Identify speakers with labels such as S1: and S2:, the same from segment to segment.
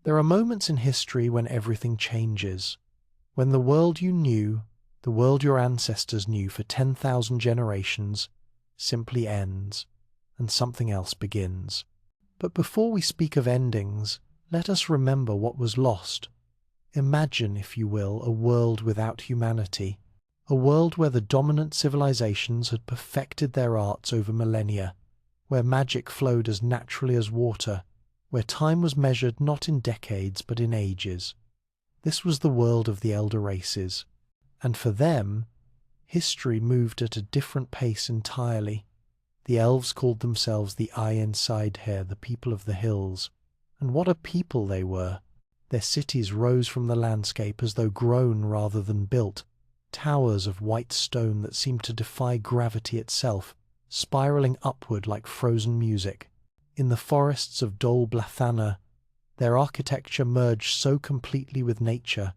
S1: There are moments in history when everything changes, when the world you knew, the world your ancestors knew for 10,000 generations, simply ends, and something else begins. But before we speak of endings, let us remember what was lost. Imagine, if you will, a world without humanity, a world where the dominant civilizations had perfected their arts over millennia, where magic flowed as naturally as water, where time was measured not in decades but in ages. This was the world of the elder races, and for them, history moved at a different pace entirely. The elves called themselves the Einsiedher, the people of the hills, and what a people they were! Their cities rose from the landscape as though grown rather than built, towers of white stone that seemed to defy gravity itself, spiraling upward like frozen music. In the forests of Dol Blathanna, their architecture merged so completely with nature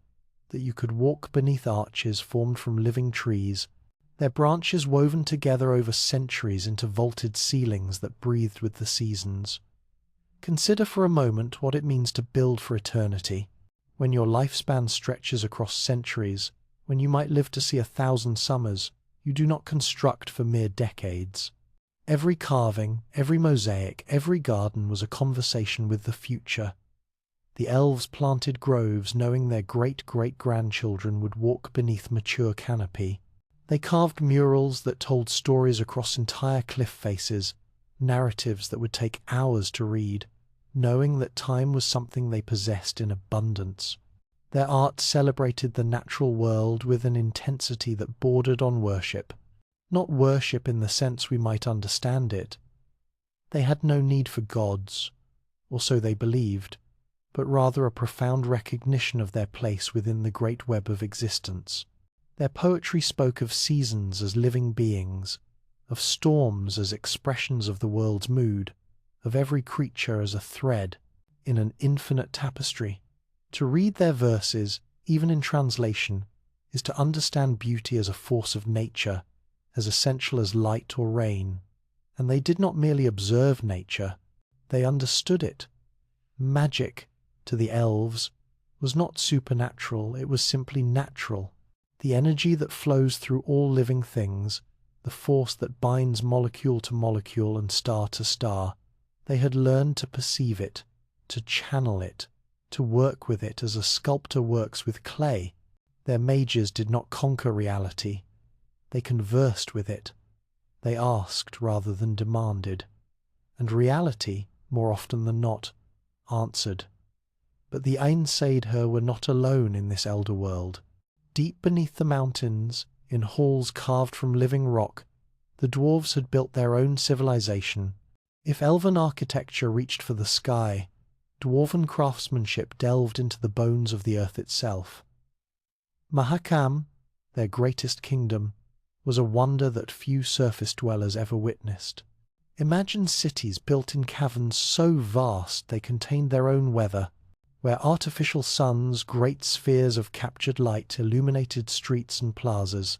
S1: that you could walk beneath arches formed from living trees, their branches woven together over centuries into vaulted ceilings that breathed with the seasons. Consider for a moment what it means to build for eternity, when your lifespan stretches across centuries, when you might live to see 1,000 summers. You do not construct for mere decades. Every carving, every mosaic, every garden was a conversation with the future. The elves planted groves knowing their great-great-grandchildren would walk beneath mature canopy. They carved murals that told stories across entire cliff faces, narratives that would take hours to read, knowing that time was something they possessed in abundance. Their art celebrated the natural world with an intensity that bordered on worship. Not worship in the sense we might understand it. They had no need for gods, or so they believed, but rather a profound recognition of their place within the great web of existence. Their poetry spoke of seasons as living beings, of storms as expressions of the world's mood, of every creature as a thread in an infinite tapestry. To read their verses, even in translation, is to understand beauty as a force of nature, as essential as light or rain. And they did not merely observe nature, they understood it. Magic, to the elves, was not supernatural, it was simply natural. The energy that flows through all living things, the force that binds molecule to molecule and star to star, they had learned to perceive it, to channel it, to work with it as a sculptor works with clay. Their mages did not conquer reality. They conversed with it. They asked rather than demanded. And reality, more often than not, answered. But the Einsiedher were not alone in this elder world. Deep beneath the mountains, in halls carved from living rock, the dwarves had built their own civilization. If elven architecture reached for the sky, dwarven craftsmanship delved into the bones of the earth itself. Mahakam, their greatest kingdom, was a wonder that few surface dwellers ever witnessed. Imagine cities built in caverns so vast they contained their own weather, where artificial suns, great spheres of captured light, illuminated streets and plazas,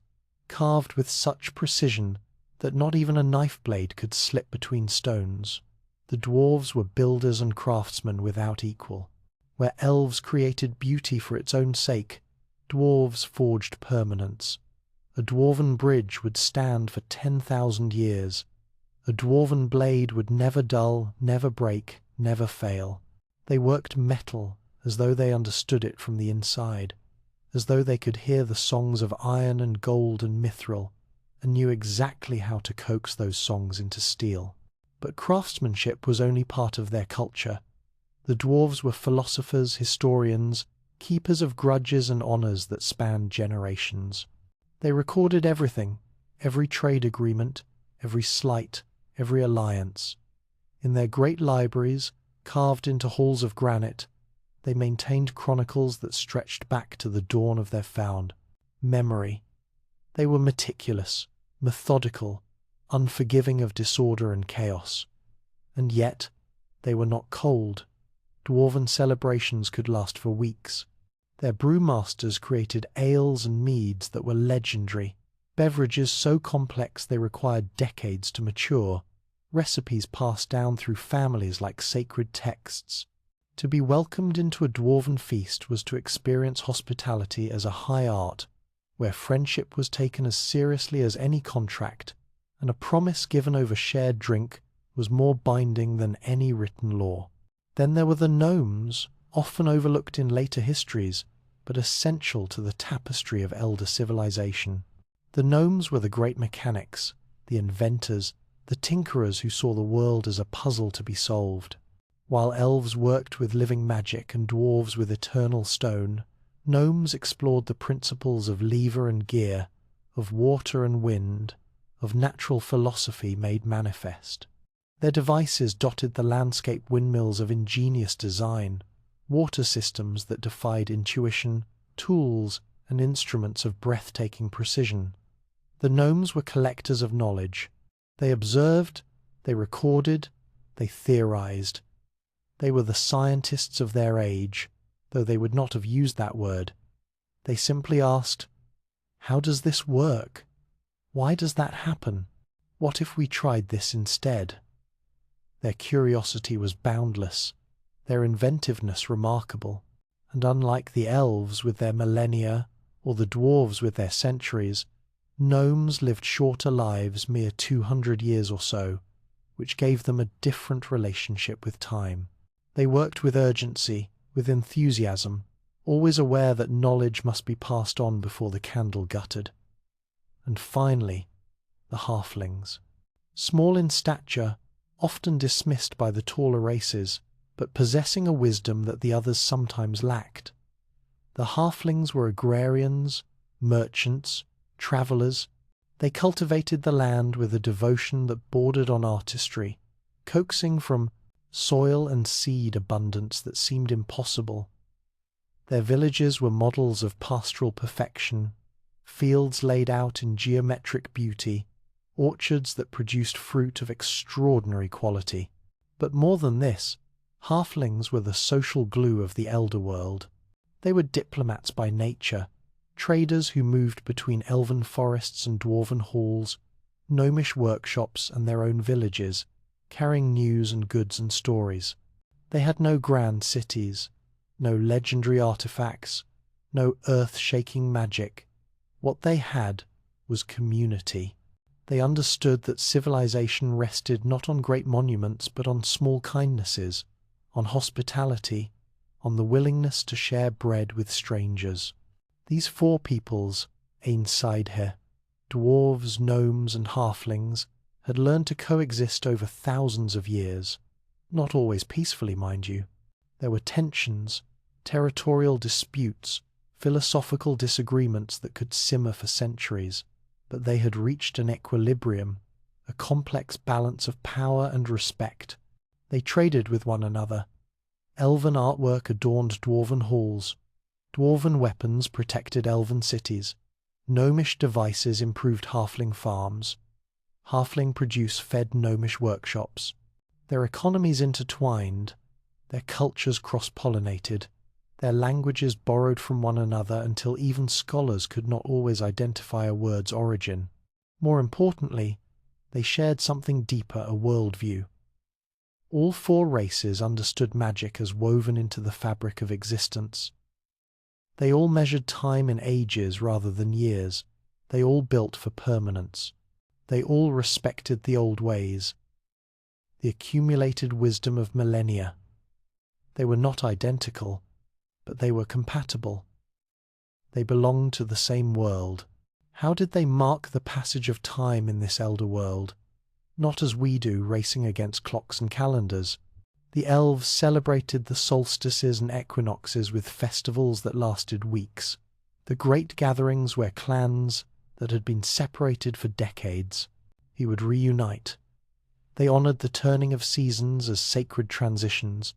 S1: carved with such precision that not even a knife blade could slip between stones. The dwarves were builders and craftsmen without equal. Where elves created beauty for its own sake, dwarves forged permanence. A dwarven bridge would stand for 10,000 years. A dwarven blade would never dull, never break, never fail. They worked metal as though they understood it from the inside, as though they could hear the songs of iron and gold and mithril, and knew exactly how to coax those songs into steel. But craftsmanship was only part of their culture. The dwarves were philosophers, historians, keepers of grudges and honours that spanned generations. They recorded everything, every trade agreement, every slight, every alliance. In their great libraries, carved into halls of granite, they maintained chronicles that stretched back to the dawn of their found. Memory. They were meticulous, methodical, unforgiving of disorder and chaos. And yet, they were not cold. Dwarven celebrations could last for weeks. Their brewmasters created ales and meads that were legendary, beverages so complex they required decades to mature, recipes passed down through families like sacred texts. To be welcomed into a dwarven feast was to experience hospitality as a high art, where friendship was taken as seriously as any contract, and a promise given over shared drink was more binding than any written law. Then there were the gnomes, often overlooked in later histories, but essential to the tapestry of elder civilization. The gnomes were the great mechanics, the inventors, the tinkerers who saw the world as a puzzle to be solved. While elves worked with living magic and dwarves with eternal stone, gnomes explored the principles of lever and gear, of water and wind, of natural philosophy made manifest. Their devices dotted the landscape windmills of ingenious design, water systems that defied intuition, tools and instruments of breathtaking precision. The gnomes were collectors of knowledge. They observed, they recorded, they theorized. They were the scientists of their age, though they would not have used that word. They simply asked, "How does this work? Why does that happen? What if we tried this instead?" Their curiosity was boundless, their inventiveness remarkable, and unlike the elves with their millennia or the dwarves with their centuries, gnomes lived shorter lives, mere 200 years or so, which gave them a different relationship with time. They worked with urgency, with enthusiasm, always aware that knowledge must be passed on before the candle guttered. And finally, the halflings. Small in stature, often dismissed by the taller races, but possessing a wisdom that the others sometimes lacked. The halflings were agrarians, merchants, travellers. They cultivated the land with a devotion that bordered on artistry, coaxing from soil and seed abundance that seemed impossible. Their villages were models of pastoral perfection, fields laid out in geometric beauty, orchards that produced fruit of extraordinary quality. But more than this, halflings were the social glue of the elder world. They were diplomats by nature, traders who moved between elven forests and dwarven halls, gnomish workshops and their own villages, carrying news and goods and stories. They had no grand cities, no legendary artifacts, no earth-shaking magic. What they had was community. They understood that civilization rested not on great monuments but on small kindnesses, on hospitality, on the willingness to share bread with strangers. These four peoples, Einsiedhe, dwarves, gnomes and halflings, had learned to coexist over thousands of years, not always peacefully, mind you. There were tensions, territorial disputes, philosophical disagreements that could simmer for centuries, but they had reached an equilibrium, a complex balance of power and respect. They traded with one another. Elven artwork adorned dwarven halls. Dwarven weapons protected elven cities. Gnomish devices improved halfling farms. Halfling produce fed gnomish workshops. Their economies intertwined, their cultures cross-pollinated, their languages borrowed from one another until even scholars could not always identify a word's origin. More importantly, they shared something deeper, a worldview. All four races understood magic as woven into the fabric of existence. They all measured time in ages rather than years. They all built for permanence. They all respected the old ways, the accumulated wisdom of millennia. They were not identical, but they were compatible. They belonged to the same world. How did they mark the passage of time in this elder world? Not as we do, racing against clocks and calendars. The elves celebrated the solstices and equinoxes with festivals that lasted weeks. The great gatherings where clans that had been separated for decades, he would reunite. They honoured the turning of seasons as sacred transitions,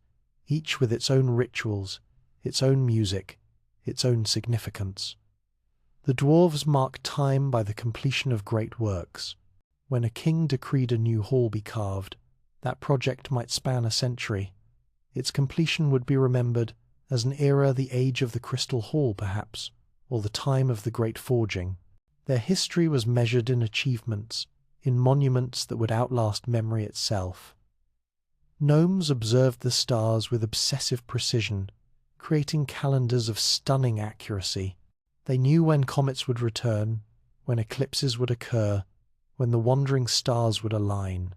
S1: each with its own rituals, its own music, its own significance. The dwarves marked time by the completion of great works. When a king decreed a new hall be carved, that project might span a century. Its completion would be remembered as an era, the age of the Crystal Hall perhaps, or the time of the Great Forging. Their history was measured in achievements, in monuments that would outlast memory itself. Gnomes observed the stars with obsessive precision, creating calendars of stunning accuracy. They knew when comets would return, when eclipses would occur, when the wandering stars would align.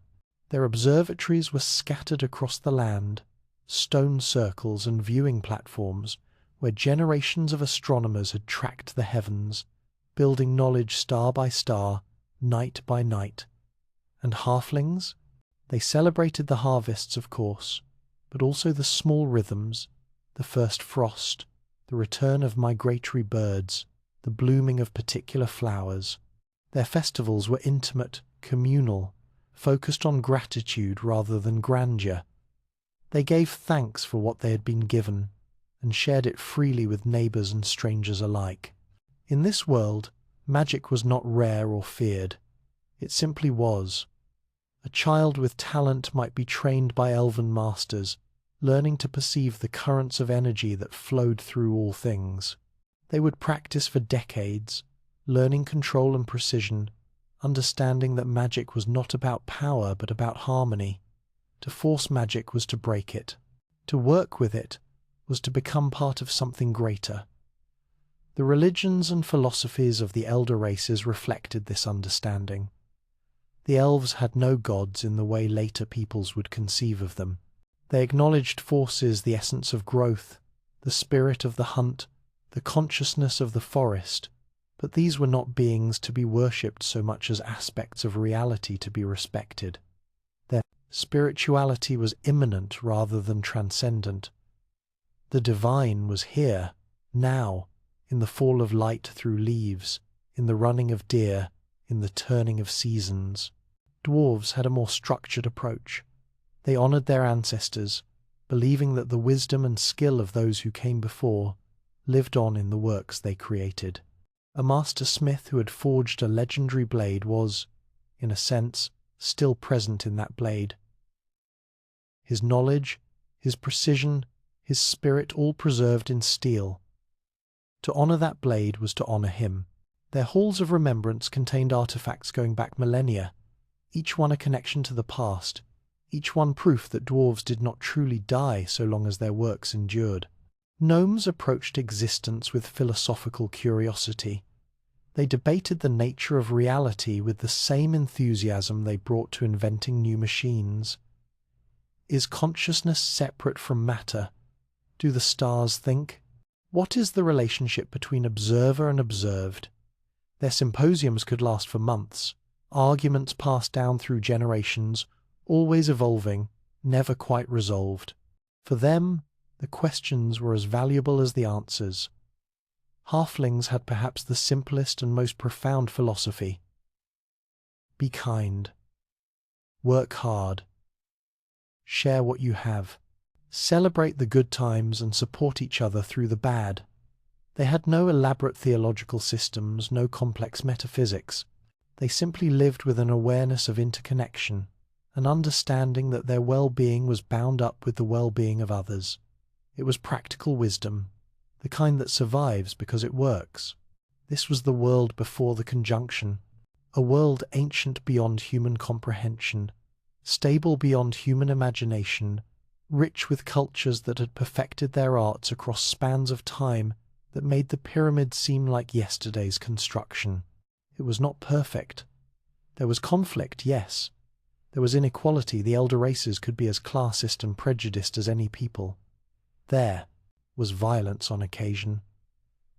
S1: Their observatories were scattered across the land, stone circles and viewing platforms where generations of astronomers had tracked the heavens, building knowledge star by star, night by night. And halflings? They celebrated the harvests, of course, but also the small rhythms, the first frost, the return of migratory birds, the blooming of particular flowers. Their festivals were intimate, communal, focused on gratitude rather than grandeur. They gave thanks for what they had been given, and shared it freely with neighbours and strangers alike. In this world, magic was not rare or feared. It simply was. A child with talent might be trained by elven masters, learning to perceive the currents of energy that flowed through all things. They would practice for decades, learning control and precision, understanding that magic was not about power but about harmony. To force magic was to break it. To work with it was to become part of something greater. The religions and philosophies of the elder races reflected this understanding. The elves had no gods in the way later peoples would conceive of them. They acknowledged forces the essence of growth, the spirit of the hunt, the consciousness of the forest, but these were not beings to be worshipped so much as aspects of reality to be respected. Their spirituality was immanent rather than transcendent. The divine was here, now, in the fall of light through leaves, in the running of deer, in the turning of seasons. Dwarves had a more structured approach. They honoured their ancestors, believing that the wisdom and skill of those who came before lived on in the works they created. A master smith who had forged a legendary blade was, in a sense, still present in that blade. His knowledge, his precision, his spirit all preserved in steel. To honour that blade was to honour him. Their halls of remembrance contained artefacts going back millennia, each one a connection to the past, each one proof that dwarves did not truly die so long as their works endured. Gnomes approached existence with philosophical curiosity. They debated the nature of reality with the same enthusiasm they brought to inventing new machines. Is consciousness separate from matter? Do the stars think? What is the relationship between observer and observed? Their symposiums could last for months, arguments passed down through generations, always evolving, never quite resolved. For them, the questions were as valuable as the answers. Halflings had perhaps the simplest and most profound philosophy. Be kind. Work hard. Share what you have. Celebrate the good times and support each other through the bad. They had no elaborate theological systems, no complex metaphysics. They simply lived with an awareness of interconnection, an understanding that their well-being was bound up with the well-being of others. It was practical wisdom, the kind that survives because it works. This was the world before the conjunction, a world ancient beyond human comprehension, stable beyond human imagination, rich with cultures that had perfected their arts across spans of time that made the pyramid seem like yesterday's construction. It was not perfect. There was conflict, yes. There was inequality. The elder races could be as classist and prejudiced as any people. There was violence on occasion.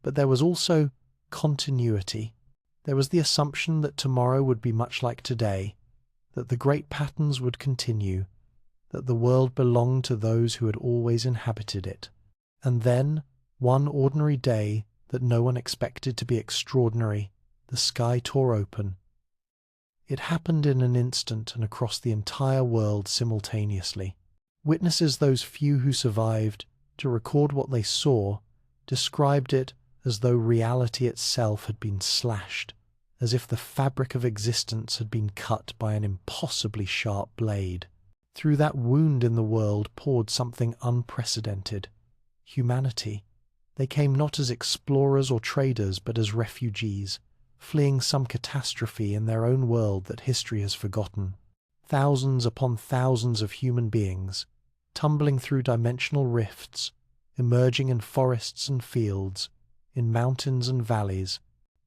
S1: But there was also continuity. There was the assumption that tomorrow would be much like today, that the great patterns would continue, that the world belonged to those who had always inhabited it. And then, one ordinary day that no one expected to be extraordinary, the sky tore open. It happened in an instant and across the entire world simultaneously. Witnesses, those few who survived, to record what they saw, described it as though reality itself had been slashed, as if the fabric of existence had been cut by an impossibly sharp blade. Through that wound in the world poured something unprecedented. Humanity. They came not as explorers or traders, but as refugees, fleeing some catastrophe in their own world that history has forgotten. thousands upon thousands of human beings, tumbling through dimensional rifts, emerging in forests and fields, in mountains and valleys,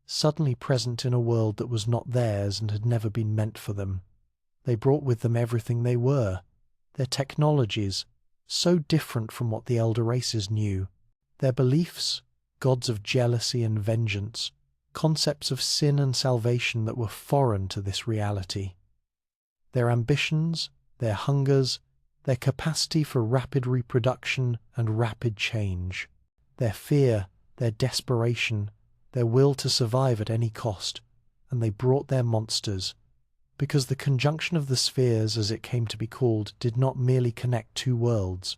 S1: suddenly present in a world that was not theirs and had never been meant for them. They brought with them everything they were, their technologies, so different from what the elder races knew, their beliefs, gods of jealousy and vengeance, concepts of sin and salvation that were foreign to this reality. Their ambitions, their hungers, their capacity for rapid reproduction and rapid change, their fear, their desperation, their will to survive at any cost, and they brought their monsters, because the conjunction of the spheres, as it came to be called, did not merely connect two worlds.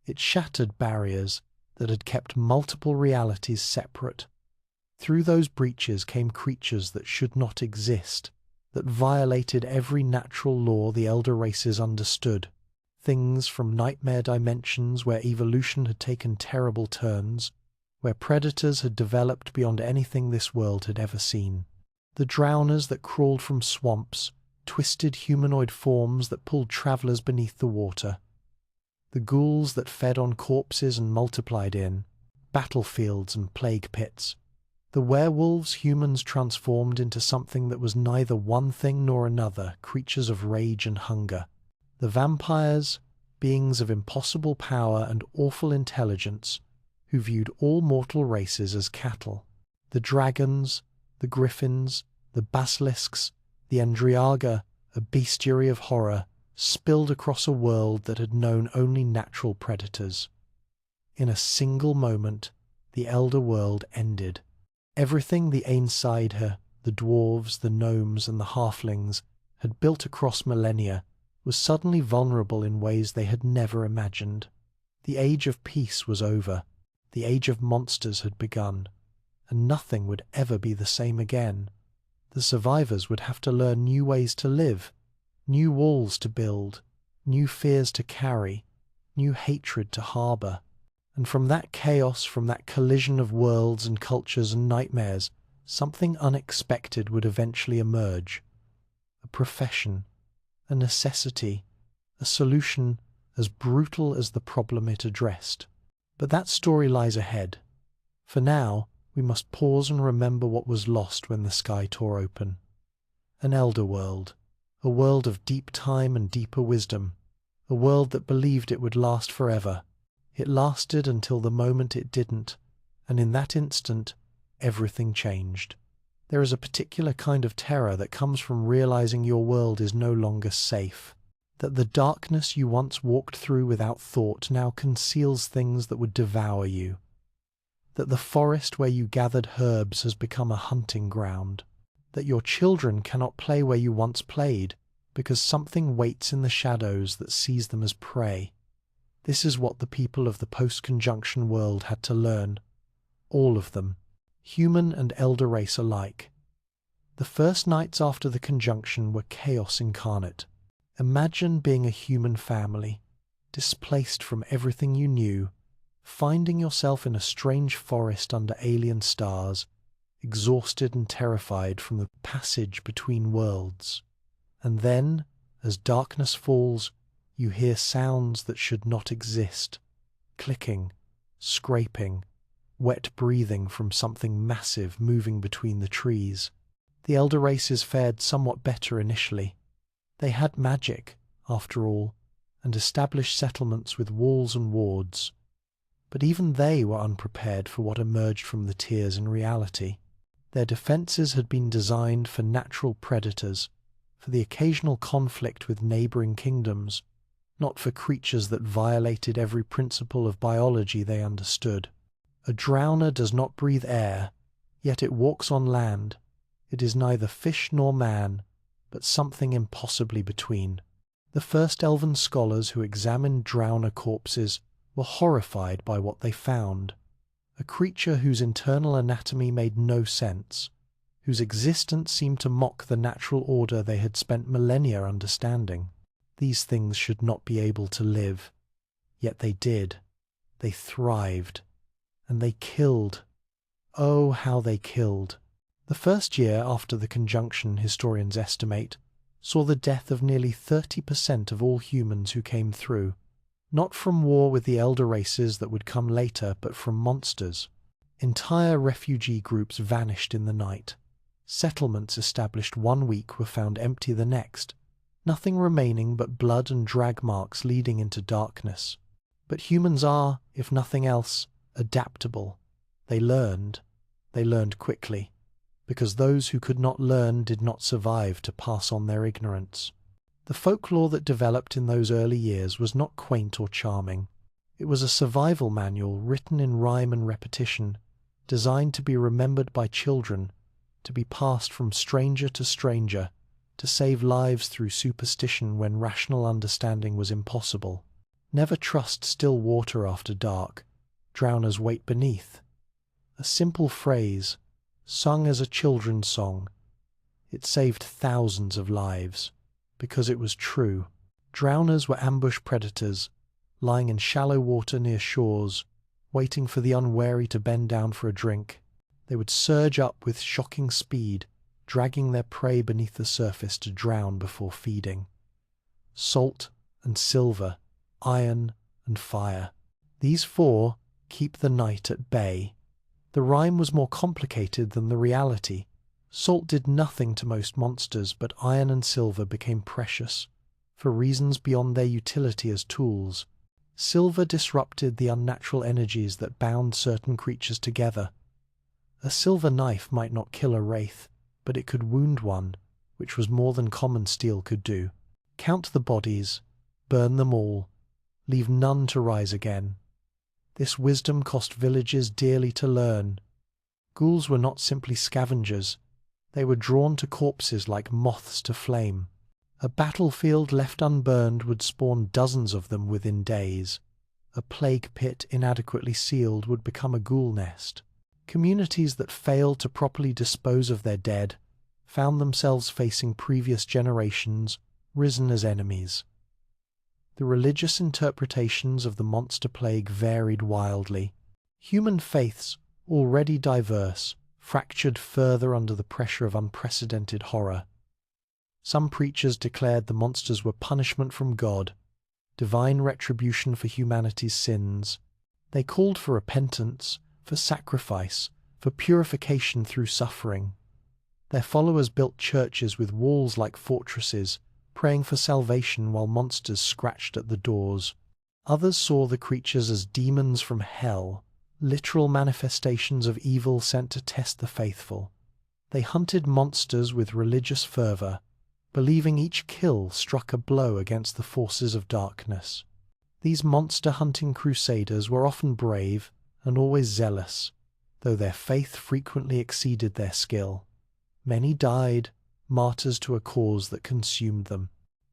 S1: It shattered barriers that had kept multiple realities separate. Through those breaches came creatures that should not exist, that violated every natural law the elder races understood. Things from nightmare dimensions where evolution had taken terrible turns, where predators had developed beyond anything this world had ever seen. The drowners that crawled from swamps, twisted humanoid forms that pulled travellers beneath the water. The ghouls that fed on corpses and multiplied in battlefields and plague pits. The werewolves humans transformed into something that was neither one thing nor another, creatures of rage and hunger. The vampires, beings of impossible power and awful intelligence, who viewed all mortal races as cattle. The dragons, the griffins, the basilisks, the Andriaga, a bestiary of horror, spilled across a world that had known only natural predators. In a single moment, the elder world ended. Everything the Einsiedler, the dwarves, the gnomes, and the halflings had built across millennia was suddenly vulnerable in ways they had never imagined. The age of peace was over. The age of monsters had begun, and nothing would ever be the same again. The survivors would have to learn new ways to live, new walls to build, new fears to carry, new hatred to harbour. And from that chaos, from that collision of worlds and cultures and nightmares, something unexpected would eventually emerge. A profession, a necessity, a solution as brutal as the problem it addressed. But that story lies ahead. For now, we must pause and remember what was lost when the sky tore open. An elder world, a world of deep time and deeper wisdom, a world that believed it would last forever. It lasted until the moment it didn't, and in that instant, everything changed. There is a particular kind of terror that comes from realizing your world is no longer safe, that the darkness you once walked through without thought now conceals things that would devour you, that the forest where you gathered herbs has become a hunting ground, that your children cannot play where you once played because something waits in the shadows that sees them as prey. This is what the people of the post-conjunction world had to learn, all of them, human and elder race alike. The first nights after the conjunction were chaos incarnate. Imagine being a human family, displaced from everything you knew, finding yourself in a strange forest under alien stars, exhausted and terrified from the passage between worlds. And then, as darkness falls, you hear sounds that should not exist, clicking, scraping, wet breathing from something massive moving between the trees. The elder races fared somewhat better initially. They had magic, after all, and established settlements with walls and wards. But even they were unprepared for what emerged from the tears in reality. Their defences had been designed for natural predators, for the occasional conflict with neighbouring kingdoms, not for creatures that violated every principle of biology they understood. A drowner does not breathe air, yet it walks on land. It is neither fish nor man, but something impossibly between. The first elven scholars who examined drowner corpses were horrified by what they found. A creature whose internal anatomy made no sense, whose existence seemed to mock the natural order they had spent millennia understanding. These things should not be able to live. Yet they did. They thrived. And they killed. Oh, how they killed. The first year after the conjunction, historians estimate, saw the death of nearly 30% of all humans who came through, not from war with the elder races that would come later, but from monsters. Entire refugee groups vanished in the night. Settlements established one week were found empty the next, nothing remaining but blood and drag marks leading into darkness. But humans are, if nothing else, adaptable. They learned quickly, because those who could not learn did not survive to pass on their ignorance. The folklore that developed in those early years was not quaint or charming. It was a survival manual written in rhyme and repetition, designed to be remembered by children, to be passed from stranger to stranger, to save lives through superstition when rational understanding was impossible. Never trust still water after dark. Drowners wait beneath. A simple phrase, sung as a children's song. It saved thousands of lives, because it was true. Drowners were ambush predators, lying in shallow water near shores, waiting for the unwary to bend down for a drink. They would surge up with shocking speed, dragging their prey beneath the surface to drown before feeding. Salt and silver, iron and fire. These four keep the night at bay. The rhyme was more complicated than the reality. Salt did nothing to most monsters, but iron and silver became precious, for reasons beyond their utility as tools. Silver disrupted the unnatural energies that bound certain creatures together. A silver knife might not kill a wraith, but it could wound one, which was more than common steel could do. Count the bodies, burn them all, leave none to rise again. This wisdom cost villages dearly to learn. Ghouls were not simply scavengers. They were drawn to corpses like moths to flame. A battlefield left unburned would spawn dozens of them within days. A plague pit inadequately sealed would become a ghoul nest. Communities that failed to properly dispose of their dead found themselves facing previous generations, risen as enemies. The religious interpretations of the monster plague varied wildly. Human faiths, already diverse, fractured further under the pressure of unprecedented horror. Some preachers declared the monsters were punishment from God, divine retribution for humanity's sins. They called for repentance, for sacrifice, for purification through suffering. Their followers built churches with walls like fortresses, praying for salvation while monsters scratched at the doors. Others saw the creatures as demons from hell, literal manifestations of evil sent to test the faithful. They hunted monsters with religious fervor, believing each kill struck a blow against the forces of darkness. These monster-hunting crusaders were often brave and always zealous, though their faith frequently exceeded their skill. Many died, martyrs to a cause that consumed them.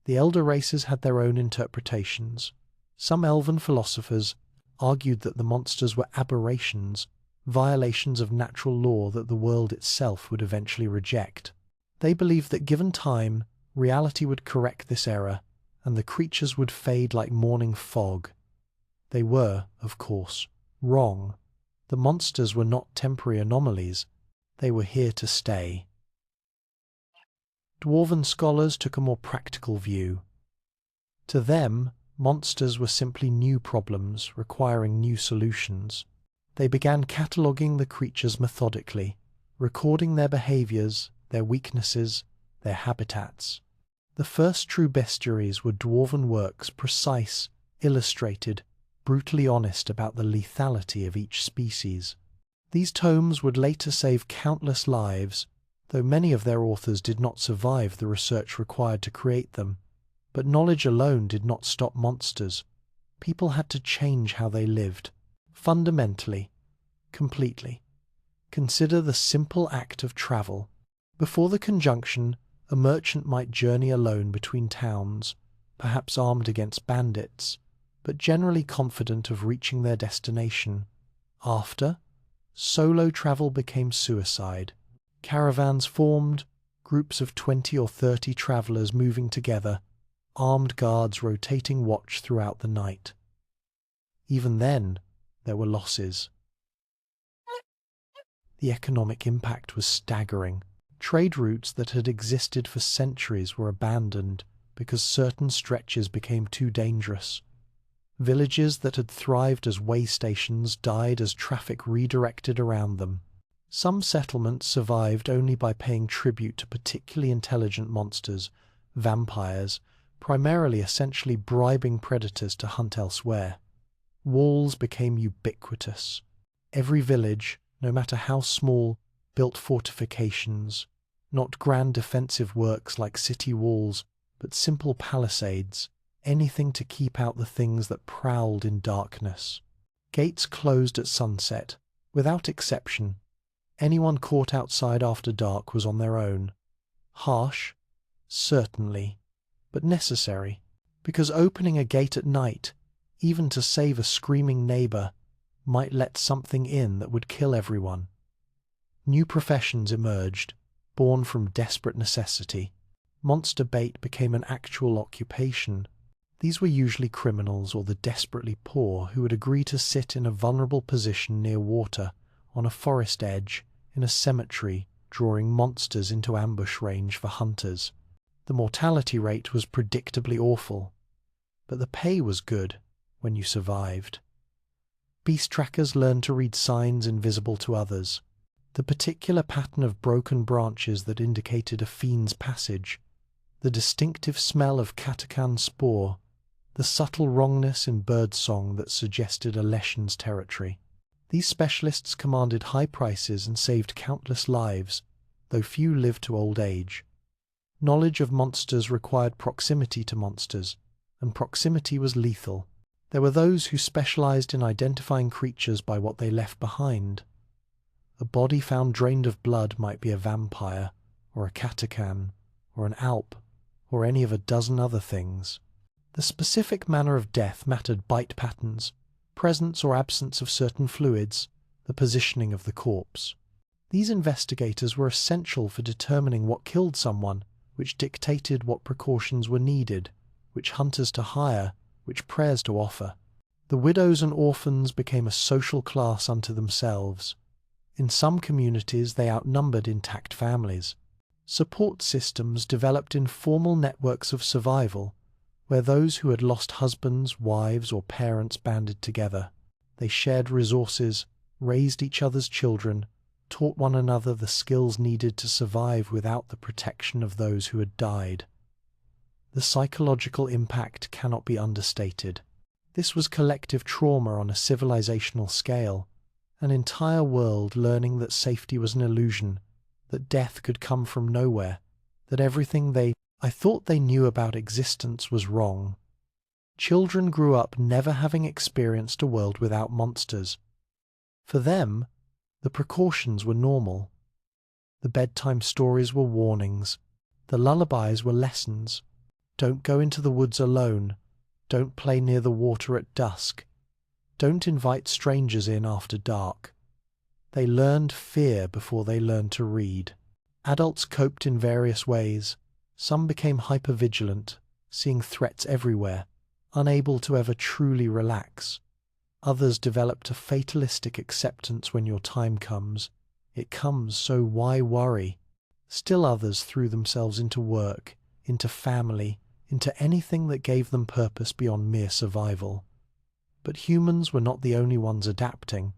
S1: The elder races had their own interpretations. Some elven philosophers argued that the monsters were aberrations, violations of natural law that the world itself would eventually reject. They believed that given time, reality would correct this error, and the creatures would fade like morning fog. They were, of course, wrong. The monsters were not temporary anomalies. They were here to stay. Dwarven scholars took a more practical view. To them, monsters were simply new problems requiring new solutions. They began cataloguing the creatures methodically, recording their behaviors, their weaknesses, their habitats. The first true bestiaries were dwarven works, precise, illustrated, brutally honest about the lethality of each species. These tomes would later save countless lives, though many of their authors did not survive the research required to create them. But knowledge alone did not stop monsters. People had to change how they lived, fundamentally, completely. Consider the simple act of travel. Before the conjunction, a merchant might journey alone between towns, perhaps armed against bandits, but generally confident of reaching their destination. After, solo travel became suicide. Caravans formed, groups of 20 or 30 travelers moving together, armed guards rotating watch throughout the night. Even then, there were losses. The economic impact was staggering. Trade routes that had existed for centuries were abandoned because certain stretches became too dangerous. Villages that had thrived as way stations died as traffic redirected around them. Some settlements survived only by paying tribute to particularly intelligent monsters, vampires, primarily essentially bribing predators to hunt elsewhere. Walls became ubiquitous. Every village, no matter how small, built fortifications, not grand defensive works like city walls, but simple palisades, anything to keep out the things that prowled in darkness. Gates closed at sunset, without exception. Anyone caught outside after dark was on their own. Harsh, certainly, but necessary, because opening a gate at night, even to save a screaming neighbor, might let something in that would kill everyone. New professions emerged, born from desperate necessity. Monster bait became an actual occupation. These were usually criminals or the desperately poor who would agree to sit in a vulnerable position near water, on a forest edge, in a cemetery, drawing monsters into ambush range for hunters. The mortality rate was predictably awful, but the pay was good when you survived. Beast trackers learned to read signs invisible to others. The particular pattern of broken branches that indicated a fiend's passage, the distinctive smell of Katakan spore, the subtle wrongness in birdsong that suggested a Leshen's territory. These specialists commanded high prices and saved countless lives, though few lived to old age. Knowledge of monsters required proximity to monsters, and proximity was lethal. There were those who specialized in identifying creatures by what they left behind. A body found drained of blood might be a vampire, or a Katakan, or an Alp, or any of a dozen other things. The specific manner of death mattered: bite patterns, presence or absence of certain fluids, the positioning of the corpse. These investigators were essential for determining what killed someone, which dictated what precautions were needed, which hunters to hire, which prayers to offer. The widows and orphans became a social class unto themselves. In some communities they outnumbered intact families. Support systems developed informal networks of survival, where those who had lost husbands, wives, or parents banded together. They shared resources, raised each other's children, taught one another the skills needed to survive without the protection of those who had died. The psychological impact cannot be understated. This was collective trauma on a civilizational scale, an entire world learning that safety was an illusion, that death could come from nowhere, that everything I thought they knew about existence was wrong. Children grew up never having experienced a world without monsters. For them, the precautions were normal. The bedtime stories were warnings. The lullabies were lessons. Don't go into the woods alone. Don't play near the water at dusk. Don't invite strangers in after dark. They learned fear before they learned to read. Adults coped in various ways. Some became hypervigilant, seeing threats everywhere, unable to ever truly relax. Others developed a fatalistic acceptance: when your time comes, it comes, so why worry? Still others threw themselves into work, into family, into anything that gave them purpose beyond mere survival. But humans were not the only ones adapting.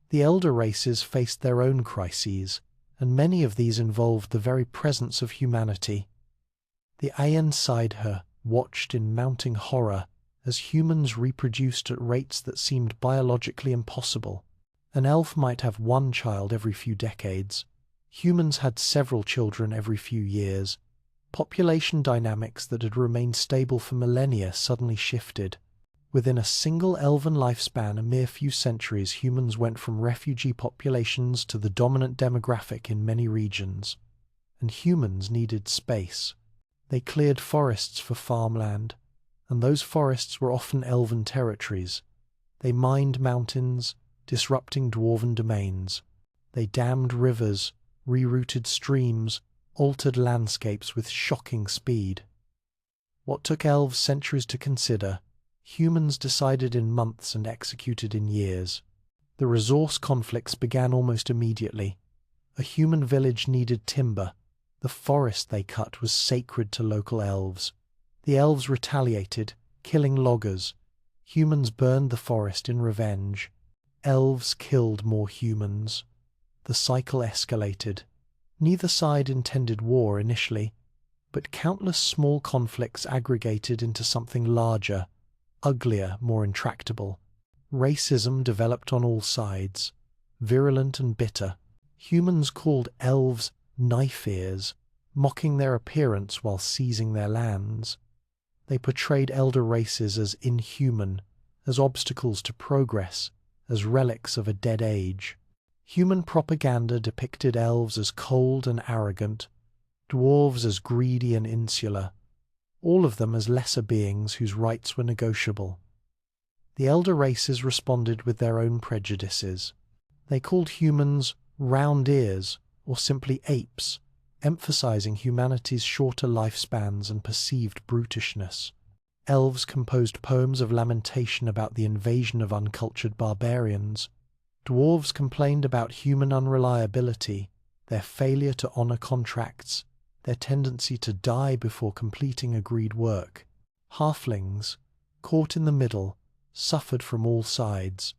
S1: The elder races faced their own crises, and many of these involved the very presence of humanity. The Ayan Saidha watched in mounting horror as humans reproduced at rates that seemed biologically impossible. An elf might have one child every few decades. Humans had several children every few years. Population dynamics that had remained stable for millennia suddenly shifted. Within a single elven lifespan, a mere few centuries, humans went from refugee populations to the dominant demographic in many regions. And humans needed space. They cleared forests for farmland, and those forests were often elven territories. They mined mountains, disrupting dwarven domains. They dammed rivers, rerouted streams, altered landscapes with shocking speed. What took elves centuries to consider, humans decided in months and executed in years. The resource conflicts began almost immediately. A human village needed timber. The forest they cut was sacred to local elves. The elves retaliated, killing loggers. Humans burned the forest in revenge. Elves killed more humans. The cycle escalated. Neither side intended war initially, but countless small conflicts aggregated into something larger, uglier, more intractable. Racism developed on all sides, virulent and bitter. Humans called elves knife-ears, mocking their appearance while seizing their lands. They portrayed elder races as inhuman, as obstacles to progress, as relics of a dead age. Human propaganda depicted elves as cold and arrogant, dwarves as greedy and insular, all of them as lesser beings whose rights were negotiable. The elder races responded with their own prejudices. They called humans round ears or simply apes, emphasizing humanity's shorter lifespans and perceived brutishness. Elves composed poems of lamentation about the invasion of uncultured barbarians. Dwarves complained about human unreliability, their failure to honor contracts, their tendency to die before completing agreed work. Halflings, caught in the middle, suffered from all sides.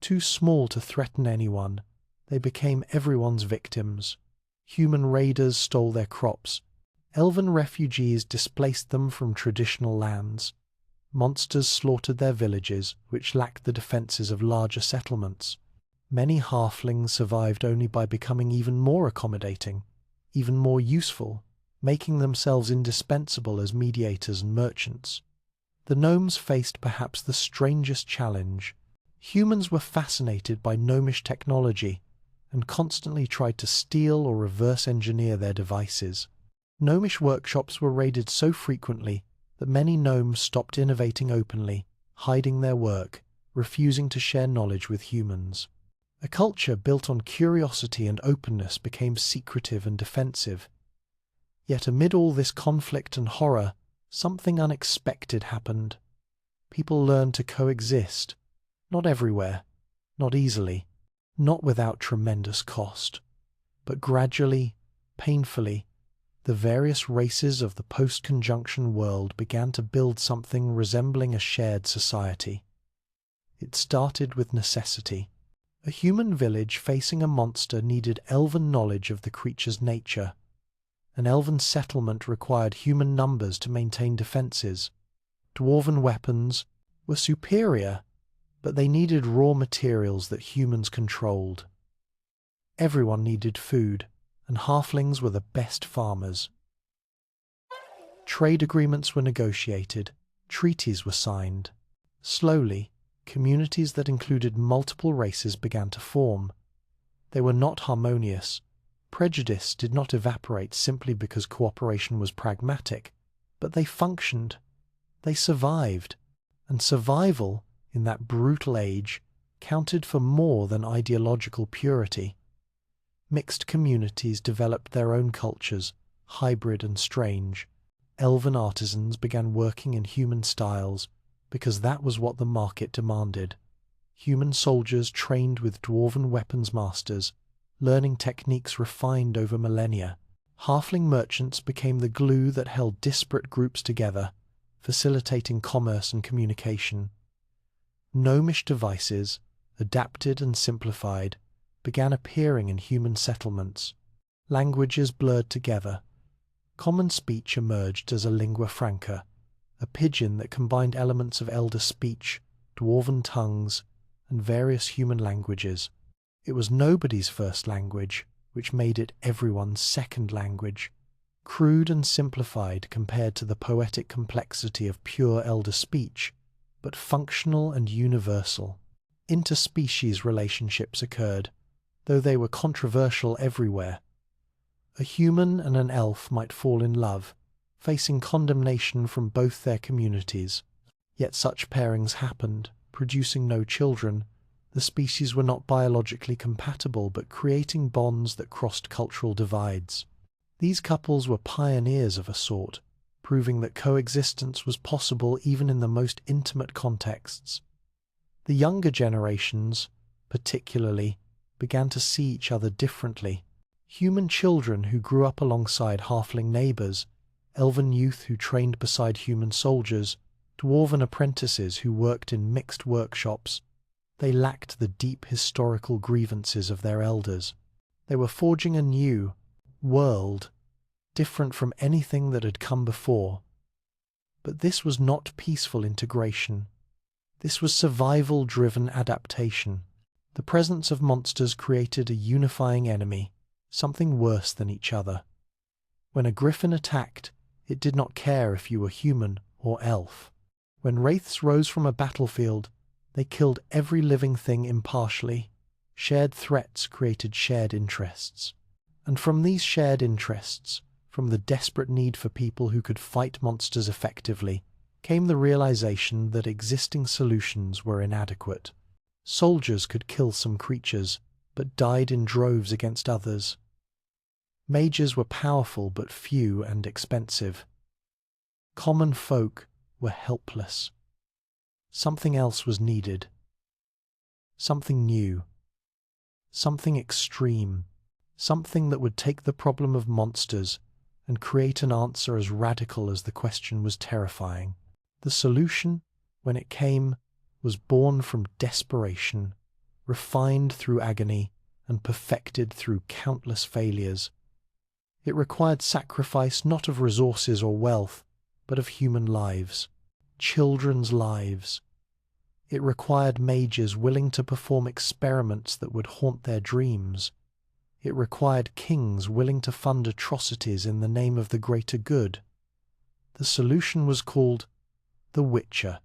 S1: Too small to threaten anyone, they became everyone's victims. Human raiders stole their crops. Elven refugees displaced them from traditional lands. Monsters slaughtered their villages, which lacked the defenses of larger settlements. Many halflings survived only by becoming even more accommodating, even more useful, making themselves indispensable as mediators and merchants. The gnomes faced perhaps the strangest challenge. Humans were fascinated by gnomish technology and constantly tried to steal or reverse engineer their devices. Gnomish workshops were raided so frequently that many gnomes stopped innovating openly, hiding their work, refusing to share knowledge with humans. A culture built on curiosity and openness became secretive and defensive. Yet amid all this conflict and horror, something unexpected happened. People learned to coexist, not everywhere, not easily, not without tremendous cost, but gradually, painfully, the various races of the post-conjunction world began to build something resembling a shared society. It started with necessity. A human village facing a monster needed elven knowledge of the creature's nature. An elven settlement required human numbers to maintain defenses. Dwarven weapons were superior, but they needed raw materials that humans controlled. Everyone needed food, and halflings were the best farmers. Trade agreements were negotiated, treaties were signed. Slowly, communities that included multiple races began to form. They were not harmonious. Prejudice did not evaporate simply because cooperation was pragmatic, but they functioned. They survived, and survival, in that brutal age, counted for more than ideological purity. Mixed communities developed their own cultures, hybrid and strange. Elven artisans began working in human styles, because that was what the market demanded. Human soldiers trained with dwarven weapons masters, learning techniques refined over millennia. Halfling merchants became the glue that held disparate groups together, facilitating commerce and communication. Gnomish devices, adapted and simplified, began appearing in human settlements. Languages blurred together. Common speech emerged as a lingua franca, a pidgin that combined elements of Elder speech, dwarven tongues, and various human languages. It was nobody's first language, which made it everyone's second language. Crude and simplified compared to the poetic complexity of pure Elder speech, but functional and universal. Interspecies relationships occurred, though they were controversial everywhere. A human and an elf might fall in love, facing condemnation from both their communities. Yet such pairings happened, producing no children. The species were not biologically compatible, but creating bonds that crossed cultural divides. These couples were pioneers of a sort, proving that coexistence was possible even in the most intimate contexts. The younger generations, particularly, began to see each other differently. Human children who grew up alongside halfling neighbours, elven youth who trained beside human soldiers, dwarven apprentices who worked in mixed workshops, they lacked the deep historical grievances of their elders. They were forging a new world, different from anything that had come before. But this was not peaceful integration. This was survival-driven adaptation. The presence of monsters created a unifying enemy, something worse than each other. When a griffin attacked, it did not care if you were human or elf. When wraiths rose from a battlefield, they killed every living thing impartially. Shared threats created shared interests. And from these shared interests, from the desperate need for people who could fight monsters effectively, came the realization that existing solutions were inadequate. Soldiers could kill some creatures, but died in droves against others. Mages were powerful but few and expensive. Common folk were helpless. Something else was needed. Something new. Something extreme. Something that would take the problem of monsters and create an answer as radical as the question was terrifying. The solution, when it came, was born from desperation, refined through agony, and perfected through countless failures. It required sacrifice not of resources or wealth, but of human lives, children's lives. It required mages willing to perform experiments that would haunt their dreams. It required kings willing to fund atrocities in the name of the greater good. The solution was called the Witcher.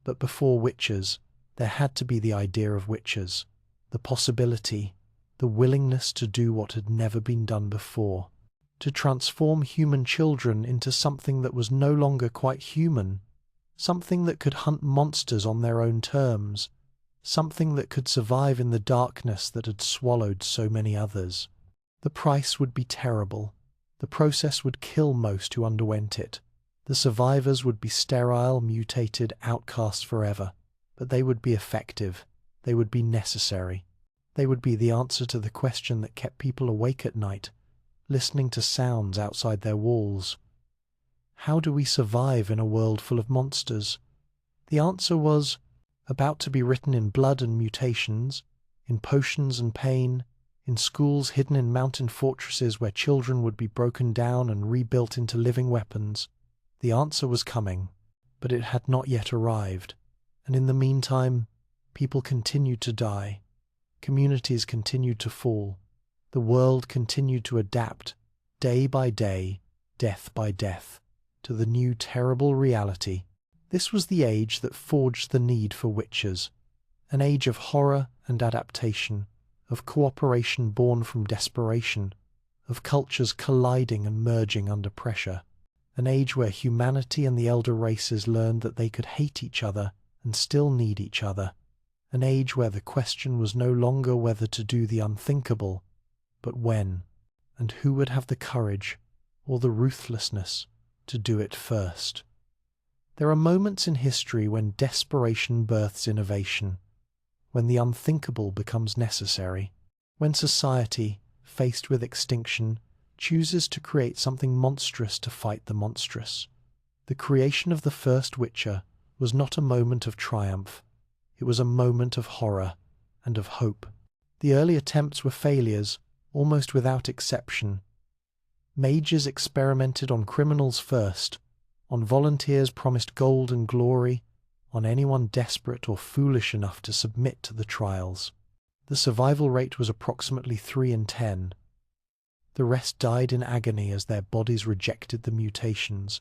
S1: But before witchers, there had to be the idea of witchers, the possibility, the willingness to do what had never been done before, to transform human children into something that was no longer quite human, something that could hunt monsters on their own terms, something that could survive in the darkness that had swallowed so many others. The price would be terrible. The process would kill most who underwent it. The survivors would be sterile, mutated outcasts forever, but they would be effective. They would be necessary. They would be the answer to the question that kept people awake at night, listening to sounds outside their walls. How do we survive in a world full of monsters? The answer was about to be written in blood and mutations, in potions and pain, in schools hidden in mountain fortresses where children would be broken down and rebuilt into living weapons. The answer was coming, but it had not yet arrived, and in the meantime, people continued to die, communities continued to fall, the world continued to adapt, day by day, death by death, to the new terrible reality. This was the age that forged the need for witchers, an age of horror and adaptation, of cooperation born from desperation, of cultures colliding and merging under pressure. An age where humanity and the elder races learned that they could hate each other and still need each other. An age where the question was no longer whether to do the unthinkable, but when, and who would have the courage or the ruthlessness to do it first. There are moments in history when desperation births innovation, when the unthinkable becomes necessary, when society, faced with extinction, chooses to create something monstrous to fight the monstrous. The creation of the first Witcher was not a moment of triumph. It was a moment of horror and of hope. The early attempts were failures, almost without exception. Mages experimented on criminals first, on volunteers promised gold and glory, on anyone desperate or foolish enough to submit to the trials. The survival rate was approximately 3 in 10. The rest died in agony as their bodies rejected the mutations,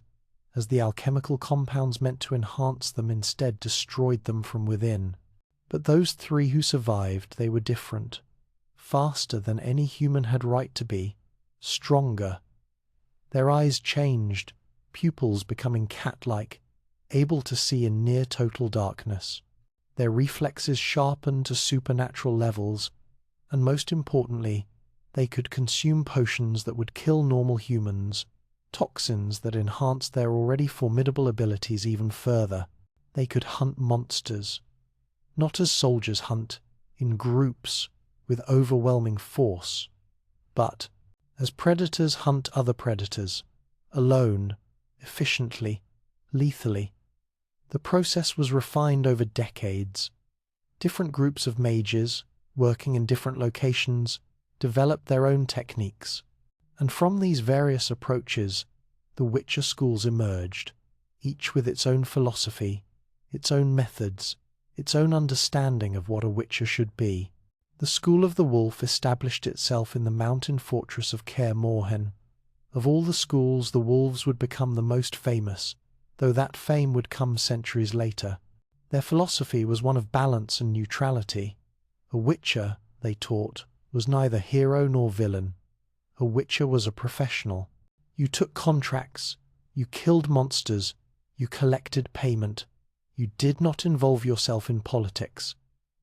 S1: as the alchemical compounds meant to enhance them instead destroyed them from within. But those 3 who survived, they were different, faster than any human had right to be, stronger. Their eyes changed, pupils becoming cat-like, able to see in near-total darkness. Their reflexes sharpened to supernatural levels, and most importantly, they could consume potions that would kill normal humans, toxins that enhanced their already formidable abilities even further. They could hunt monsters, not as soldiers hunt, in groups, with overwhelming force, but as predators hunt other predators, alone, efficiently, lethally. The process was refined over decades. Different groups of mages, working in different locations, developed their own techniques. And from these various approaches, the Witcher schools emerged, each with its own philosophy, its own methods, its own understanding of what a Witcher should be. The School of the Wolf established itself in the mountain fortress of Kaer Morhen. Of all the schools, the wolves would become the most famous, though that fame would come centuries later. Their philosophy was one of balance and neutrality. A Witcher, they taught, was neither hero nor villain. A Witcher was a professional. You took contracts, you killed monsters, you collected payment. You did not involve yourself in politics.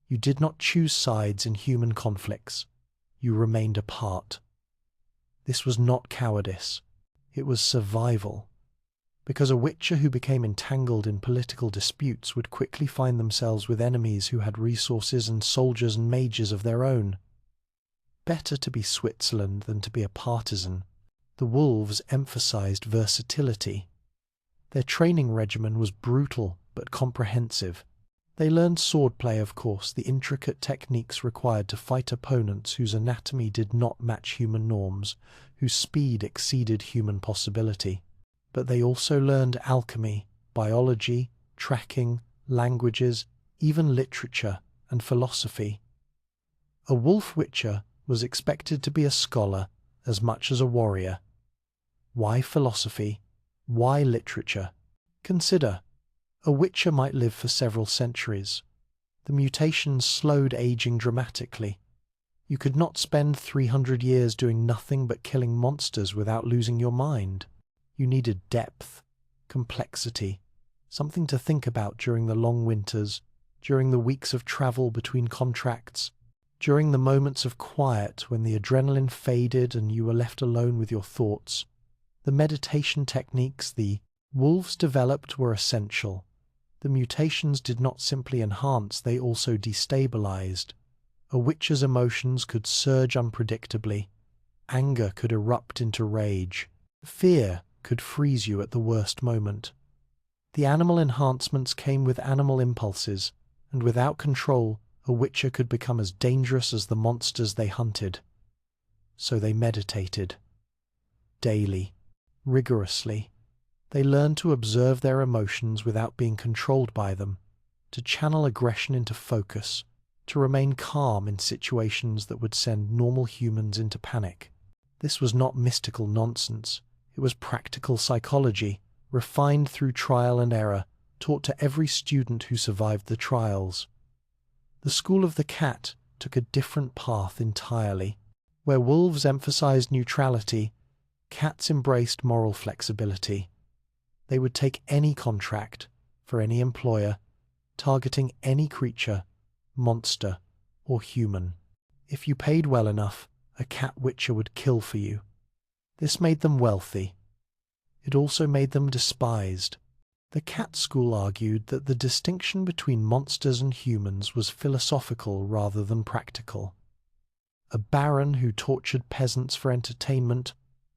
S1: You did not choose sides in human conflicts. You remained apart. This was not cowardice. It was survival. Because a Witcher who became entangled in political disputes would quickly find themselves with enemies who had resources and soldiers and mages of their own. Better to be Switzerland than to be a partisan. The wolves emphasized versatility. Their training regimen was brutal but comprehensive. They learned swordplay, of course, the intricate techniques required to fight opponents whose anatomy did not match human norms, whose speed exceeded human possibility. But they also learned alchemy, biology, tracking, languages, even literature and philosophy. A wolf witcher was expected to be a scholar as much as a warrior. Why philosophy? Why literature? Consider, a witcher might live for several centuries. The mutations slowed aging dramatically. You could not spend 300 years doing nothing but killing monsters without losing your mind. You needed depth, complexity, something to think about during the long winters, during the weeks of travel between contracts, during the moments of quiet when the adrenaline faded and you were left alone with your thoughts. The meditation techniques the wolves developed were essential. The mutations did not simply enhance, they also destabilized. A witcher's emotions could surge unpredictably. Anger could erupt into rage. Fear could freeze you at the worst moment. The animal enhancements came with animal impulses, and without control, a witcher could become as dangerous as the monsters they hunted. So they meditated. Daily, rigorously. They learned to observe their emotions without being controlled by them, to channel aggression into focus, to remain calm in situations that would send normal humans into panic. This was not mystical nonsense. It was practical psychology, refined through trial and error, taught to every student who survived the trials. The School of the Cat took a different path entirely. Where wolves emphasized neutrality, cats embraced moral flexibility. They would take any contract, for any employer, targeting any creature, monster, or human. If you paid well enough, a cat witcher would kill for you. This made them wealthy. It also made them despised. The cat school argued that the distinction between monsters and humans was philosophical rather than practical. A baron who tortured peasants for entertainment,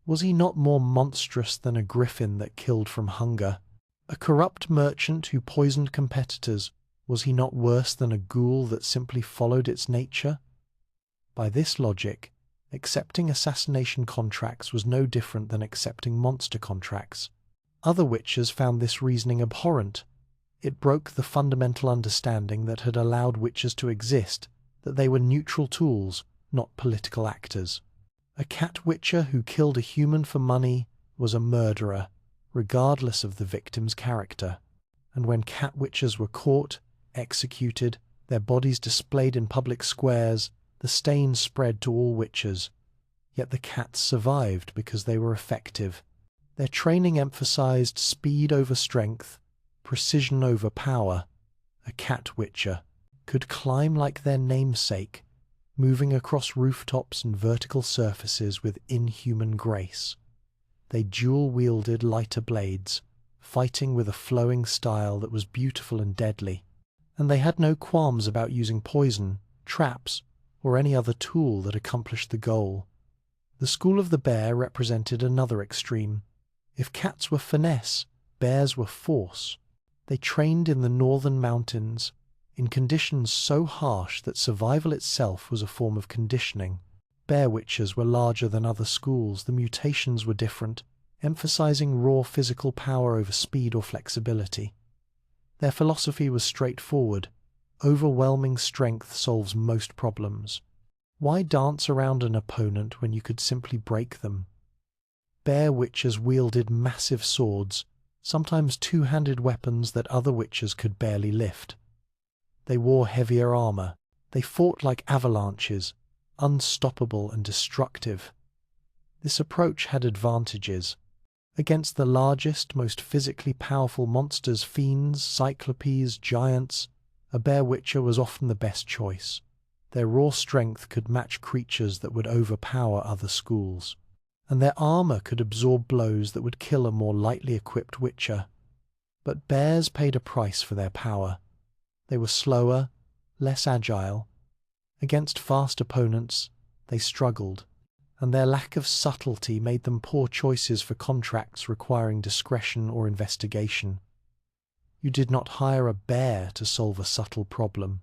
S1: was he not more monstrous than a griffin that killed from hunger? A corrupt merchant who poisoned competitors, was he not worse than a ghoul that simply followed its nature? By this logic, accepting assassination contracts was no different than accepting monster contracts. Other witchers found this reasoning abhorrent. It broke the fundamental understanding that had allowed witchers to exist, that they were neutral tools, not political actors. A cat witcher who killed a human for money was a murderer, regardless of the victim's character. And when cat witchers were caught, executed, their bodies displayed in public squares, the stain spread to all witchers. Yet the cats survived because they were effective. Their training emphasized speed over strength, precision over power. A cat witcher could climb like their namesake, moving across rooftops and vertical surfaces with inhuman grace. They dual-wielded lighter blades, fighting with a flowing style that was beautiful and deadly. And they had no qualms about using poison, traps, or any other tool that accomplished the goal. The school of the bear represented another extreme. If cats were finesse, bears were force. They trained in the northern mountains, in conditions so harsh that survival itself was a form of conditioning. Bear witches were larger than other schools, the mutations were different, emphasizing raw physical power over speed or flexibility. Their philosophy was straightforward. Overwhelming strength solves most problems. Why dance around an opponent when you could simply break them? Bear witches wielded massive swords, sometimes two-handed weapons that other witches could barely lift. They wore heavier armor. They fought like avalanches, unstoppable and destructive. This approach had advantages. Against the largest, most physically powerful monsters, fiends, cyclopes, giants, a bear witcher was often the best choice. Their raw strength could match creatures that would overpower other schools, and their armor could absorb blows that would kill a more lightly equipped witcher. But bears paid a price for their power. They were slower, less agile. Against fast opponents, they struggled, and their lack of subtlety made them poor choices for contracts requiring discretion or investigation. You did not hire a bear to solve a subtle problem.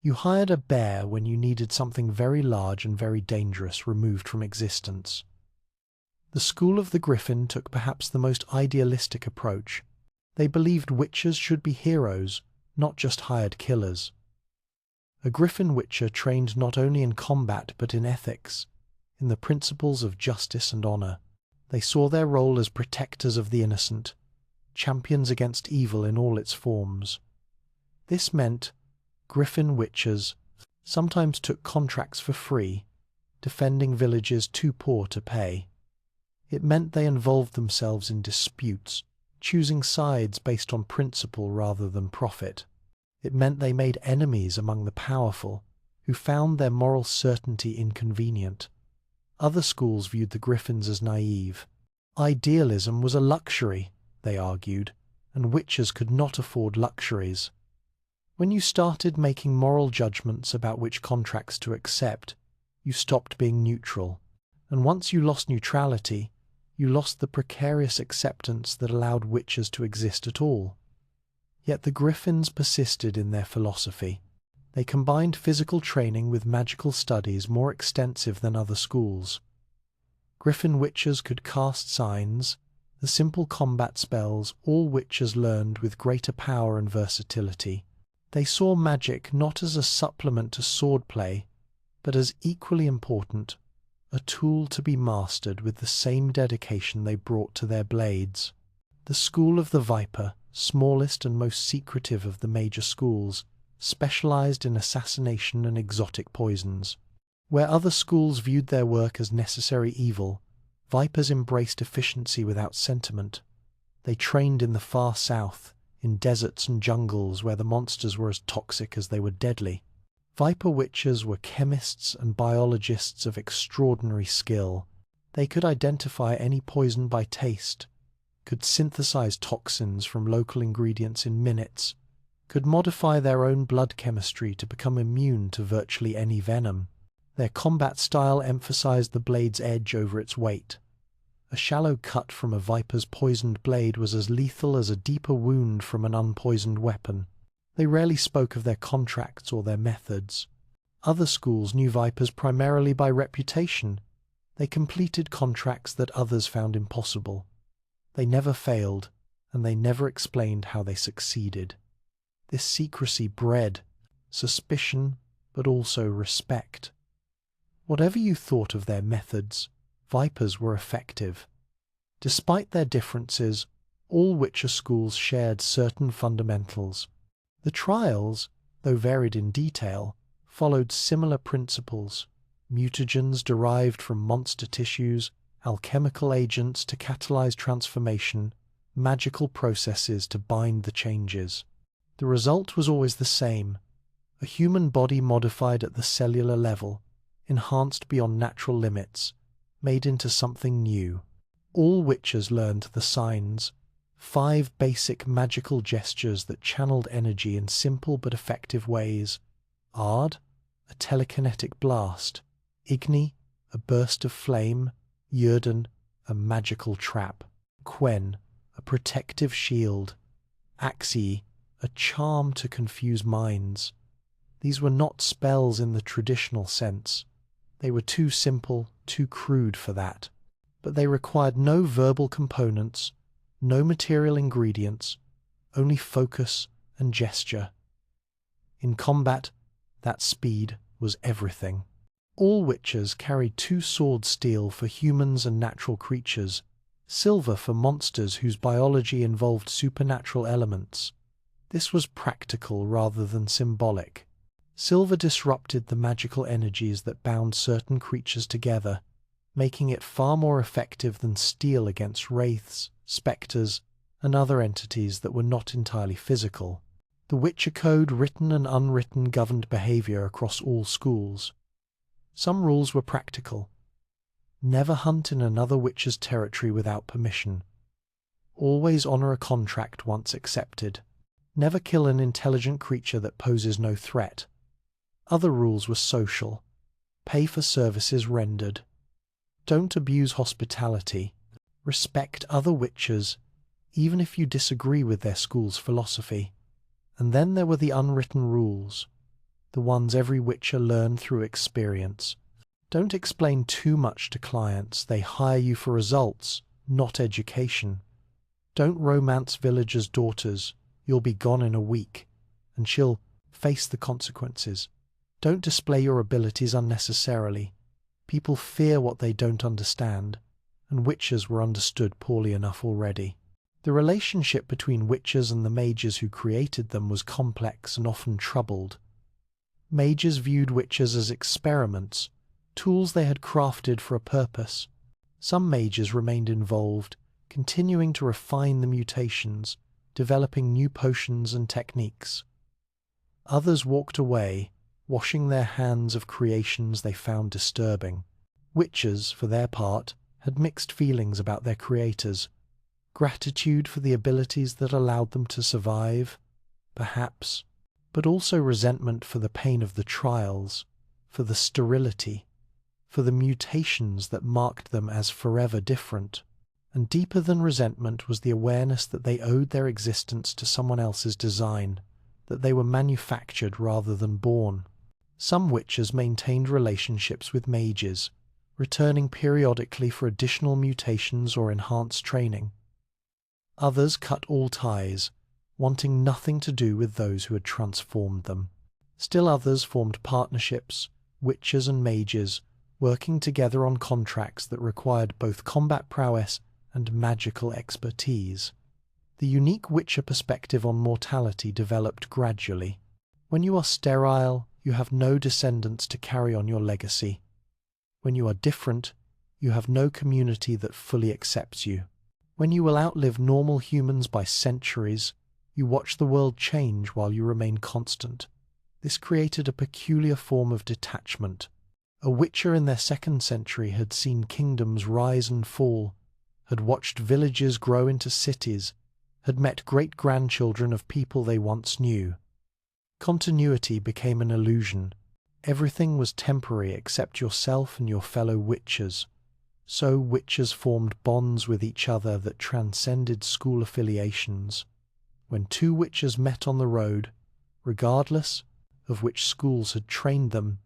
S1: You hired a bear when you needed something very large and very dangerous removed from existence. The school of the Griffin took perhaps the most idealistic approach. They believed witches should be heroes, not just hired killers. A Griffin witcher trained not only in combat but in ethics, in the principles of justice and honor. They saw their role as protectors of the innocent, champions against evil in all its forms. This meant Griffin witches sometimes took contracts for free, defending villages too poor to pay. It meant they involved themselves in disputes, choosing sides based on principle rather than profit. It meant they made enemies among the powerful, who found their moral certainty inconvenient. Other schools viewed the Griffins as naive. Idealism was a luxury, they argued, and witches could not afford luxuries. When you started making moral judgments about which contracts to accept, you stopped being neutral. And once you lost neutrality, you lost the precarious acceptance that allowed witches to exist at all. Yet the Griffins persisted in their philosophy. They combined physical training with magical studies more extensive than other schools. Griffin witches could cast signs, the simple combat spells all witches learned with greater power and versatility. They saw magic not as a supplement to swordplay, but as equally important, a tool to be mastered with the same dedication they brought to their blades. The school of the Viper, smallest and most secretive of the major schools, specialized in assassination and exotic poisons. Where other schools viewed their work as necessary evil, Vipers embraced efficiency without sentiment. They trained in the far south, in deserts and jungles where the monsters were as toxic as they were deadly. Viper witches were chemists and biologists of extraordinary skill. They could identify any poison by taste, could synthesize toxins from local ingredients in minutes, could modify their own blood chemistry to become immune to virtually any venom. Their combat style emphasized the blade's edge over its weight. A shallow cut from a viper's poisoned blade was as lethal as a deeper wound from an unpoisoned weapon. They rarely spoke of their contracts or their methods. Other schools knew vipers primarily by reputation. They completed contracts that others found impossible. They never failed, and they never explained how they succeeded. This secrecy bred suspicion, but also respect. Whatever you thought of their methods, vipers were effective. Despite their differences, all Witcher schools shared certain fundamentals. The trials, though varied in detail, followed similar principles: mutagens derived from monster tissues, alchemical agents to catalyze transformation, magical processes to bind the changes. The result was always the same: a human body modified at the cellular level, enhanced beyond natural limits, made into something new. All witches learned the signs, 5 basic magical gestures that channeled energy in simple but effective ways: Ard, a telekinetic blast; Igni, a burst of flame; Yrden, a magical trap; Quen, a protective shield; Axii, a charm to confuse minds. These were not spells in the traditional sense. They were too simple, too crude for that. But they required no verbal components, no material ingredients, only focus and gesture. In combat, that speed was everything. All witches carried two sword steel for humans and natural creatures, silver for monsters whose biology involved supernatural elements. This was practical rather than symbolic. Silver disrupted the magical energies that bound certain creatures together, making it far more effective than steel against wraiths, spectres, and other entities that were not entirely physical. The Witcher Code, written and unwritten, governed behavior across all schools. Some rules were practical. Never hunt in another witcher's territory without permission. Always honor a contract once accepted. Never kill an intelligent creature that poses no threat. Other rules were social. Pay for services rendered. Don't abuse hospitality. Respect other witchers, even if you disagree with their school's philosophy. And then there were the unwritten rules, the ones every witcher learned through experience. Don't explain too much to clients. They hire you for results, not education. Don't romance villagers' daughters. You'll be gone in a week, and she'll face the consequences. Don't display your abilities unnecessarily. People fear what they don't understand, and witches were understood poorly enough already. The relationship between witches and the mages who created them was complex and often troubled. Mages viewed witches as experiments, tools they had crafted for a purpose. Some mages remained involved, continuing to refine the mutations, developing new potions and techniques. Others walked away, washing their hands of creations they found disturbing. Witches, for their part, had mixed feelings about their creators. Gratitude for the abilities that allowed them to survive, perhaps, but also resentment for the pain of the trials, for the sterility, for the mutations that marked them as forever different. And deeper than resentment was the awareness that they owed their existence to someone else's design, that they were manufactured rather than born. Some witches maintained relationships with mages, returning periodically for additional mutations or enhanced training. Others cut all ties, wanting nothing to do with those who had transformed them. Still others formed partnerships, witches and mages, working together on contracts that required both combat prowess and magical expertise. The unique witcher perspective on mortality developed gradually. When you are sterile, you have no descendants to carry on your legacy. When you are different, you have no community that fully accepts you. When you will outlive normal humans by centuries, you watch the world change while you remain constant. This created a peculiar form of detachment. A witcher in their second century had seen kingdoms rise and fall, had watched villages grow into cities, had met great-grandchildren of people they once knew. Continuity became an illusion. Everything was temporary except yourself and your fellow witchers. So witchers formed bonds with each other that transcended school affiliations. When two witchers met on the road, regardless of which schools had trained them,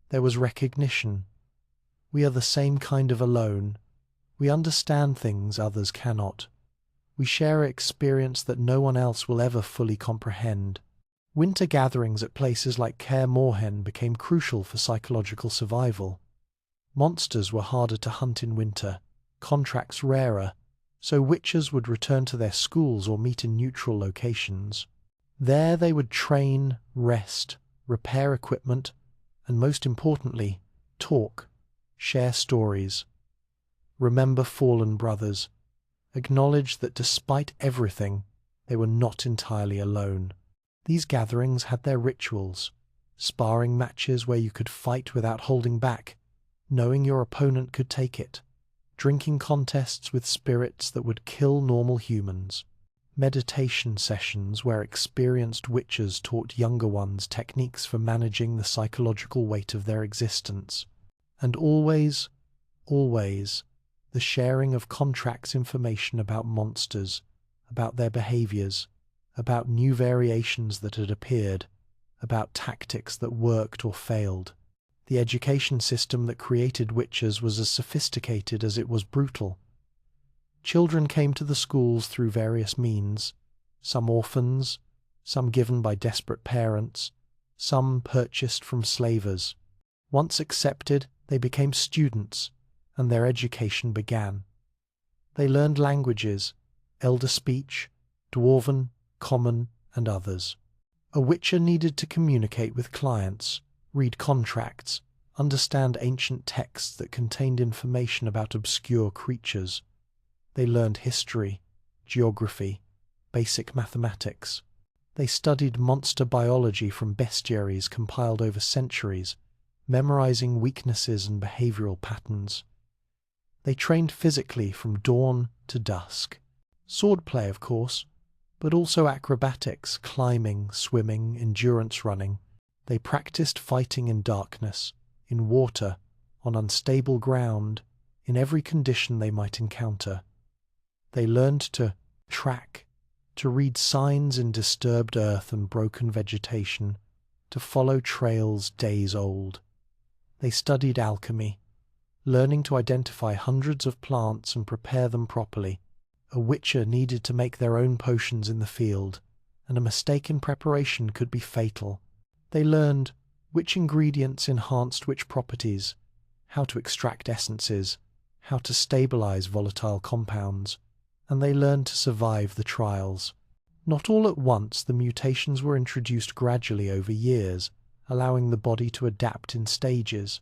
S1: there was recognition. We are the same kind of alone. We understand things others cannot. We share an experience that no one else will ever fully comprehend. Winter gatherings at places like Kaer Morhen became crucial for psychological survival. Monsters were harder to hunt in winter, contracts rarer, so witchers would return to their schools or meet in neutral locations. There they would train, rest, repair equipment, and most importantly, talk, share stories. Remember fallen brothers. Acknowledge that despite everything, they were not entirely alone. These gatherings had their rituals, sparring matches where you could fight without holding back, knowing your opponent could take it, drinking contests with spirits that would kill normal humans, meditation sessions where experienced witchers taught younger ones techniques for managing the psychological weight of their existence, and always, always, the sharing of contracts information about monsters, about their behaviors, about new variations that had appeared, about tactics that worked or failed. The education system that created witches was as sophisticated as it was brutal. Children came to the schools through various means, some orphans, some given by desperate parents, some purchased from slavers. Once accepted, they became students, and their education began. They learned languages, Elder speech, Dwarven, Common, and others. A witcher needed to communicate with clients, read contracts, understand ancient texts that contained information about obscure creatures. They learned history, geography, basic mathematics. They studied monster biology from bestiaries compiled over centuries, memorizing weaknesses and behavioral patterns. They trained physically from dawn to dusk. Swordplay, of course, but also acrobatics, climbing, swimming, endurance running. They practiced fighting in darkness, in water, on unstable ground, in every condition they might encounter. They learned to track, to read signs in disturbed earth and broken vegetation, to follow trails days old. They studied alchemy, learning to identify hundreds of plants and prepare them properly. A witcher needed to make their own potions in the field, and a mistake in preparation could be fatal. They learned which ingredients enhanced which properties, how to extract essences, how to stabilize volatile compounds, and they learned to survive the trials. Not all at once, the mutations were introduced gradually over years, allowing the body to adapt in stages.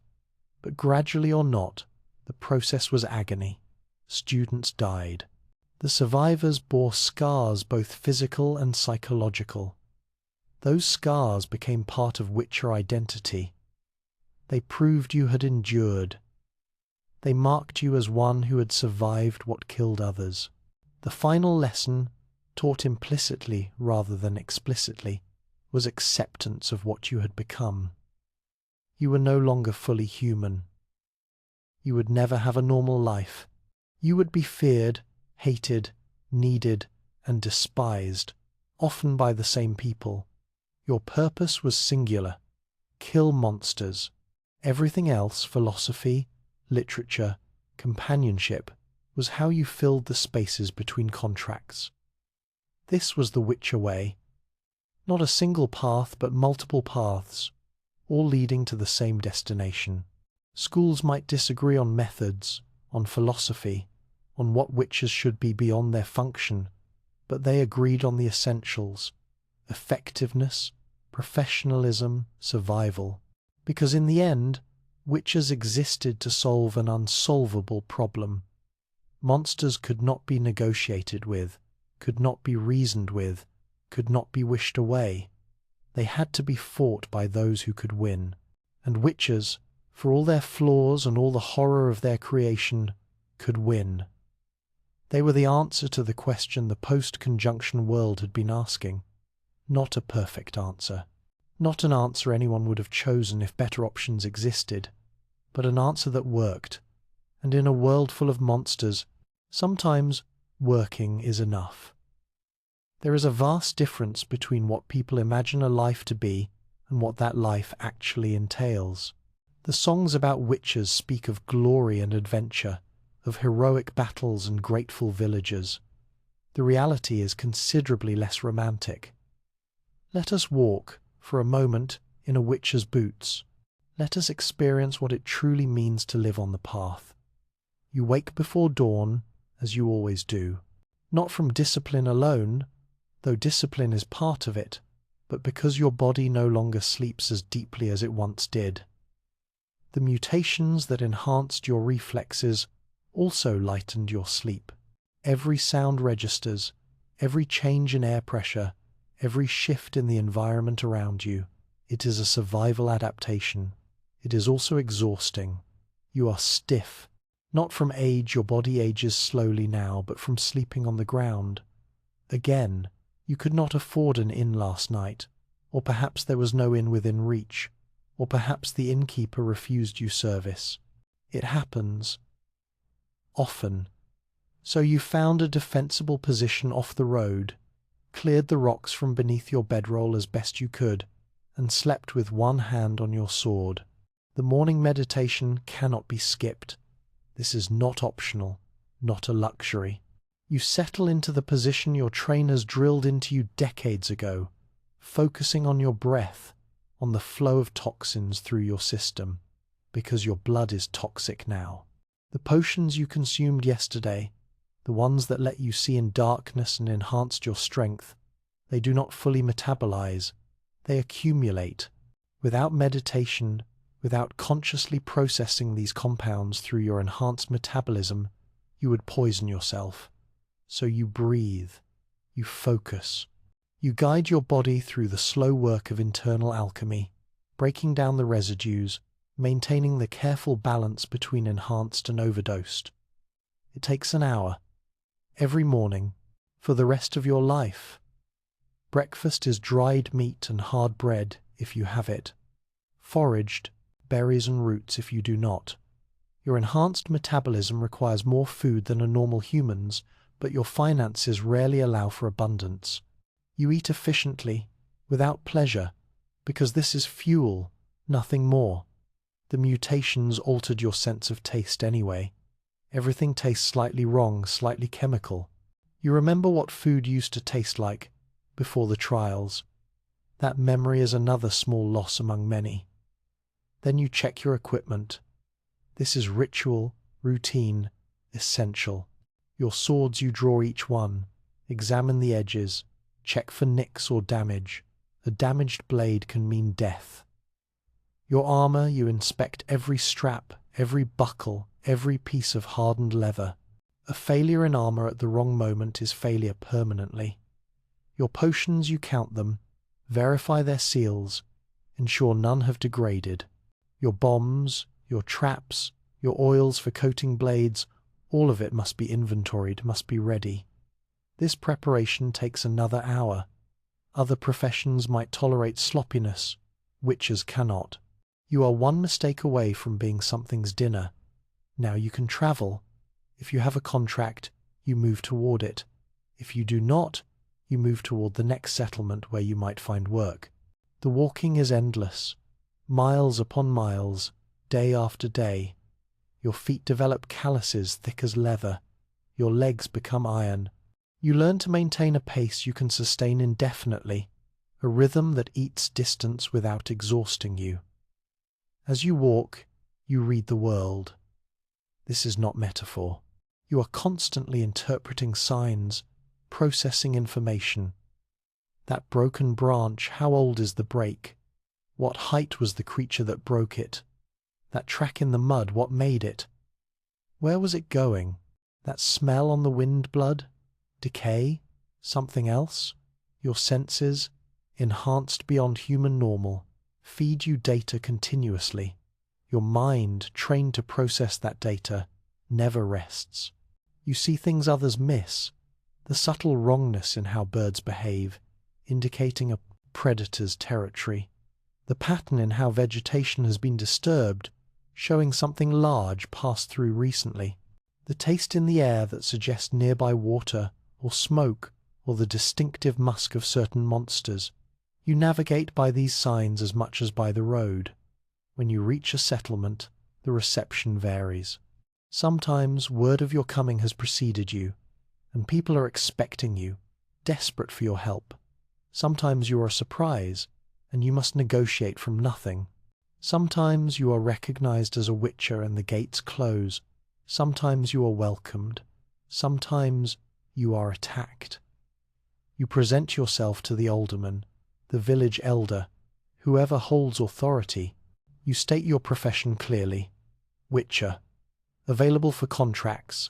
S1: But gradually or not, the process was agony. Students died. The survivors bore scars, both physical and psychological. Those scars became part of witcher identity. They proved you had endured. They marked you as one who had survived what killed others. The final lesson, taught implicitly rather than explicitly, was acceptance of what you had become. You were no longer fully human. You would never have a normal life. You would be feared, hated, needed, and despised, often by the same people. Your purpose was singular: kill monsters. Everything else, philosophy, literature, companionship, was how you filled the spaces between contracts. This was the Witcher way. Not a single path, but multiple paths, all leading to the same destination. Schools might disagree on methods, on philosophy, on what witches should be beyond their function, but they agreed on the essentials: effectiveness, professionalism, survival. Because in the end, witches existed to solve an unsolvable problem. Monsters could not be negotiated with, could not be reasoned with, could not be wished away. They had to be fought by those who could win. And witches, for all their flaws and all the horror of their creation, could win. They were the answer to the question the post-conjunction world had been asking. Not a perfect answer. Not an answer anyone would have chosen if better options existed, but an answer that worked. And in a world full of monsters, sometimes working is enough. There is a vast difference between what people imagine a life to be and what that life actually entails. The songs about witches speak of glory and adventure, of heroic battles and grateful villagers. The reality is considerably less romantic. Let us walk, for a moment, in a witcher's boots. Let us experience what it truly means to live on the path. You wake before dawn, as you always do, not from discipline alone, though discipline is part of it, but because your body no longer sleeps as deeply as it once did. The mutations that enhanced your reflexes also lightened your sleep. Every sound registers, every change in air pressure, every shift in the environment around you. It is a survival adaptation. It is also exhausting. You are stiff. Not from age, your body ages slowly now, but from sleeping on the ground. Again, you could not afford an inn last night, or perhaps there was no inn within reach, or perhaps the innkeeper refused you service. It happens, often. So you found a defensible position off the road, cleared the rocks from beneath your bedroll as best you could, and slept with one hand on your sword. The morning meditation cannot be skipped. This is not optional, not a luxury. You settle into the position your trainers drilled into you decades ago, focusing on your breath, on the flow of toxins through your system, because your blood is toxic now. The potions you consumed yesterday, the ones that let you see in darkness and enhanced your strength, they do not fully metabolize. They accumulate. Without meditation, without consciously processing these compounds through your enhanced metabolism, you would poison yourself. So you breathe, you focus, you guide your body through the slow work of internal alchemy, breaking down the residues, maintaining the careful balance between enhanced and overdosed. It takes an hour, every morning, for the rest of your life. Breakfast is dried meat and hard bread if you have it, foraged, berries and roots if you do not. Your enhanced metabolism requires more food than a normal human's, but your finances rarely allow for abundance. You eat efficiently, without pleasure, because this is fuel, nothing more. The mutations altered your sense of taste anyway. Everything tastes slightly wrong, slightly chemical. You remember what food used to taste like before the trials. That memory is another small loss among many. Then you check your equipment. This is ritual, routine, essential. Your swords, you draw each one, examine the edges, check for nicks or damage. A damaged blade can mean death. Your armor, you inspect every strap, every buckle, every piece of hardened leather. A failure in armor at the wrong moment is failure permanently. Your potions, you count them, verify their seals, ensure none have degraded. Your bombs, your traps, your oils for coating blades, all of it must be inventoried, must be ready. This preparation takes another hour. Other professions might tolerate sloppiness, witches cannot. You are one mistake away from being something's dinner. Now you can travel. If you have a contract, you move toward it. If you do not, you move toward the next settlement where you might find work. The walking is endless, miles upon miles, day after day. Your feet develop calluses thick as leather. Your legs become iron. You learn to maintain a pace you can sustain indefinitely, a rhythm that eats distance without exhausting you. As you walk, you read the world. This is not metaphor. You are constantly interpreting signs, processing information. That broken branch, how old is the break? What height was the creature that broke it? That track in the mud, what made it? Where was it going? That smell on the wind blood? Decay? Something else? Your senses, enhanced beyond human normal, feed you data continuously. Your mind, trained to process that data, never rests. You see things others miss, the subtle wrongness in how birds behave, indicating a predator's territory. The pattern in how vegetation has been disturbed, showing something large passed through recently. The taste in the air that suggests nearby water or smoke or the distinctive musk of certain monsters. You navigate by these signs as much as by the road. When you reach a settlement, the reception varies. Sometimes word of your coming has preceded you, and people are expecting you, desperate for your help. Sometimes you are a surprise, and you must negotiate from nothing. Sometimes you are recognized as a witcher and the gates close. Sometimes you are welcomed. Sometimes you are attacked. You present yourself to the alderman, the village elder, whoever holds authority. You state your profession clearly. Witcher. Available for contracts.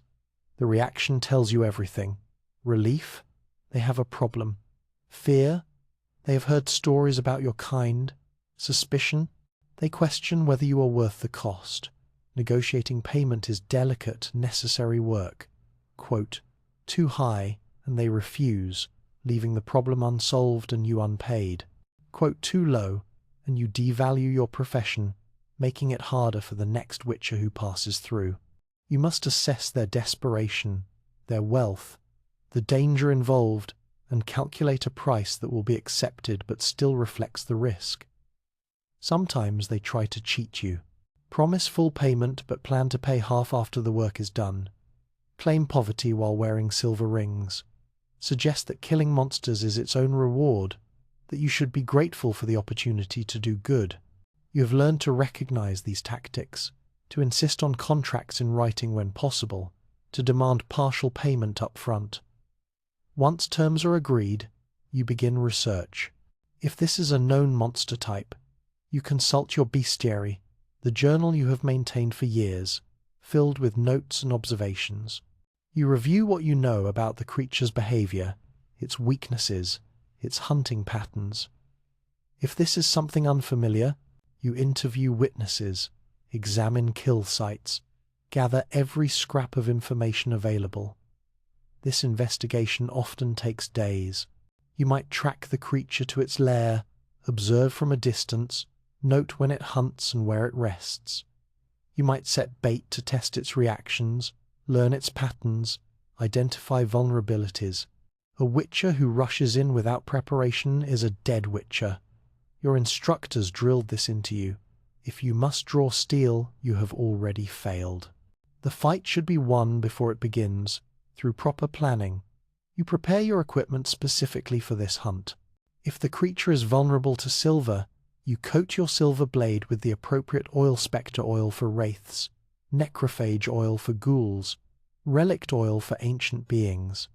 S1: The reaction tells you everything. Relief? They have a problem. Fear? They have heard stories about your kind. Suspicion? They question whether you are worth the cost. Negotiating payment is delicate, necessary work. Quote, too high, and they refuse, leaving the problem unsolved and you unpaid. Quote, too low, and you devalue your profession, making it harder for the next witcher who passes through. You must assess their desperation, their wealth, the danger involved, and calculate a price that will be accepted but still reflects the risk. Sometimes they try to cheat you. Promise full payment but plan to pay half after the work is done. Claim poverty while wearing silver rings. Suggest that killing monsters is its own reward, that you should be grateful for the opportunity to do good. You have learned to recognize these tactics, to insist on contracts in writing when possible, to demand partial payment up front. Once terms are agreed, you begin research. If this is a known monster type, you consult your bestiary, the journal you have maintained for years, filled with notes and observations. You review what you know about the creature's behavior, its weaknesses, its hunting patterns. If this is something unfamiliar, you interview witnesses, examine kill sites, gather every scrap of information available. This investigation often takes days. You might track the creature to its lair, observe from a distance, note when it hunts and where it rests. You might set bait to test its reactions, learn its patterns, identify vulnerabilities. A witcher who rushes in without preparation is a dead witcher. Your instructors drilled this into you. If you must draw steel, you have already failed. The fight should be won before it begins, through proper planning. You prepare your equipment specifically for this hunt. If the creature is vulnerable to silver, you coat your silver blade with the appropriate oil spectre oil for wraiths, necrophage oil for ghouls, relict oil for ancient beings.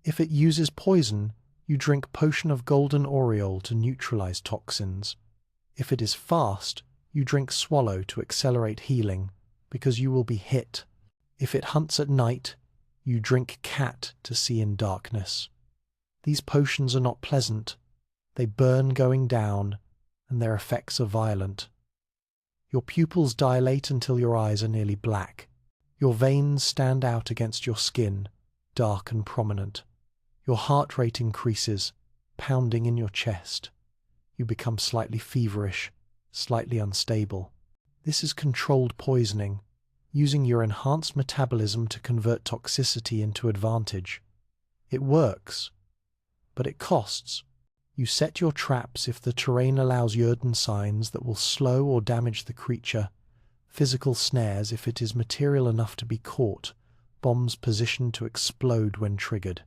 S1: If it uses poison, you drink potion of golden aureole to neutralize toxins. If it is fast, you drink swallow to accelerate healing, because you will be hit. If it hunts at night, you drink cat to see in darkness. These potions are not pleasant. They burn going down, and their effects are violent. Your pupils dilate until your eyes are nearly black. Your veins stand out against your skin, dark and prominent. Your heart rate increases, pounding in your chest. You become slightly feverish, slightly unstable. This is controlled poisoning, using your enhanced metabolism to convert toxicity into advantage. It works, but it costs. You set your traps if the terrain allows Yrden signs that will slow or damage the creature, physical snares if it is material enough to be caught, bombs positioned to explode when triggered.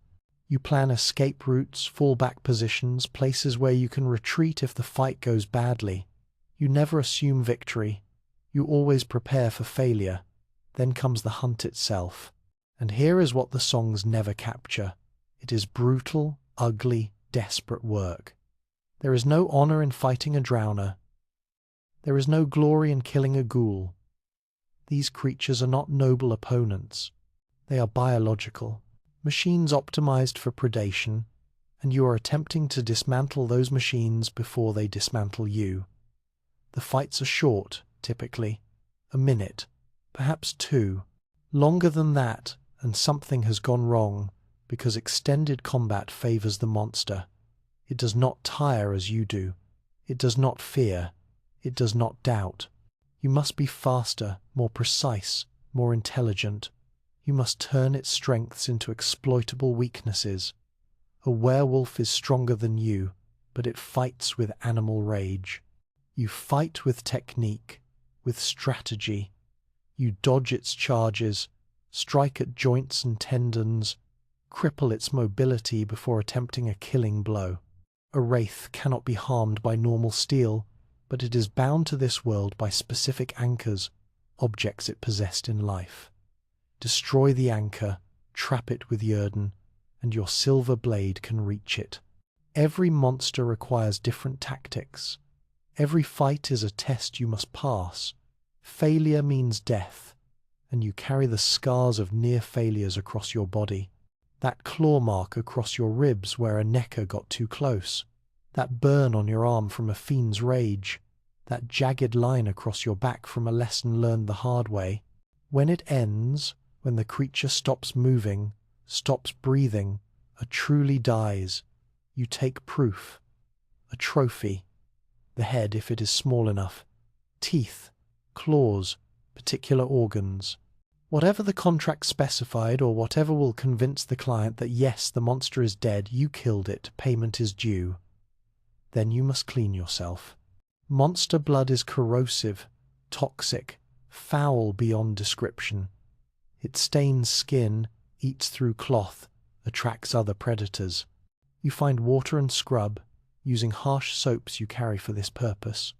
S1: You plan escape routes, fallback positions, places where you can retreat if the fight goes badly. You never assume victory. You always prepare for failure. Then comes the hunt itself. And here is what the songs never capture. It is brutal, ugly, desperate work. There is no honor in fighting a drowner. There is no glory in killing a ghoul. These creatures are not noble opponents. They are biological, machines optimized for predation, and you are attempting to dismantle those machines before they dismantle you. The fights are short, typically, a minute, perhaps 2. Longer than that, and something has gone wrong, because extended combat favors the monster. It does not tire as you do. It does not fear. It does not doubt. You must be faster, more precise, more intelligent. You must turn its strengths into exploitable weaknesses. A werewolf is stronger than you, but it fights with animal rage. You fight with technique, with strategy. You dodge its charges, strike at joints and tendons, cripple its mobility before attempting a killing blow. A wraith cannot be harmed by normal steel, but it is bound to this world by specific anchors, objects it possessed in life. Destroy the anchor, trap it with Yrden, and your silver blade can reach it. Every monster requires different tactics. Every fight is a test you must pass. Failure means death, and you carry the scars of near failures across your body. That claw mark across your ribs where a necker got too close. That burn on your arm from a fiend's rage. That jagged line across your back from a lesson learned the hard way. When it ends, when the creature stops moving, stops breathing, or truly dies, you take proof. A trophy. The head, if it is small enough. Teeth, claws, particular organs. Whatever the contract specified or whatever will convince the client that yes, the monster is dead, you killed it, payment is due. Then you must clean yourself. Monster blood is corrosive, toxic, foul beyond description. It stains skin, eats through cloth, attracts other predators. You find water and scrub, using harsh soaps you carry for this purpose,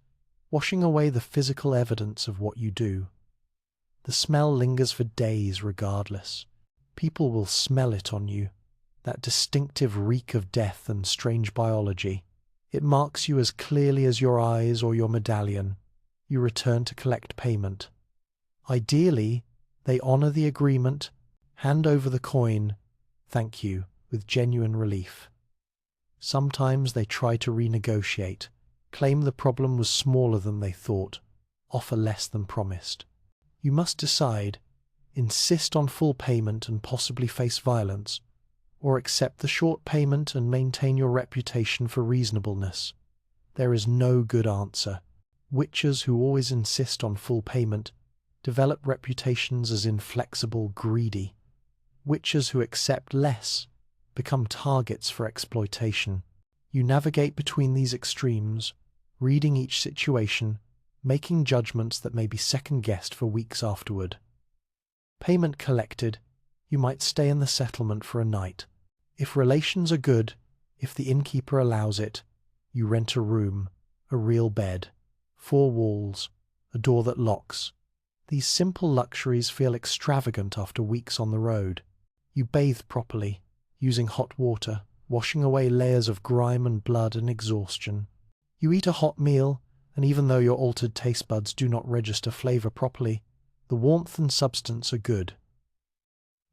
S1: washing away the physical evidence of what you do. The smell lingers for days regardless. People will smell it on you, that distinctive reek of death and strange biology. It marks you as clearly as your eyes or your medallion. You return to collect payment. Ideally, they honor the agreement, hand over the coin, thank you, with genuine relief. Sometimes they try to renegotiate, claim the problem was smaller than they thought, offer less than promised. You must decide, insist on full payment and possibly face violence, or accept the short payment and maintain your reputation for reasonableness. There is no good answer. Witchers who always insist on full payment develop reputations as inflexible, greedy. Witchers who accept less become targets for exploitation. You navigate between these extremes, reading each situation, making judgments that may be second-guessed for weeks afterward. Payment collected, you might stay in the settlement for a night. If relations are good, if the innkeeper allows it, you rent a room, a real bed, 4 walls, a door that locks. These simple luxuries feel extravagant after weeks on the road. You bathe properly, using hot water, washing away layers of grime and blood and exhaustion. You eat a hot meal, and even though your altered taste buds do not register flavor properly, the warmth and substance are good.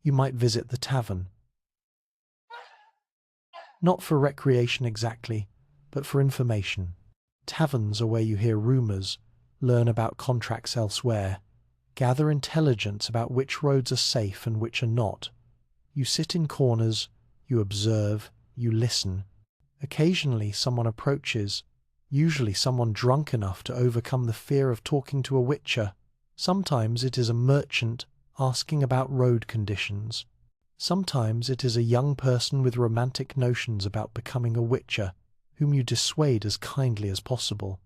S1: You might visit the tavern. Not for recreation exactly, but for information. Taverns are where you hear rumors, learn about contracts elsewhere, gather intelligence about which roads are safe and which are not. You sit in corners, you observe, you listen. Occasionally someone approaches, usually someone drunk enough to overcome the fear of talking to a witcher. Sometimes it is a merchant asking about road conditions. Sometimes it is a young person with romantic notions about becoming a witcher, whom you dissuade as kindly as possible.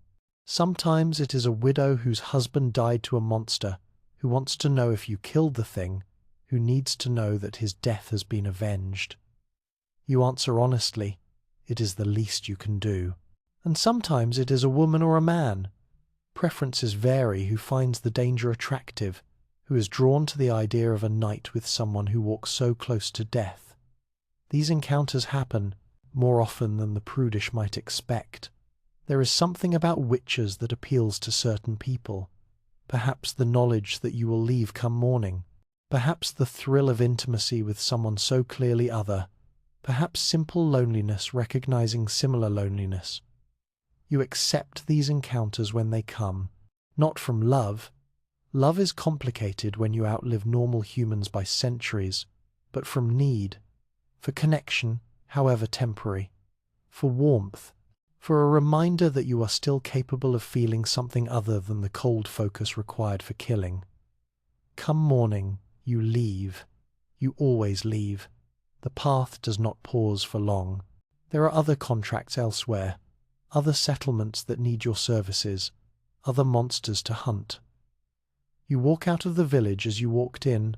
S1: Sometimes it is a widow whose husband died to a monster, who wants to know if you killed the thing, who needs to know that his death has been avenged. You answer honestly, it is the least you can do. And sometimes it is a woman or a man. Preferences vary who finds the danger attractive, who is drawn to the idea of a night with someone who walks so close to death. These encounters happen more often than the prudish might expect. There is something about witches that appeals to certain people. Perhaps the knowledge that you will leave come morning. Perhaps the thrill of intimacy with someone so clearly other. Perhaps simple loneliness recognizing similar loneliness. You accept these encounters when they come, not from love. Love is complicated when you outlive normal humans by centuries, but from need, for connection, however temporary, for warmth, for a reminder that you are still capable of feeling something other than the cold focus required for killing. Come morning, you leave. You always leave. The path does not pause for long. There are other contracts elsewhere, other settlements that need your services, other monsters to hunt. You walk out of the village as you walked in,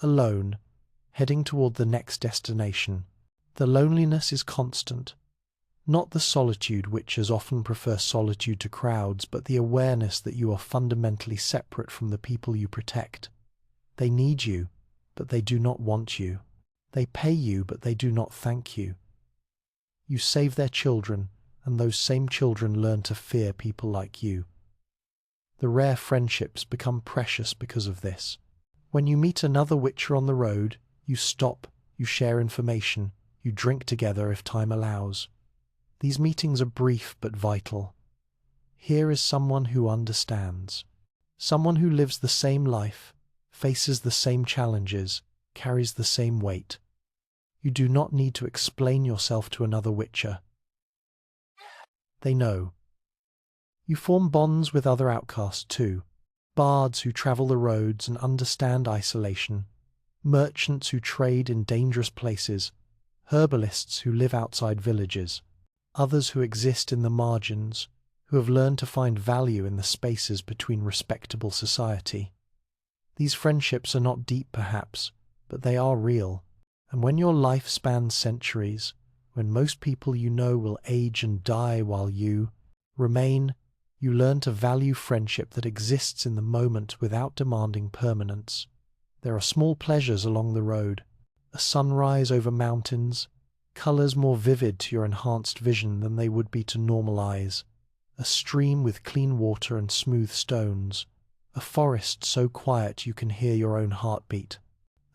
S1: alone, heading toward the next destination. The loneliness is constant. Not the solitude, witches often prefer solitude to crowds, but the awareness that you are fundamentally separate from the people you protect. They need you, but they do not want you. They pay you, but they do not thank you. You save their children, and those same children learn to fear people like you. The rare friendships become precious because of this. When you meet another witcher on the road, you stop, you share information, you drink together if time allows. These meetings are brief but vital. Here is someone who understands. Someone who lives the same life, faces the same challenges, carries the same weight. You do not need to explain yourself to another witcher. They know. You form bonds with other outcasts too. bards who travel the roads and understand isolation, merchants who trade in dangerous places, herbalists who live outside villages, others who exist in the margins, who have learned to find value in the spaces between respectable society. These friendships are not deep perhaps, but they are real, and when your life spans centuries, when most people you know will age and die while you remain, you learn to value friendship that exists in the moment without demanding permanence. There are small pleasures along the road, a sunrise over mountains, colours more vivid to your enhanced vision than they would be to normal eyes, a stream with clean water and smooth stones, a forest so quiet you can hear your own heartbeat,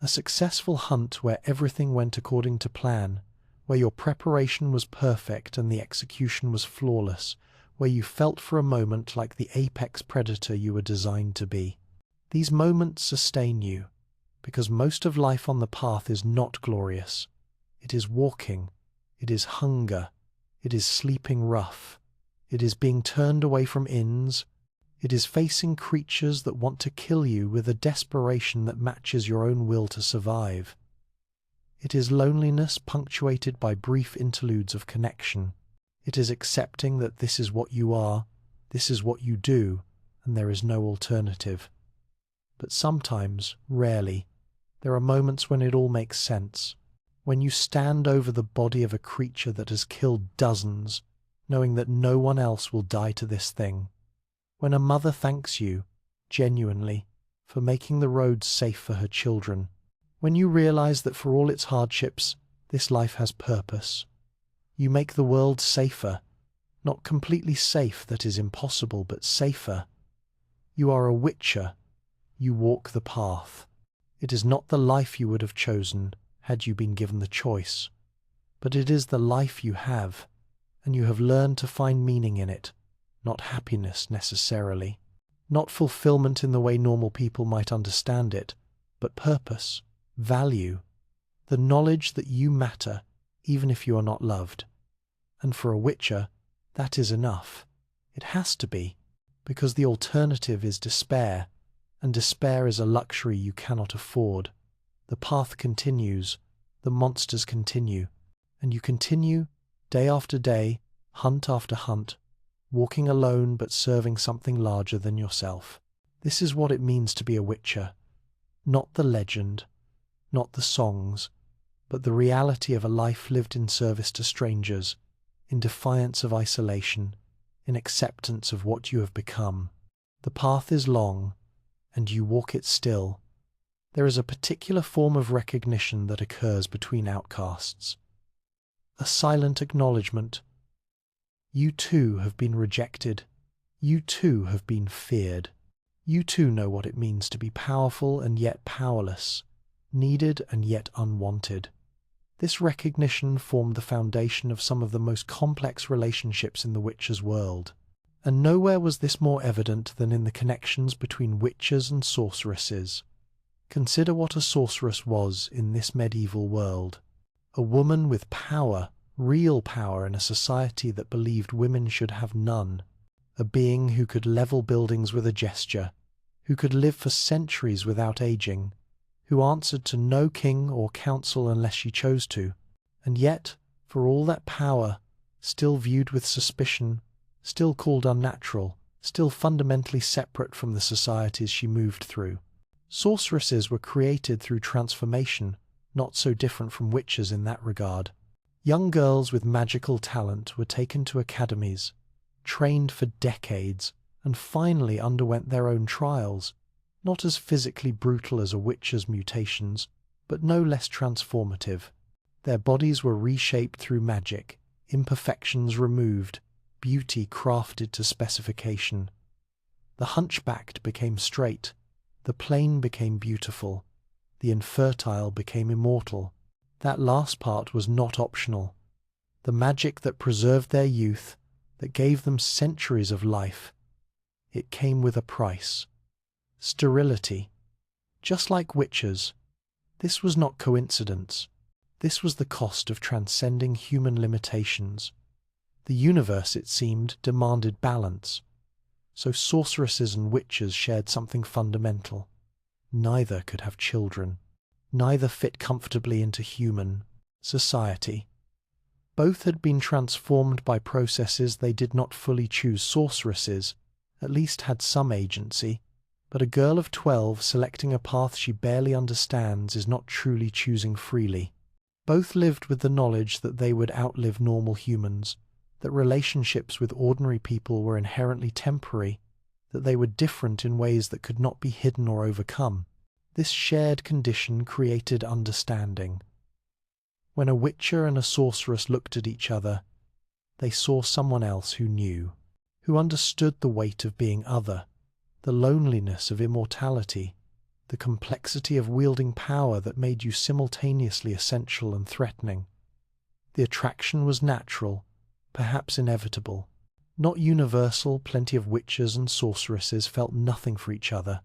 S1: a successful hunt where everything went according to plan, where your preparation was perfect and the execution was flawless, where you felt for a moment like the apex predator you were designed to be. These moments sustain you, because most of life on the path is not glorious. It is walking, it is hunger, it is sleeping rough, it is being turned away from inns, it is facing creatures that want to kill you with a desperation that matches your own will to survive. It is loneliness punctuated by brief interludes of connection. It is accepting that this is what you are, this is what you do, and there is no alternative. But sometimes, rarely, there are moments when it all makes sense, when you stand over the body of a creature that has killed dozens, knowing that no one else will die to this thing. When a mother thanks you, genuinely, for making the roads safe for her children. When you realize that for all its hardships, this life has purpose. You make the world safer, not completely safe, that is impossible, but safer. You are a witcher. You walk the path. It is not the life you would have chosen had you been given the choice, but it is the life you have, and you have learned to find meaning in it, not happiness necessarily, not fulfillment in the way normal people might understand it, but purpose, value, the knowledge that you matter even if you are not loved. And for a witcher, that is enough. It has to be, because the alternative is despair, and despair is a luxury you cannot afford. The path continues, the monsters continue, and you continue, day after day, hunt after hunt, walking alone but serving something larger than yourself. This is what it means to be a witcher. Not the legend, not the songs, but the reality of a life lived in service to strangers, in defiance of isolation, in acceptance of what you have become. The path is long, and you walk it still. There is a particular form of recognition that occurs between outcasts. A silent acknowledgement. You too have been rejected. You too have been feared. You too know what it means to be powerful and yet powerless, needed and yet unwanted. This recognition formed the foundation of some of the most complex relationships in the Witcher's world, and nowhere was this more evident than in the connections between witchers and sorceresses. Consider what a sorceress was in this medieval world. A woman with power, real power in a society that believed women should have none. A being who could level buildings with a gesture, who could live for centuries without aging, who answered to no king or council unless she chose to, and yet, for all that power, still viewed with suspicion, still called unnatural, still fundamentally separate from the societies she moved through. Sorceresses were created through transformation, not so different from witches in that regard. Young girls with magical talent were taken to academies, trained for decades, and finally underwent their own trials, not as physically brutal as a witcher's mutations, but no less transformative. Their bodies were reshaped through magic, imperfections removed, beauty crafted to specification. The hunchbacked became straight, the plain became beautiful, the infertile became immortal. That last part was not optional. The magic that preserved their youth, that gave them centuries of life, it came with a price. Sterility. Just like witches, this was not coincidence. This was the cost of transcending human limitations. The universe, it seemed, demanded balance. So sorceresses and witches shared something fundamental. Neither could have children. Neither fit comfortably into human society. Both had been transformed by processes they did not fully choose. Sorceresses at least had some agency, but a girl of 12 selecting a path she barely understands is not truly choosing freely. Both lived with the knowledge that they would outlive normal humans, that relationships with ordinary people were inherently temporary, that they were different in ways that could not be hidden or overcome. This shared condition created understanding. When a witcher and a sorceress looked at each other, they saw someone else who knew, who understood the weight of being other, the loneliness of immortality, the complexity of wielding power that made you simultaneously essential and threatening. The attraction was natural, perhaps inevitable. Not universal, plenty of witches and sorceresses felt nothing for each other,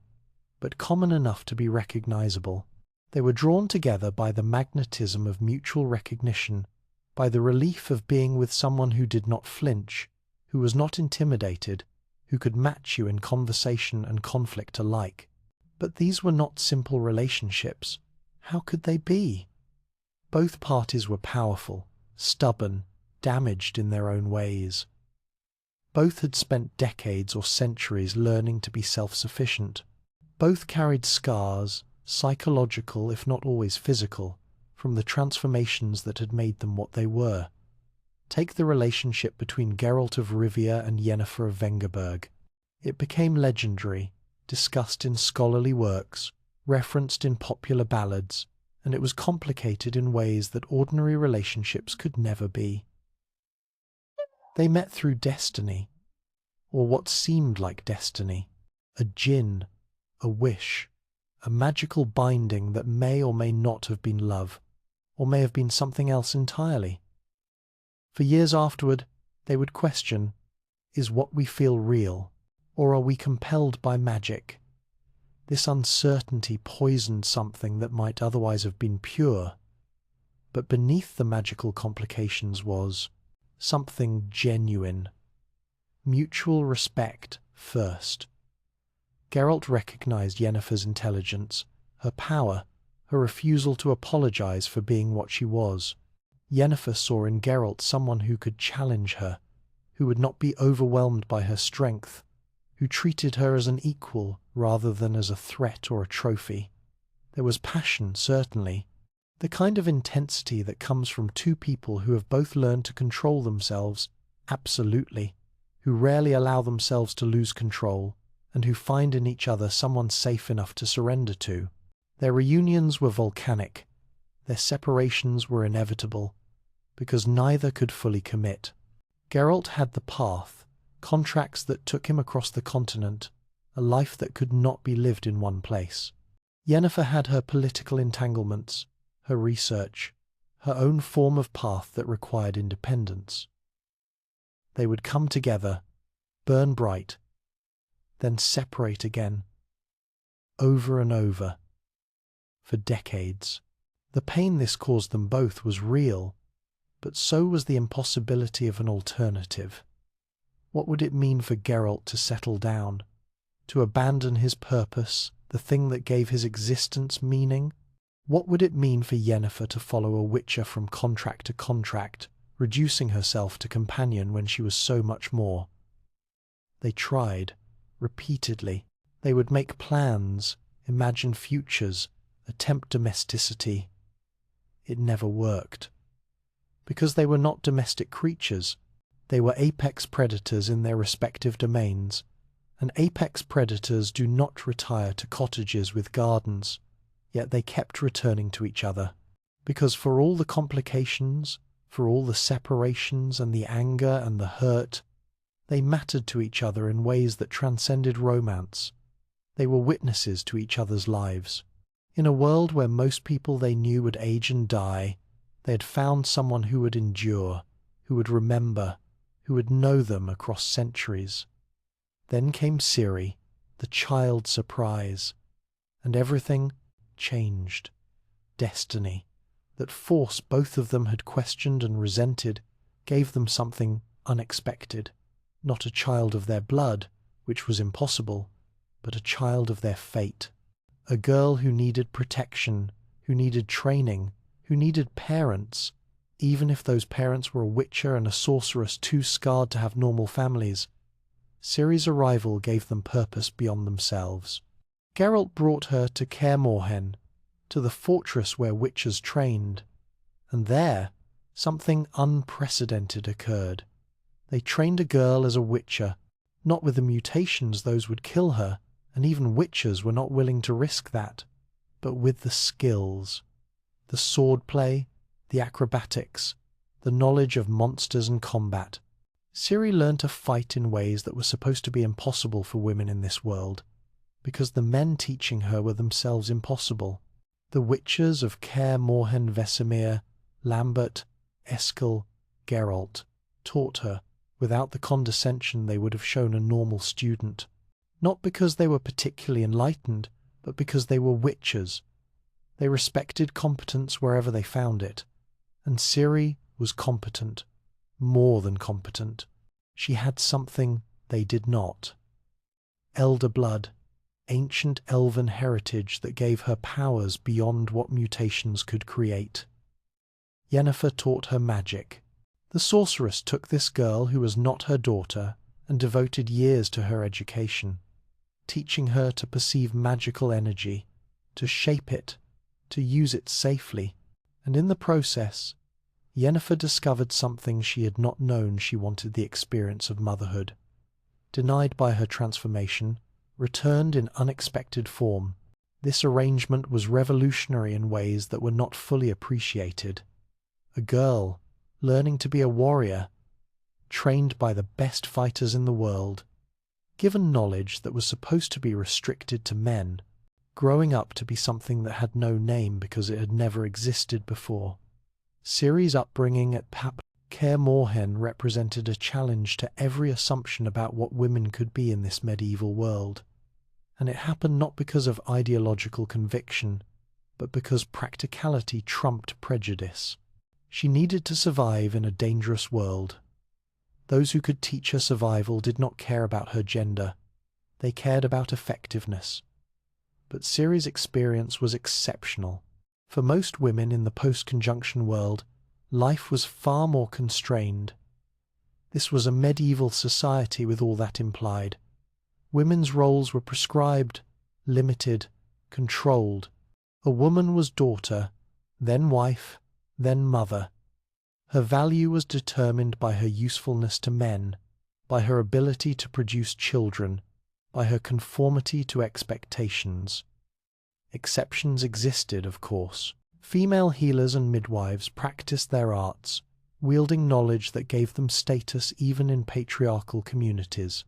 S1: but common enough to be recognizable. They were drawn together by the magnetism of mutual recognition, by the relief of being with someone who did not flinch, who was not intimidated, who could match you in conversation and conflict alike. But these were not simple relationships. How could they be? Both parties were powerful, stubborn, damaged in their own ways. Both had spent decades or centuries learning to be self-sufficient. Both carried scars, psychological if not always physical, from the transformations that had made them what they were. Take the relationship between Geralt of Rivia and Yennefer of Vengerberg. It became legendary, discussed in scholarly works, referenced in popular ballads, and it was complicated in ways that ordinary relationships could never be. They met through destiny, or what seemed like destiny, a djinn, a wish, a magical binding that may or may not have been love, or may have been something else entirely. For years afterward, they would question, is what we feel real, or are we compelled by magic? This uncertainty poisoned something that might otherwise have been pure, but beneath the magical complications was something genuine. Mutual respect first. Geralt recognized Yennefer's intelligence, her power, her refusal to apologize for being what she was. Yennefer saw in Geralt someone who could challenge her, who would not be overwhelmed by her strength, who treated her as an equal rather than as a threat or a trophy. There was passion, certainly, the kind of intensity that comes from two people who have both learned to control themselves, absolutely, who rarely allow themselves to lose control, and who find in each other someone safe enough to surrender to. Their reunions were volcanic. Their separations were inevitable, because neither could fully commit. Geralt had the path, contracts that took him across the continent, a life that could not be lived in one place. Yennefer had her political entanglements, her research, her own form of path that required independence. They would come together, burn bright, then separate again, over and over, for decades. The pain this caused them both was real, but so was the impossibility of an alternative. What would it mean for Geralt to settle down, to abandon his purpose, the thing that gave his existence meaning? What would it mean for Yennefer to follow a witcher from contract to contract, reducing herself to companion when she was so much more? They tried, repeatedly. They would make plans, imagine futures, attempt domesticity. It never worked. Because they were not domestic creatures. They were apex predators in their respective domains, and apex predators do not retire to cottages with gardens, yet they kept returning to each other. Because for all the complications, for all the separations and the anger and the hurt, they mattered to each other in ways that transcended romance. They were witnesses to each other's lives. In a world where most people they knew would age and die, they had found someone who would endure, who would remember, who would know them across centuries. Then came Ciri, the child surprise, and everything changed. Destiny, that force both of them had questioned and resented, gave them something unexpected. Not a child of their blood, which was impossible, but a child of their fate. A girl who needed protection, who needed training, who needed parents, even if those parents were a witcher and a sorceress too scarred to have normal families. Ciri's arrival gave them purpose beyond themselves. Geralt brought her to Kaer Morhen, to the fortress where witchers trained, and there something unprecedented occurred. They trained a girl as a witcher, not with the mutations those would kill her, and even witchers were not willing to risk that, but with the skills, the swordplay, the acrobatics, the knowledge of monsters and combat. Ciri learned to fight in ways that were supposed to be impossible for women in this world, because the men teaching her were themselves impossible. The witchers of Kaer Morhen Vesemir, Lambert, Eskel, Geralt, taught her without the condescension they would have shown a normal student, not because they were particularly enlightened, but because they were witchers. They respected competence wherever they found it, and Ciri was competent, more than competent. She had something they did not. Elder blood, ancient elven heritage that gave her powers beyond what mutations could create. Yennefer taught her magic. The sorceress took this girl who was not her daughter and devoted years to her education, teaching her to perceive magical energy, to shape it, to use it safely, and in the process, Yennefer discovered something she had not known. She wanted the experience of motherhood. Denied by her transformation, returned in unexpected form. This arrangement was revolutionary in ways that were not fully appreciated. A girl, learning to be a warrior, trained by the best fighters in the world, given knowledge that was supposed to be restricted to men, growing up to be something that had no name because it had never existed before. Ciri's upbringing at Kaer Morhen represented a challenge to every assumption about what women could be in this medieval world, and it happened not because of ideological conviction, but because practicality trumped prejudice. She needed to survive in a dangerous world. Those who could teach her survival did not care about her gender. They cared about effectiveness. But Ciri's experience was exceptional. For most women in the post-conjunction world, life was far more constrained. This was a medieval society with all that implied. Women's roles were prescribed, limited, controlled. A woman was daughter, then wife, then mother. Her value was determined by her usefulness to men, by her ability to produce children, by her conformity to expectations. Exceptions existed, of course. Female healers and midwives practiced their arts, wielding knowledge that gave them status even in patriarchal communities.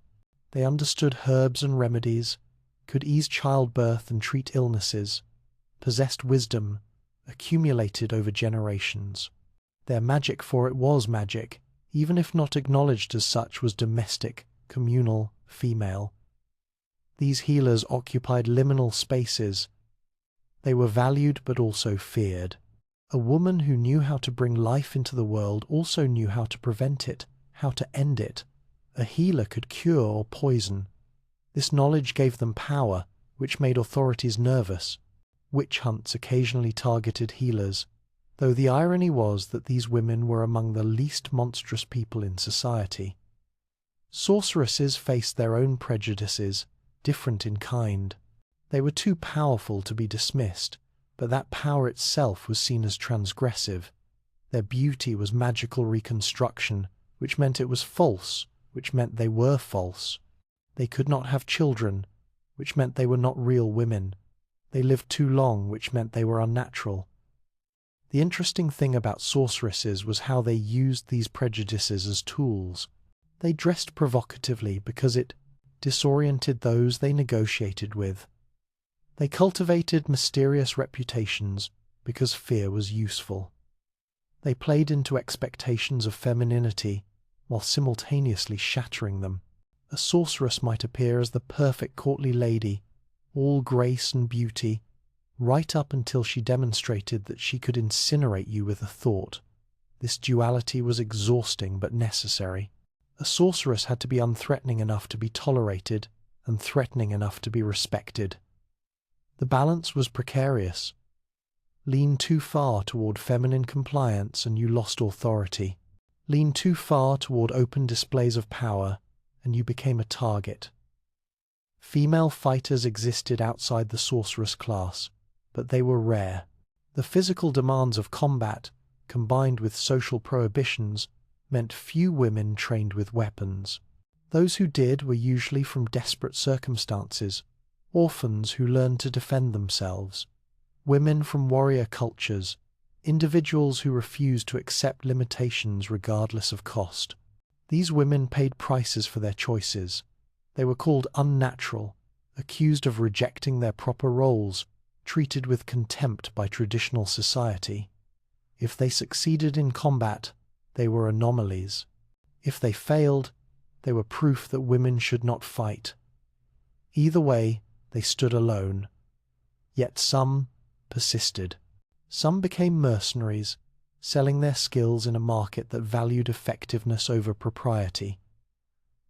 S1: They understood herbs and remedies, could ease childbirth and treat illnesses, possessed wisdom, accumulated over generations. Their magic, for it was magic, even if not acknowledged as such, was domestic, communal, female. These healers occupied liminal spaces. They were valued but also feared. A woman who knew how to bring life into the world also knew how to prevent it, how to end it. A healer could cure or poison. This knowledge gave them power, which made authorities nervous. Witch hunts occasionally targeted healers, though the irony was that these women were among the least monstrous people in society. Sorceresses faced their own prejudices, different in kind. They were too powerful to be dismissed, but that power itself was seen as transgressive. Their beauty was magical reconstruction, which meant it was false, which meant they were false. They could not have children, which meant they were not real women. They lived too long, which meant they were unnatural. The interesting thing about sorceresses was how they used these prejudices as tools. They dressed provocatively because it disoriented those they negotiated with. They cultivated mysterious reputations because fear was useful. They played into expectations of femininity while simultaneously shattering them. A sorceress might appear as the perfect courtly lady, all grace and beauty, right up until she demonstrated that she could incinerate you with a thought. This duality was exhausting but necessary. A sorceress had to be unthreatening enough to be tolerated and threatening enough to be respected. The balance was precarious. Lean too far toward feminine compliance and you lost authority. Lean too far toward open displays of power and you became a target. Female fighters existed outside the sorceress class, but they were rare. The physical demands of combat, combined with social prohibitions, meant few women trained with weapons. Those who did were usually from desperate circumstances, orphans who learned to defend themselves, women from warrior cultures, individuals who refused to accept limitations regardless of cost. These women paid prices for their choices. They were called unnatural, accused of rejecting their proper roles, treated with contempt by traditional society. If they succeeded in combat, they were anomalies. If they failed, they were proof that women should not fight. Either way, they stood alone. Yet some persisted. Some became mercenaries, selling their skills in a market that valued effectiveness over propriety.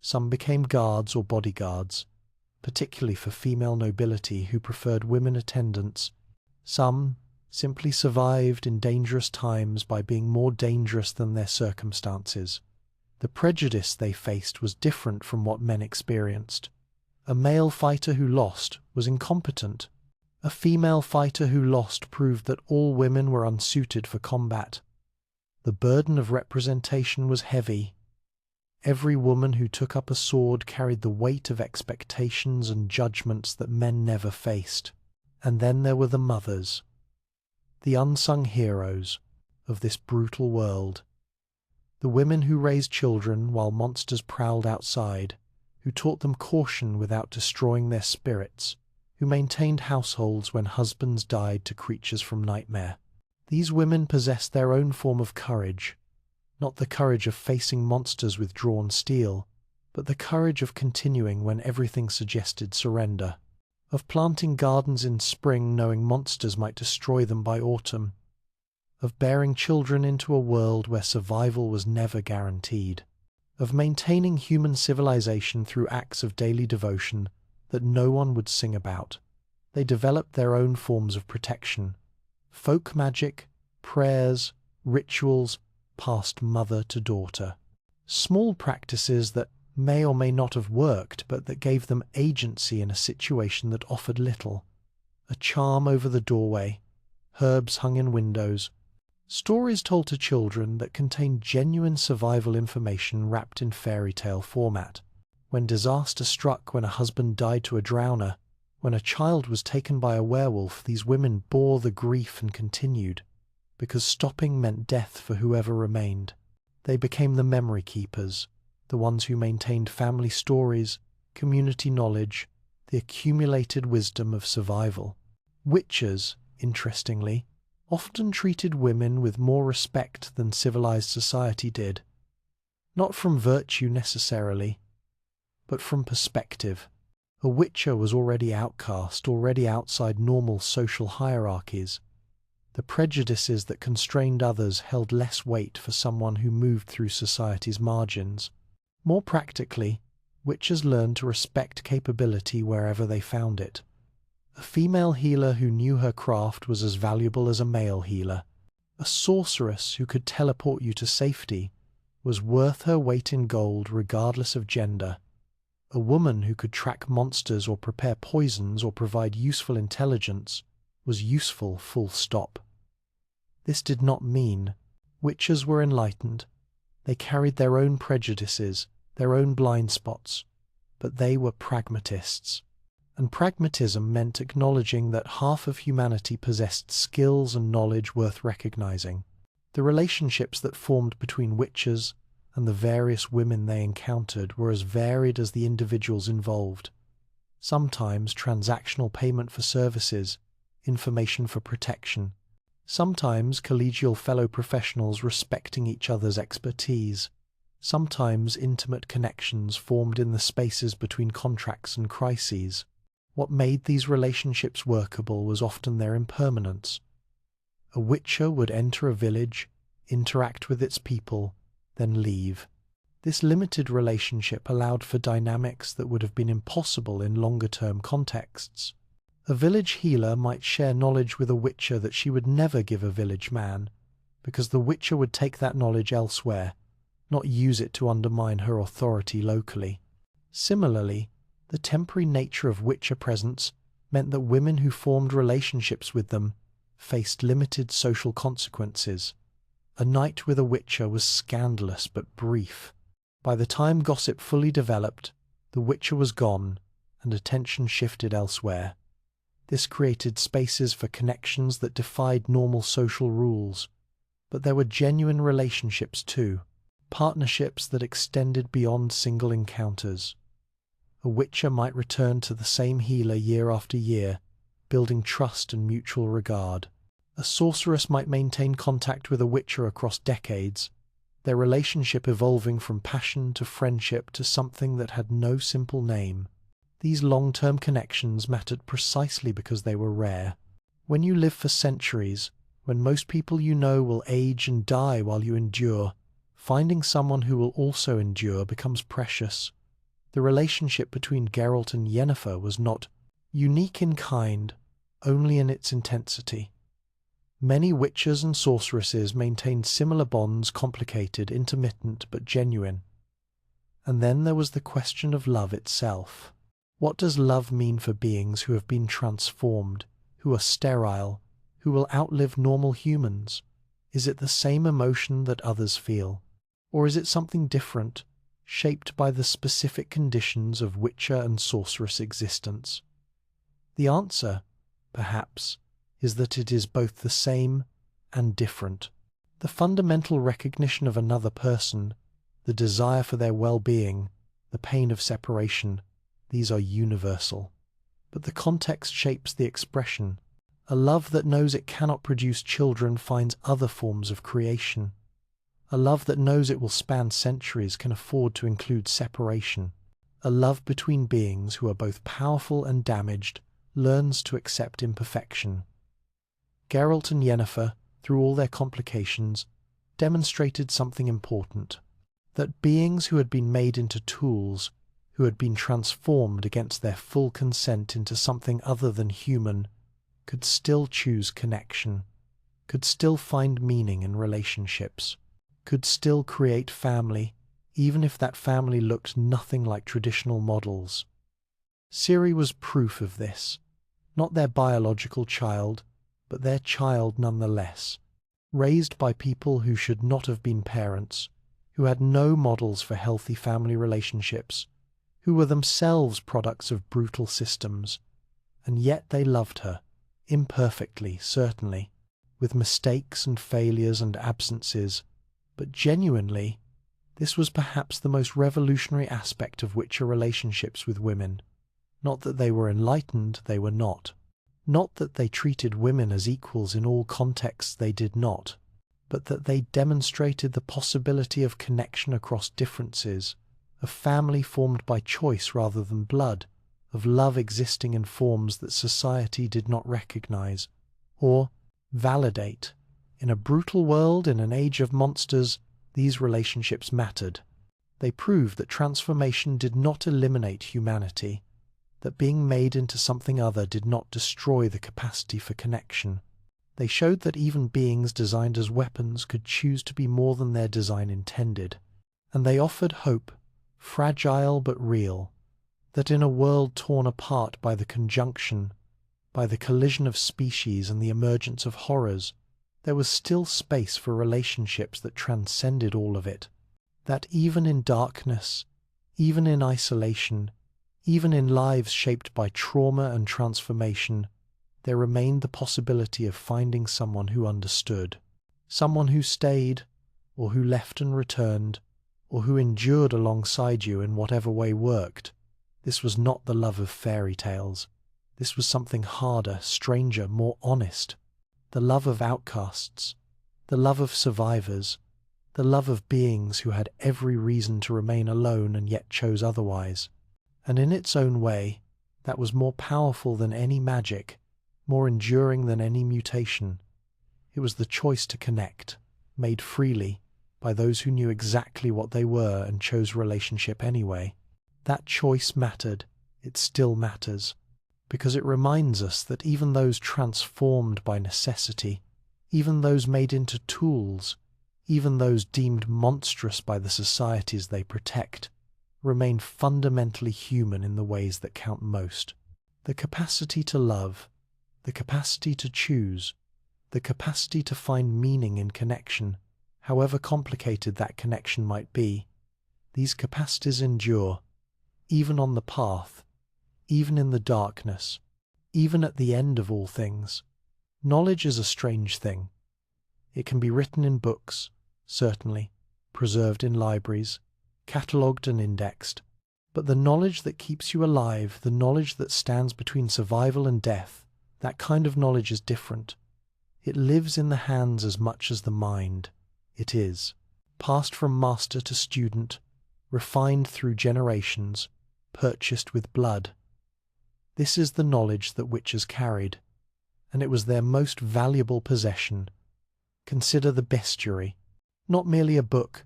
S1: Some became guards or bodyguards, particularly for female nobility who preferred women attendants. Some simply survived in dangerous times by being more dangerous than their circumstances. The prejudice they faced was different from what men experienced. A male fighter who lost was incompetent. A female fighter who lost proved that all women were unsuited for combat. The burden of representation was heavy. Every woman who took up a sword carried the weight of expectations and judgments that men never faced. And then there were the mothers, the unsung heroes of this brutal world. The women who raised children while monsters prowled outside, who taught them caution without destroying their spirits, who maintained households when husbands died to creatures from nightmare. These women possessed their own form of courage, not the courage of facing monsters with drawn steel, but the courage of continuing when everything suggested surrender, of planting gardens in spring knowing monsters might destroy them by autumn, of bearing children into a world where survival was never guaranteed, of maintaining human civilization through acts of daily devotion that no one would sing about. They developed their own forms of protection, folk magic, prayers, rituals, passed mother to daughter. Small practices that may or may not have worked, but that gave them agency in a situation that offered little. A charm over the doorway, herbs hung in windows, stories told to children that contained genuine survival information wrapped in fairy tale format. When disaster struck, when a husband died to a drowner, when a child was taken by a werewolf, these women bore the grief and continued, because stopping meant death for whoever remained. They became the memory keepers, the ones who maintained family stories, community knowledge, the accumulated wisdom of survival. Witches, interestingly, often treated women with more respect than civilized society did. Not from virtue necessarily, but from perspective. A witcher was already outcast, already outside normal social hierarchies. The prejudices that constrained others held less weight for someone who moved through society's margins. More practically, witches learned to respect capability wherever they found it. A female healer who knew her craft was as valuable as a male healer. A sorceress who could teleport you to safety was worth her weight in gold regardless of gender. A woman who could track monsters or prepare poisons or provide useful intelligence was useful, full stop. This did not mean witches were enlightened. They carried their own prejudices, their own blind spots, but they were pragmatists. And pragmatism meant acknowledging that half of humanity possessed skills and knowledge worth recognizing. The relationships that formed between witches and the various women they encountered were as varied as the individuals involved. Sometimes transactional payment for services, information for protection. Sometimes collegial fellow professionals respecting each other's expertise. Sometimes intimate connections formed in the spaces between contracts and crises. What made these relationships workable was often their impermanence. A witcher would enter a village, interact with its people, then leave. This limited relationship allowed for dynamics that would have been impossible in longer-term contexts. A village healer might share knowledge with a witcher that she would never give a village man, because the witcher would take that knowledge elsewhere, not use it to undermine her authority locally. Similarly, the temporary nature of witcher presence meant that women who formed relationships with them faced limited social consequences. A night with a witcher was scandalous but brief. By the time gossip fully developed, the witcher was gone and attention shifted elsewhere. This created spaces for connections that defied normal social rules. But there were genuine relationships too, partnerships that extended beyond single encounters. A witcher might return to the same healer year after year, building trust and mutual regard. A sorceress might maintain contact with a witcher across decades, their relationship evolving from passion to friendship to something that had no simple name. These long-term connections mattered precisely because they were rare. When you live for centuries, when most people you know will age and die while you endure, finding someone who will also endure becomes precious. The relationship between Geralt and Yennefer was not unique in kind, only in its intensity. Many witches and sorceresses maintained similar bonds, complicated, intermittent, but genuine. And then there was the question of love itself. What does love mean for beings who have been transformed, who are sterile, who will outlive normal humans? Is it the same emotion that others feel? Or is it something different, shaped by the specific conditions of witcher and sorceress existence? The answer, perhaps, is that it is both the same and different. The fundamental recognition of another person, the desire for their well-being, the pain of separation, these are universal. But the context shapes the expression. A love that knows it cannot produce children finds other forms of creation. A love that knows it will span centuries can afford to include separation. A love between beings who are both powerful and damaged learns to accept imperfection. Geralt and Yennefer, through all their complications, demonstrated something important, that beings who had been made into tools, who had been transformed against their full consent into something other than human, could still choose connection, could still find meaning in relationships, could still create family, even if that family looked nothing like traditional models. Ciri was proof of this, not their biological child, but their child nonetheless, raised by people who should not have been parents, who had no models for healthy family relationships, who were themselves products of brutal systems, and yet they loved her, imperfectly, certainly, with mistakes and failures and absences, but genuinely. This was perhaps the most revolutionary aspect of witcher relationships with women. Not that they were enlightened, they were not. Not that they treated women as equals in all contexts, they did not, but that they demonstrated the possibility of connection across differences, of family formed by choice rather than blood, of love existing in forms that society did not recognize, or validate. In a brutal world, in an age of monsters, these relationships mattered. They proved that transformation did not eliminate humanity, that being made into something other did not destroy the capacity for connection. They showed that even beings designed as weapons could choose to be more than their design intended. And they offered hope, fragile but real, that in a world torn apart by the conjunction, by the collision of species and the emergence of horrors, there was still space for relationships that transcended all of it. That even in darkness, even in isolation, even in lives shaped by trauma and transformation, there remained the possibility of finding someone who understood, someone who stayed, or who left and returned, or who endured alongside you in whatever way worked. This was not the love of fairy tales. This was something harder, stranger, more honest. The love of outcasts, the love of survivors, the love of beings who had every reason to remain alone and yet chose otherwise. And in its own way, that was more powerful than any magic, more enduring than any mutation. It was the choice to connect, made freely, by those who knew exactly what they were and chose relationship anyway. That choice mattered. It still matters, because it reminds us that even those transformed by necessity, even those made into tools, even those deemed monstrous by the societies they protect, remain fundamentally human in the ways that count most. The capacity to love, the capacity to choose, the capacity to find meaning in connection, however complicated that connection might be. These capacities endure, even on the path, even in the darkness, even at the end of all things. Knowledge is a strange thing. It can be written in books, certainly, preserved in libraries, catalogued and indexed. But the knowledge that keeps you alive, the knowledge that stands between survival and death, that kind of knowledge is different. It lives in the hands as much as the mind. It is, passed from master to student, refined through generations, purchased with blood. This is the knowledge that witches carried, and it was their most valuable possession. Consider the bestiary, not merely a book,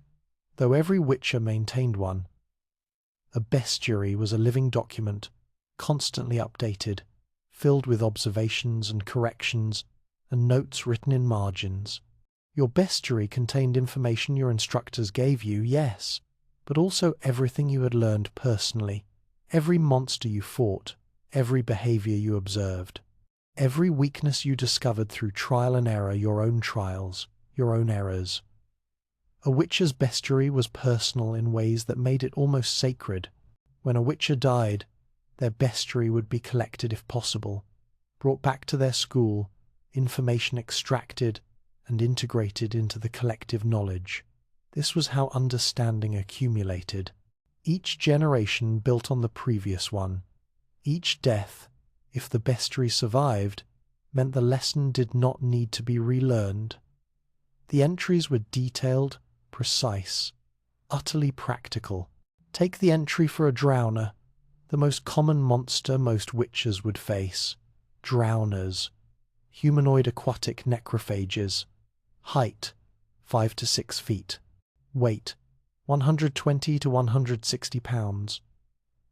S1: though every witcher maintained one. A bestiary was a living document, constantly updated, filled with observations and corrections and notes written in margins. Your bestiary contained information your instructors gave you, yes, but also everything you had learned personally, every monster you fought, every behavior you observed, every weakness you discovered through trial and error, your own trials, your own errors. A witcher's bestiary was personal in ways that made it almost sacred. When a witcher died, their bestiary would be collected if possible, brought back to their school, information extracted and integrated into the collective knowledge. This was how understanding accumulated. Each generation built on the previous one. Each death, if the bestiary survived, meant the lesson did not need to be relearned. The entries were detailed, precise, utterly practical. Take the entry for a drowner, the most common monster most witches would face. Drowners, humanoid aquatic necrophages. Height, 5 to 6 feet. Weight, 120 to 160 pounds.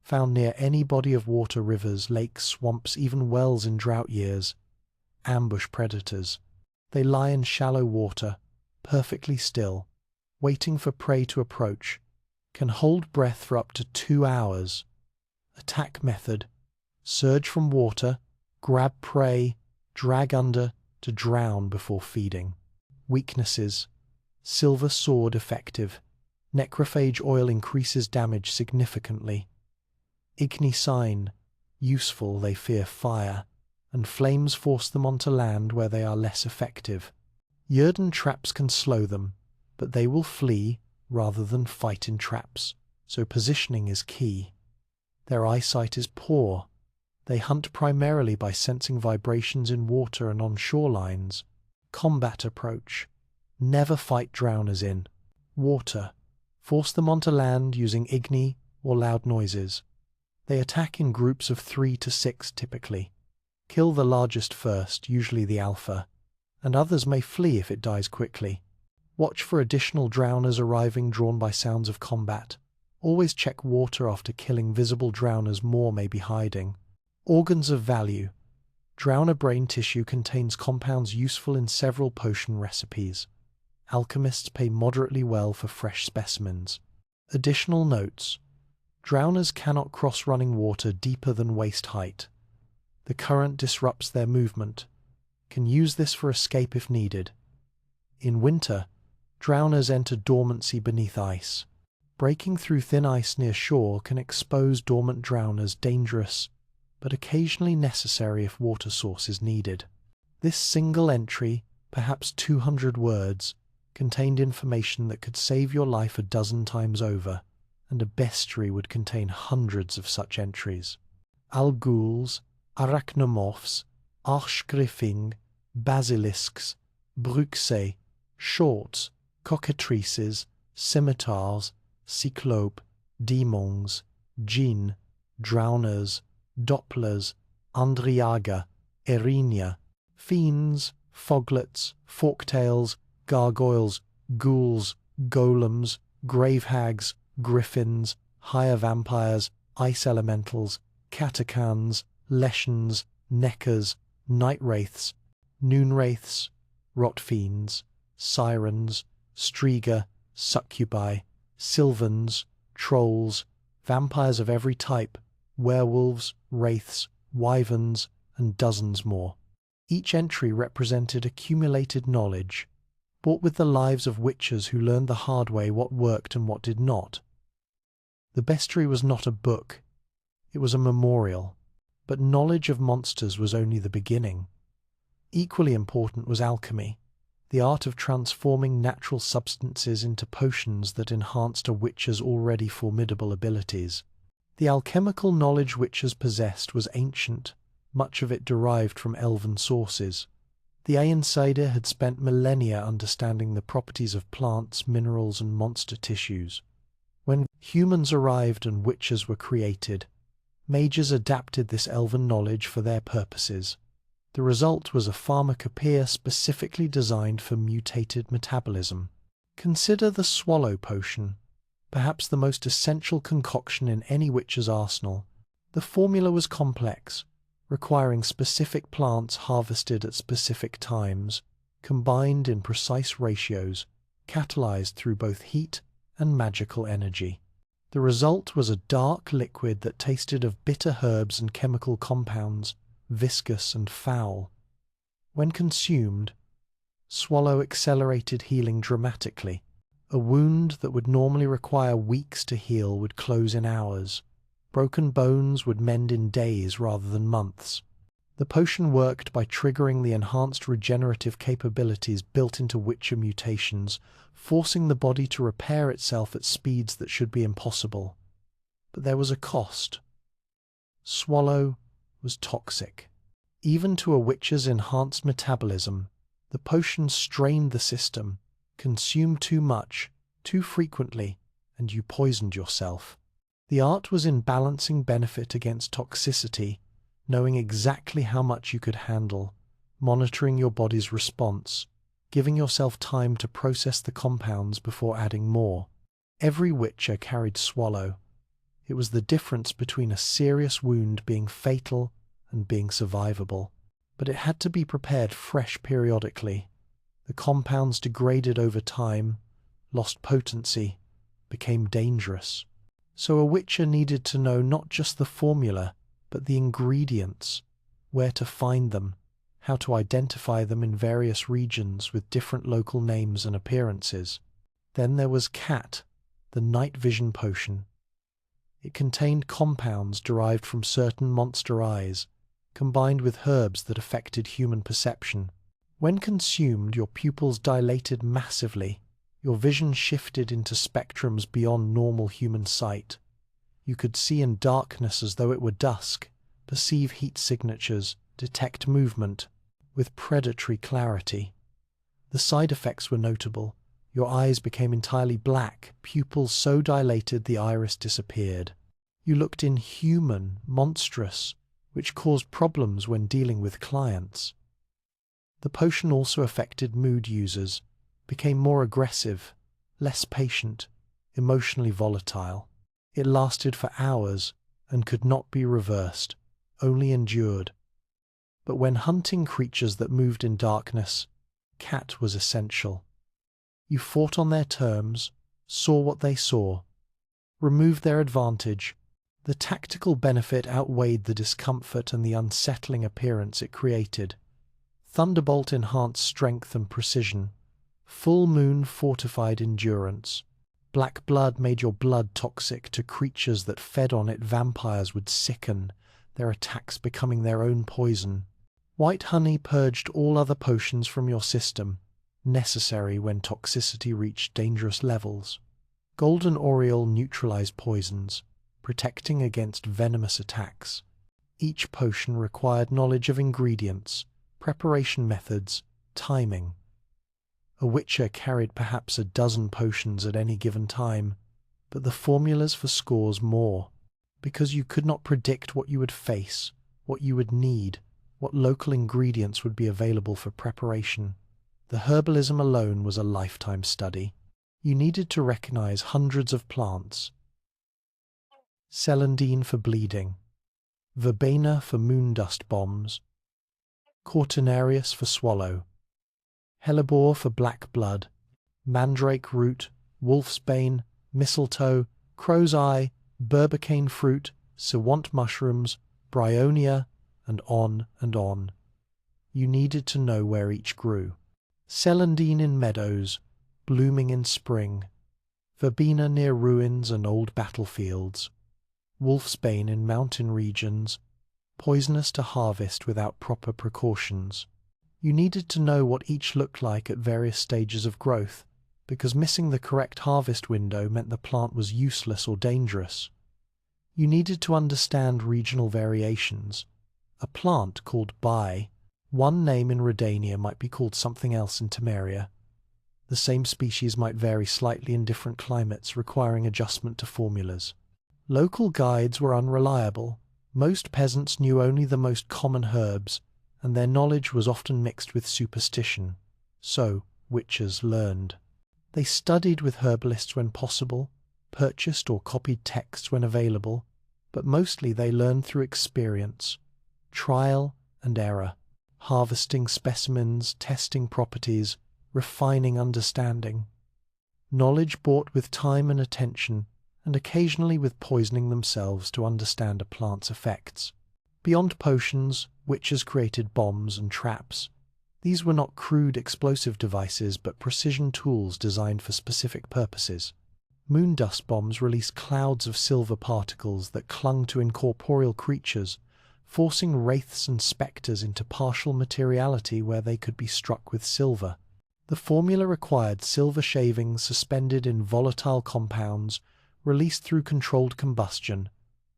S1: Found near any body of water, rivers, lakes, swamps, even wells in drought years. Ambush predators. They lie in shallow water, perfectly still, waiting for prey to approach. Can hold breath for up to 2 hours. Attack method: surge from water, grab prey, drag under to drown before feeding. Weaknesses: silver sword effective. Necrophage oil increases damage significantly. Igni sign: useful, they fear fire, and flames force them onto land where they are less effective. Yrden traps can slow them, but they will flee rather than fight in traps, so positioning is key. Their eyesight is poor. They hunt primarily by sensing vibrations in water and on shorelines. Combat approach: never fight drowners in water. Force them onto land using igni or loud noises. They attack in groups of 3 to 6 typically. Kill the largest first, usually the alpha, and others may flee if it dies quickly. Watch for additional drowners arriving drawn by sounds of combat. Always check water after killing visible drowners, more may be hiding. Organs of value: drowner brain tissue contains compounds useful in several potion recipes. Alchemists pay moderately well for fresh specimens. Additional notes: drowners cannot cross running water deeper than waist height. The current disrupts their movement. Can use this for escape if needed. In winter, drowners enter dormancy beneath ice. Breaking through thin ice near shore can expose dormant drowners, dangerous, but occasionally necessary if water source is needed. This single entry, perhaps 200 words, contained information that could save your life a dozen times over, and a bestiary would contain hundreds of such entries. Alguls, arachnomorphs, archgriffing, basilisks, bruxae, shorts, cockatrices, scimitars, cyclope, demons, djinn, drowners, dopplers, andriaga, erinia, fiends, foglets, forktails, gargoyles, ghouls, golems, grave hags, griffins, higher vampires, ice elementals, catacans, leshens, neckers, night wraiths, noon wraiths, rot fiends, sirens, striga, succubi, sylvans, trolls, vampires of every type, werewolves, wraiths, wyverns, and dozens more. Each entry represented accumulated knowledge, bought with the lives of witchers who learned the hard way what worked and what did not. The bestiary was not a book, it was a memorial, but knowledge of monsters was only the beginning. Equally important was alchemy, the art of transforming natural substances into potions that enhanced a witcher's already formidable abilities. The alchemical knowledge witchers possessed was ancient, much of it derived from elven sources. The Aensider had spent millennia understanding the properties of plants, minerals, and monster tissues. When humans arrived and witchers were created, mages adapted this elven knowledge for their purposes. The result was a pharmacopoeia specifically designed for mutated metabolism. Consider the Swallow Potion, perhaps the most essential concoction in any witcher's arsenal. The formula was complex, requiring specific plants harvested at specific times, combined in precise ratios, catalyzed through both heat and magical energy. The result was a dark liquid that tasted of bitter herbs and chemical compounds, viscous and foul. When consumed, Swallow accelerated healing dramatically. A wound that would normally require weeks to heal would close in hours. Broken bones would mend in days rather than months. The potion worked by triggering the enhanced regenerative capabilities built into witcher mutations, forcing the body to repair itself at speeds that should be impossible. But there was a cost. Swallow was toxic. Even to a witcher's enhanced metabolism, the potion strained the system, consumed too much, too frequently, and you poisoned yourself. The art was in balancing benefit against toxicity, knowing exactly how much you could handle, monitoring your body's response, giving yourself time to process the compounds before adding more. Every witcher carried Swallow. It was the difference between a serious wound being fatal and being survivable. But it had to be prepared fresh periodically. The compounds degraded over time, lost potency, became dangerous. So a witcher needed to know not just the formula, but the ingredients, where to find them, how to identify them in various regions with different local names and appearances. Then there was Cat, the night vision potion. It contained compounds derived from certain monster eyes, combined with herbs that affected human perception. When consumed, your pupils dilated massively, your vision shifted into spectrums beyond normal human sight. You could see in darkness as though it were dusk, perceive heat signatures, detect movement, with predatory clarity. The side effects were notable. Your eyes became entirely black, pupils so dilated the iris disappeared. You looked inhuman, monstrous, which caused problems when dealing with clients. The potion also affected mood users, became more aggressive, less patient, emotionally volatile. It lasted for hours and could not be reversed, only endured. But when hunting creatures that moved in darkness, Cat was essential. You fought on their terms, saw what they saw, removed their advantage. The tactical benefit outweighed the discomfort and the unsettling appearance it created. Thunderbolt enhanced strength and precision. Full Moon fortified endurance. Black Blood made your blood toxic to creatures that fed on it. Vampires would sicken, their attacks becoming their own poison. White Honey purged all other potions from your system, necessary when toxicity reached dangerous levels. Golden Oriole neutralized poisons, protecting against venomous attacks. Each potion required knowledge of ingredients, preparation methods, timing. A witcher carried perhaps a dozen potions at any given time, but the formulas for scores more, because you could not predict what you would face, what you would need, what local ingredients would be available for preparation. The herbalism alone was a lifetime study. You needed to recognize hundreds of plants. Celandine for bleeding, verbena for moondust bombs, Cortinarius for swallow, hellebore for black blood, mandrake root, wolfsbane, mistletoe, crow's eye, berbicane fruit, sewant mushrooms, bryonia, and on and on. You needed to know where each grew. Celandine in meadows, blooming in spring, verbena near ruins and old battlefields, wolfsbane in mountain regions, poisonous to harvest without proper precautions. You needed to know what each looked like at various stages of growth, because missing the correct harvest window meant the plant was useless or dangerous. You needed to understand regional variations. A plant called bai, one name in Redania might be called something else in Temeria. The same species might vary slightly in different climates, requiring adjustment to formulas. Local guides were unreliable. Most peasants knew only the most common herbs, and their knowledge was often mixed with superstition. So, witches learned. They studied with herbalists when possible, purchased or copied texts when available, but mostly they learned through experience, trial and error, harvesting specimens, testing properties, refining understanding. Knowledge bought with time and attention, and occasionally with poisoning themselves to understand a plant's effects. Beyond potions, witches created bombs and traps. These were not crude explosive devices, but precision tools designed for specific purposes. Moondust bombs released clouds of silver particles that clung to incorporeal creatures, forcing wraiths and spectres into partial materiality where they could be struck with silver. The formula required silver shavings suspended in volatile compounds, released through controlled combustion,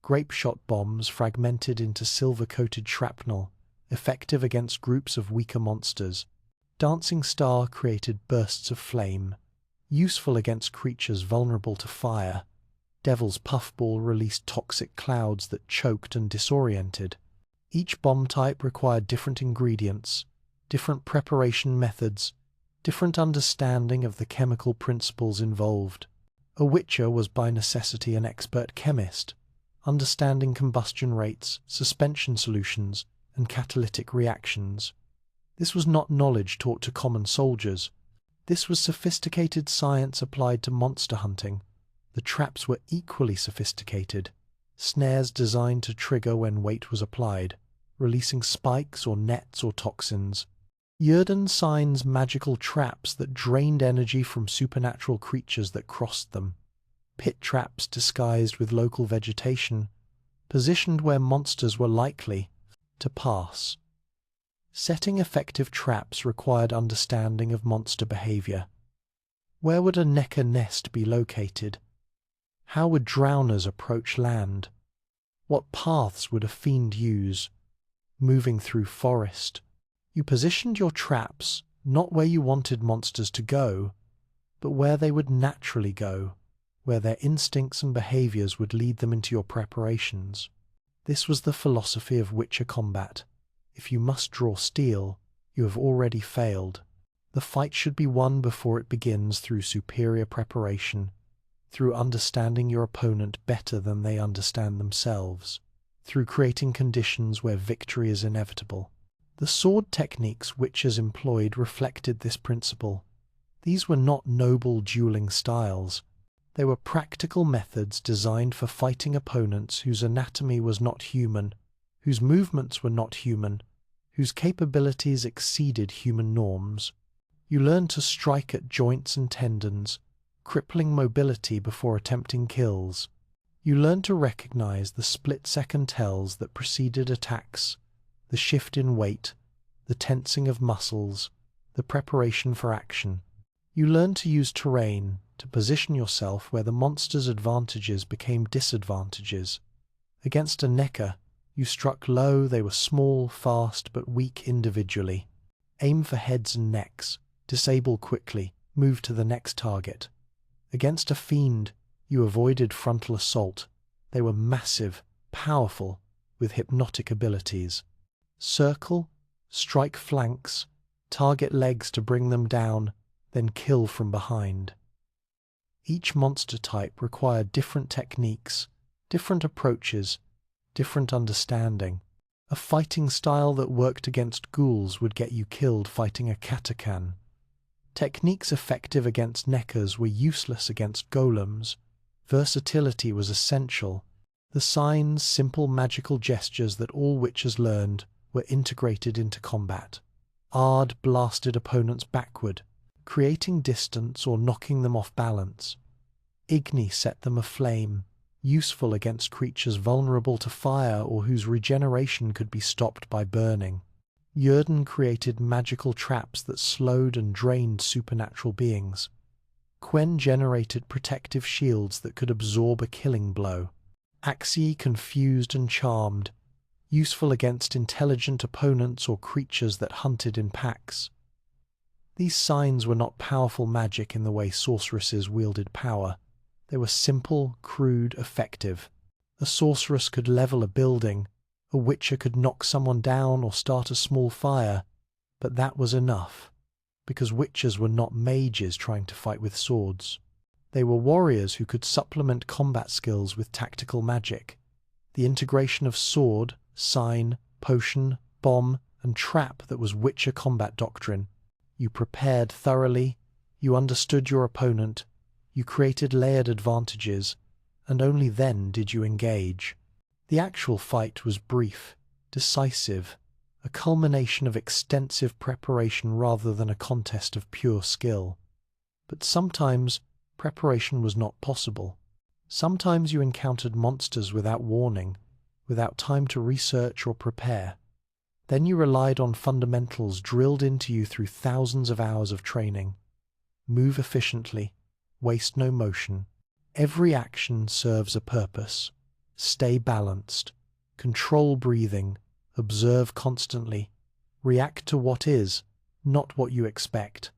S1: grape-shot bombs fragmented into silver-coated shrapnel, effective against groups of weaker monsters. Dancing Star created bursts of flame, useful against creatures vulnerable to fire. Devil's Puffball released toxic clouds that choked and disoriented. Each bomb type required different ingredients, different preparation methods, different understanding of the chemical principles involved. A witcher was by necessity an expert chemist, understanding combustion rates, suspension solutions, and catalytic reactions. This was not knowledge taught to common soldiers. This was sophisticated science applied to monster hunting. The traps were equally sophisticated. Snares designed to trigger when weight was applied, releasing spikes or nets or toxins. Yrden signs magical traps that drained energy from supernatural creatures that crossed them. Pit traps disguised with local vegetation, positioned where monsters were likely to pass. Setting effective traps required understanding of monster behavior. Where would a Necker nest be located? How would drowners approach land? What paths would a fiend use? Moving through forest. You positioned your traps not where you wanted monsters to go, but where they would naturally go, where their instincts and behaviors would lead them into your preparations. This was the philosophy of Witcher combat. If you must draw steel, you have already failed. The fight should be won before it begins through superior preparation, through understanding your opponent better than they understand themselves, through creating conditions where victory is inevitable. The sword techniques witches employed reflected this principle. These were not noble dueling styles. They were practical methods designed for fighting opponents whose anatomy was not human, whose movements were not human, whose capabilities exceeded human norms. You learned to strike at joints and tendons, crippling mobility before attempting kills. You learned to recognize the split-second tells that preceded attacks, the shift in weight, the tensing of muscles, the preparation for action. You learned to use terrain to position yourself where the monster's advantages became disadvantages. Against a Necker, you struck low. They were small, fast, but weak individually. Aim for heads and necks, disable quickly, move to the next target. Against a fiend, you avoided frontal assault. They were massive, powerful, with hypnotic abilities. Circle, strike flanks, target legs to bring them down, then kill from behind. Each monster type required different techniques, different approaches, different understanding. A fighting style that worked against ghouls would get you killed fighting a Katakan. Techniques effective against Nekkers were useless against golems. Versatility was essential. The signs, simple magical gestures that all witches learned, were integrated into combat. Ard blasted opponents backward, creating distance or knocking them off balance. Igni set them aflame, useful against creatures vulnerable to fire or whose regeneration could be stopped by burning. Yrden created magical traps that slowed and drained supernatural beings. Quen generated protective shields that could absorb a killing blow. Axii confused and charmed, useful against intelligent opponents or creatures that hunted in packs. These signs were not powerful magic in the way sorceresses wielded power. They were simple, crude, effective. A sorceress could level a building, a witcher could knock someone down or start a small fire, but that was enough, because witches were not mages trying to fight with swords. They were warriors who could supplement combat skills with tactical magic. The integration of sword, sign, potion, bomb, and trap that was witcher combat doctrine. You prepared thoroughly, you understood your opponent, you created layered advantages, and only then did you engage. The actual fight was brief, decisive, a culmination of extensive preparation rather than a contest of pure skill. But sometimes preparation was not possible. Sometimes you encountered monsters without warning, without time to research or prepare. Then you relied on fundamentals drilled into you through thousands of hours of training. Move efficiently, waste no motion. Every action serves a purpose. Stay balanced. Control breathing. Observe constantly. React to what is, not what you expect.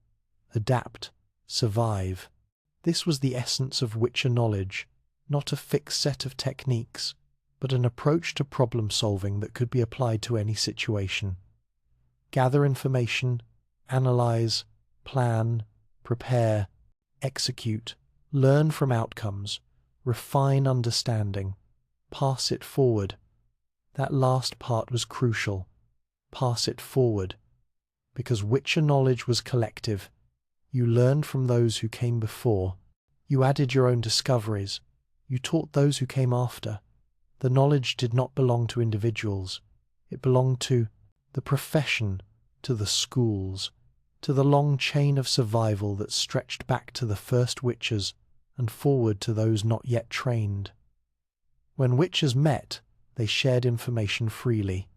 S1: Adapt. Survive. This was the essence of Witcher knowledge, not a fixed set of techniques, but an approach to problem solving that could be applied to any situation. Gather information, analyze, plan, prepare, execute, learn from outcomes, refine understanding, pass it forward. That last part was crucial. Pass it forward. Because Witcher knowledge was collective. You learned from those who came before. You added your own discoveries. You taught those who came after. The knowledge did not belong to individuals. It belonged to the profession, to the schools, to the long chain of survival that stretched back to the first witchers and forward to those not yet trained. When witchers met, they shared information freely.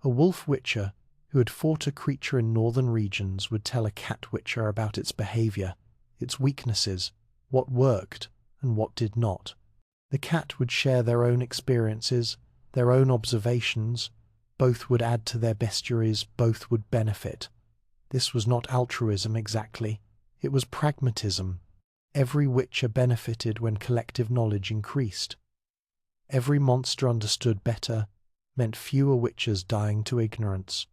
S1: A wolf witcher who had fought a creature in northern regions would tell a cat witcher about its behavior, its weaknesses, what worked and what did not. The cat would share their own experiences, their own observations. Both would add to their bestiaries, both would benefit. This was not altruism exactly, it was pragmatism. Every witcher benefited when collective knowledge increased. Every monster understood better meant fewer witchers dying to ignorance.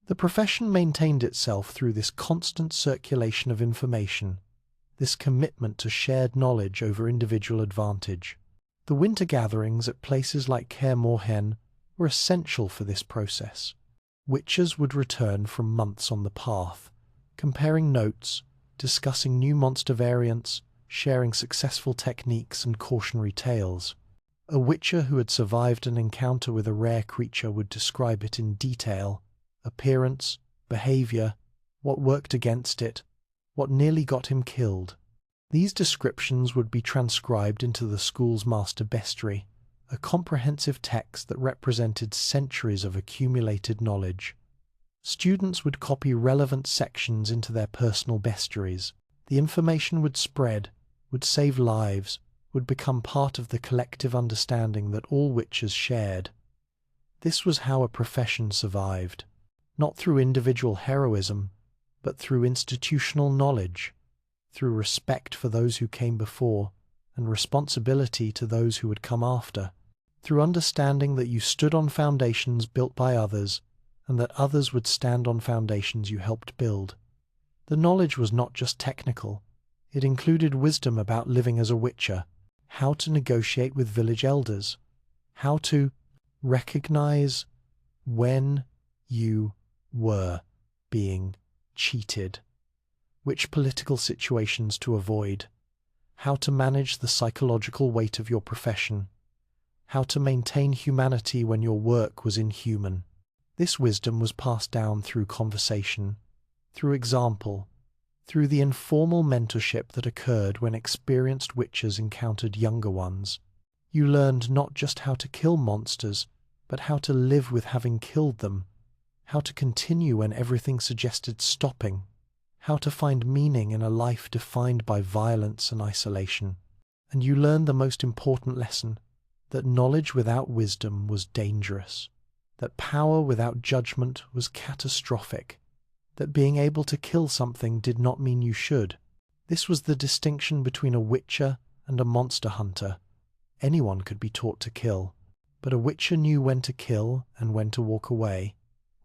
S1: The profession maintained itself through this constant circulation of information, this commitment to shared knowledge over individual advantage. The winter gatherings at places like Kaer Morhen were essential for this process. Witchers would return from months on the path, comparing notes, discussing new monster variants, sharing successful techniques and cautionary tales. A witcher who had survived an encounter with a rare creature would describe it in detail: appearance, behavior, what worked against it, what nearly got him killed. These descriptions would be transcribed into the school's master bestiary, a comprehensive text that represented centuries of accumulated knowledge. Students would copy relevant sections into their personal bestiaries. The information would spread, would save lives, would become part of the collective understanding that all witchers shared. This was how a profession survived, not through individual heroism, but through institutional knowledge, through respect for those who came before and responsibility to those who would come after, through understanding that you stood on foundations built by others and that others would stand on foundations you helped build. The knowledge was not just technical, It included wisdom about living as a witcher, how to negotiate with village elders, how to recognize when you were being cheated, which political situations to avoid, how to manage the psychological weight of your profession, how to maintain humanity when your work was inhuman. This wisdom was passed down through conversation, through example, through the informal mentorship that occurred when experienced witchers encountered younger ones. You learned not just how to kill monsters, but how to live with having killed them, how to continue when everything suggested stopping, how to find meaning in a life defined by violence and isolation. And you learned the most important lesson, that knowledge without wisdom was dangerous, that power without judgment was catastrophic, that being able to kill something did not mean you should. This was the distinction between a witcher and a monster hunter. Anyone could be taught to kill, but a witcher knew when to kill and when to walk away,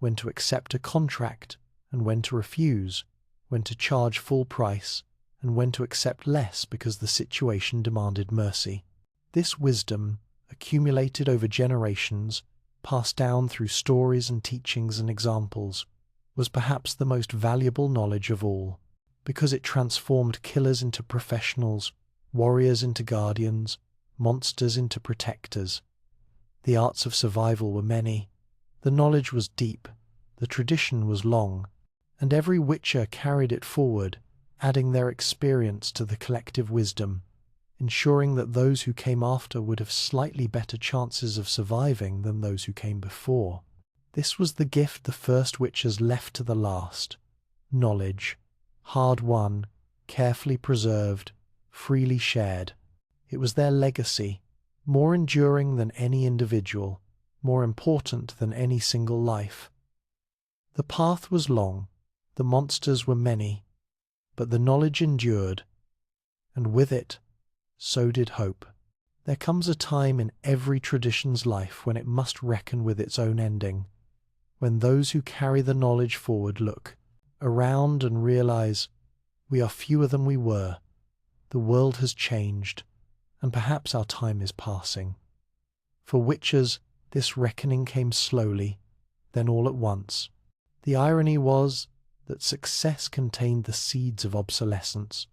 S1: when to accept a contract and when to refuse, when to charge full price and when to accept less because the situation demanded mercy. This wisdom, accumulated over generations, passed down through stories and teachings and examples, was perhaps the most valuable knowledge of all, because it transformed killers into professionals, warriors into guardians, monsters into protectors. The arts of survival were many, the knowledge was deep, the tradition was long, and every witcher carried it forward, adding their experience to the collective wisdom, ensuring that those who came after would have slightly better chances of surviving than those who came before. This was the gift the first witchers left to the last: knowledge, hard-won, carefully preserved, freely shared. It was their legacy, more enduring than any individual, more important than any single life. The path was long, the monsters were many, but the knowledge endured, and with it, so did hope. There comes a time in every tradition's life when it must reckon with its own ending, when those who carry the knowledge forward look around and realize, we are fewer than we were, the world has changed, and perhaps our time is passing. For witchers, this reckoning came slowly, then all at once. The irony was that success contained the seeds of obsolescence.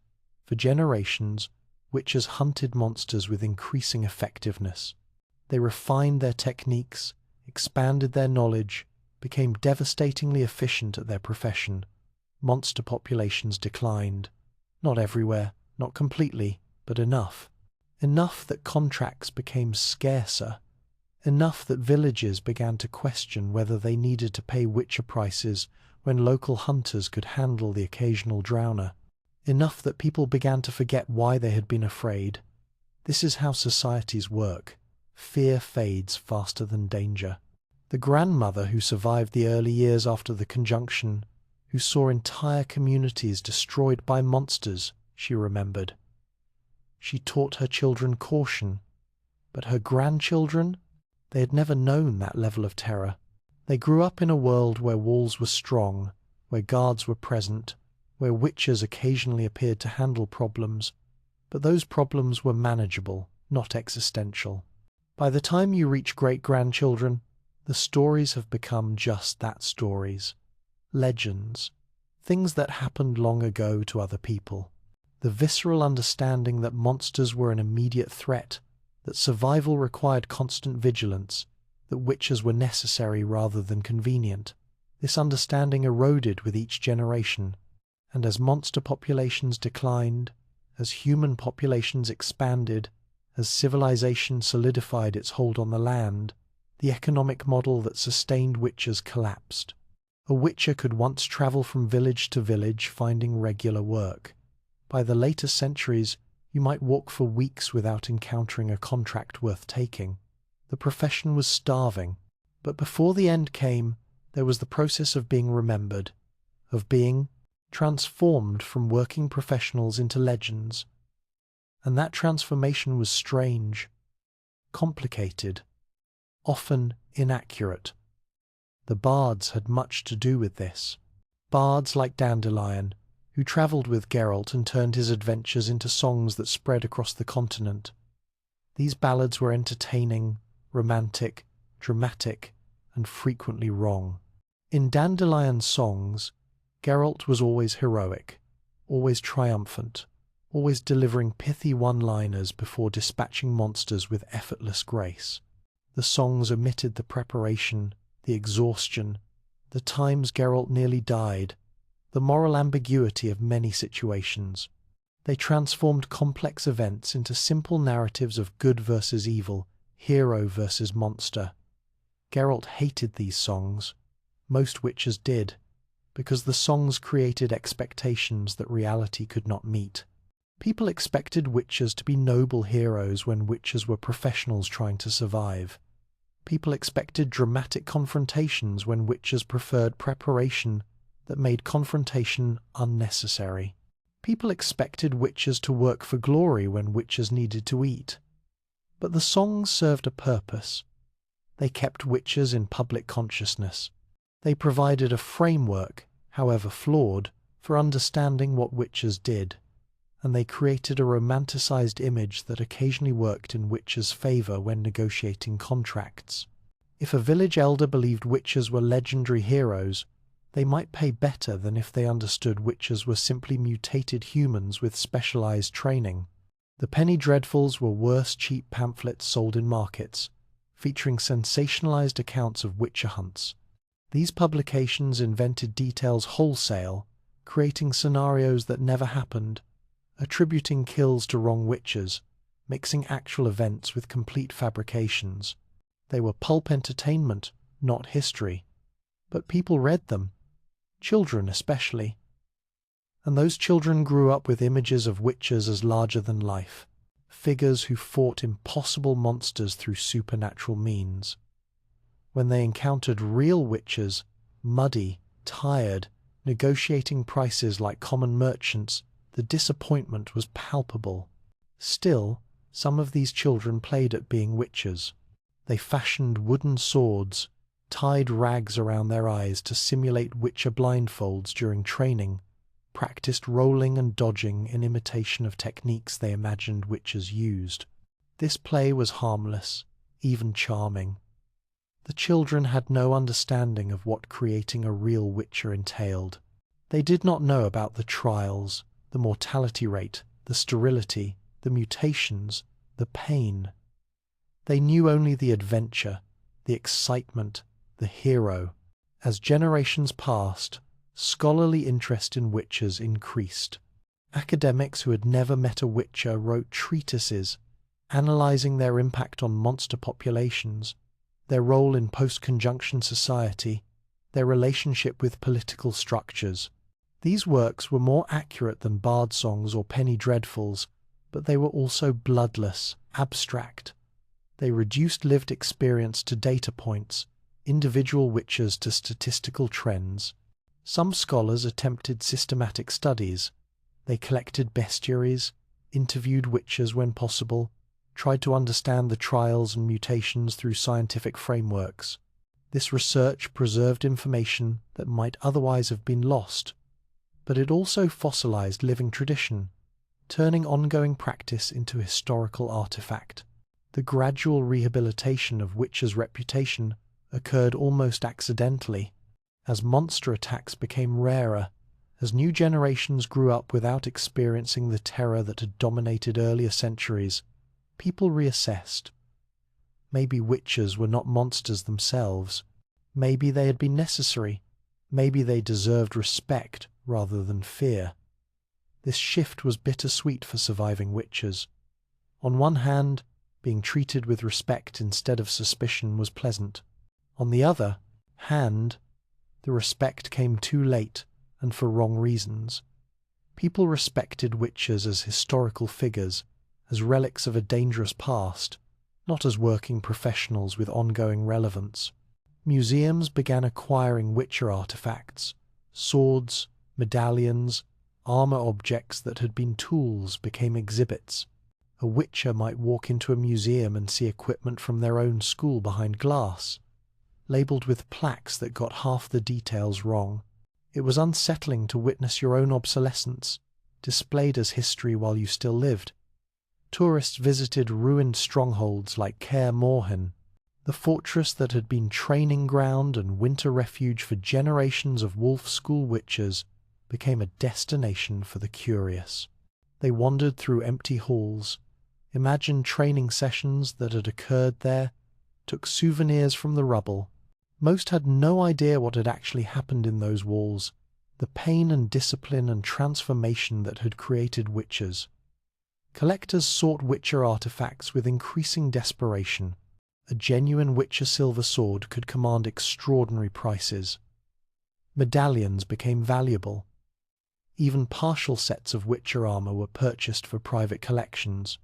S1: For generations, witchers hunted monsters with increasing effectiveness. They refined their techniques, expanded their knowledge, became devastatingly efficient at their profession. Monster populations declined. Not everywhere, not completely, but enough. Enough that contracts became scarcer. Enough that villages began to question whether they needed to pay witcher prices when local hunters could handle the occasional drowner. Enough that people began to forget why they had been afraid. This is how societies work. Fear fades faster than danger. The grandmother who survived the early years after the conjunction, who saw entire communities destroyed by monsters, she remembered. She taught her children caution, but her grandchildren, they had never known that level of terror. They grew up in a world where walls were strong, where guards were present, where witches occasionally appeared to handle problems, but those problems were manageable, not existential. By the time you reach great-grandchildren, the stories have become just that, stories. Legends. Things that happened long ago to other people. The visceral understanding that monsters were an immediate threat, that survival required constant vigilance, that witches were necessary rather than convenient. This understanding eroded with each generation, and as monster populations declined, as human populations expanded, as civilization solidified its hold on the land, the economic model that sustained witchers collapsed. A witcher could once travel from village to village finding regular work. By the later centuries, you might walk for weeks without encountering a contract worth taking. The profession was starving, but before the end came, there was the process of being remembered, of being transformed from working professionals into legends. And that transformation was strange, complicated, often inaccurate. The bards had much to do with this. Bards like Dandelion, who who travelled with Geralt and turned his adventures into songs that spread across the continent. These ballads were entertaining, romantic, dramatic, and frequently wrong. In Dandelion's songs, Geralt was always heroic, always triumphant, always delivering pithy one-liners before dispatching monsters with effortless grace. The songs omitted the preparation, the exhaustion, the times Geralt nearly died, the moral ambiguity of many situations. They transformed complex events into simple narratives of good versus evil, hero versus monster. Geralt hated these songs. Most witches did, because the songs created expectations that reality could not meet. People expected witches to be noble heroes when witches were professionals trying to survive. People expected dramatic confrontations when witches preferred preparation that made confrontation unnecessary. People expected witches to work for glory when witches needed to eat. But the songs served a purpose. They kept witches in public consciousness. They provided a framework, however flawed, for understanding what witches did, and they created a romanticized image that occasionally worked in witches' favor when negotiating contracts. If a village elder believed witches were legendary heroes, they might pay better than if they understood witches were simply mutated humans with specialized training. The Penny Dreadfuls were worse cheap pamphlets sold in markets, featuring sensationalized accounts of witcher hunts. These publications invented details wholesale, creating scenarios that never happened, attributing kills to wrong witches, mixing actual events with complete fabrications. They were pulp entertainment, not history. But people read them, children especially. And those children grew up with images of witches as larger than life, figures who fought impossible monsters through supernatural means. When they encountered real witches, muddy, tired, negotiating prices like common merchants, the disappointment was palpable. Still, some of these children played at being witches. They fashioned wooden swords, tied rags around their eyes to simulate witcher blindfolds during training, practiced rolling and dodging in imitation of techniques they imagined witches used. This play was harmless, even charming. The children had no understanding of what creating a real witcher entailed. They did not know about the trials, the mortality rate, the sterility, the mutations, the pain. They knew only the adventure, the excitement, the hero. As generations passed, scholarly interest in witches increased. Academics who had never met a witcher wrote treatises, analyzing their impact on monster populations, their role in post-conjunction society, their relationship with political structures. These works were more accurate than bard songs or penny dreadfuls, but they were also bloodless, abstract. They reduced lived experience to data points, individual witches to statistical trends. Some scholars attempted systematic studies. They collected bestiaries, interviewed witches when possible, tried to understand the trials and mutations through scientific frameworks. This research preserved information that might otherwise have been lost, but it also fossilized living tradition, turning ongoing practice into a historical artifact. The gradual rehabilitation of witches' reputation occurred almost accidentally, as monster attacks became rarer, as new generations grew up without experiencing the terror that had dominated earlier centuries. People reassessed. Maybe witches were not monsters themselves. Maybe they had been necessary. Maybe they deserved respect rather than fear. This shift was bittersweet for surviving witches. On one hand, being treated with respect instead of suspicion was pleasant. On the other hand, the respect came too late and for wrong reasons. People respected witches as historical figures, as relics of a dangerous past, not as working professionals with ongoing relevance. Museums began acquiring witcher artifacts. Swords, medallions, armor objects that had been tools became exhibits. A witcher might walk into a museum and see equipment from their own school behind glass, labelled with plaques that got half the details wrong. It was unsettling to witness your own obsolescence, displayed as history while you still lived. Tourists visited ruined strongholds like Kaer Morhen, the fortress that had been training ground and winter refuge for generations of Wolf School witches became a destination for the curious. They wandered through empty halls, imagined training sessions that had occurred there, took souvenirs from the rubble. Most had no idea what had actually happened in those walls, the pain and discipline and transformation that had created witches. Collectors sought Witcher artifacts with increasing desperation. A genuine Witcher silver sword could command extraordinary prices. Medallions became valuable. Even partial sets of Witcher armor were purchased for private collections.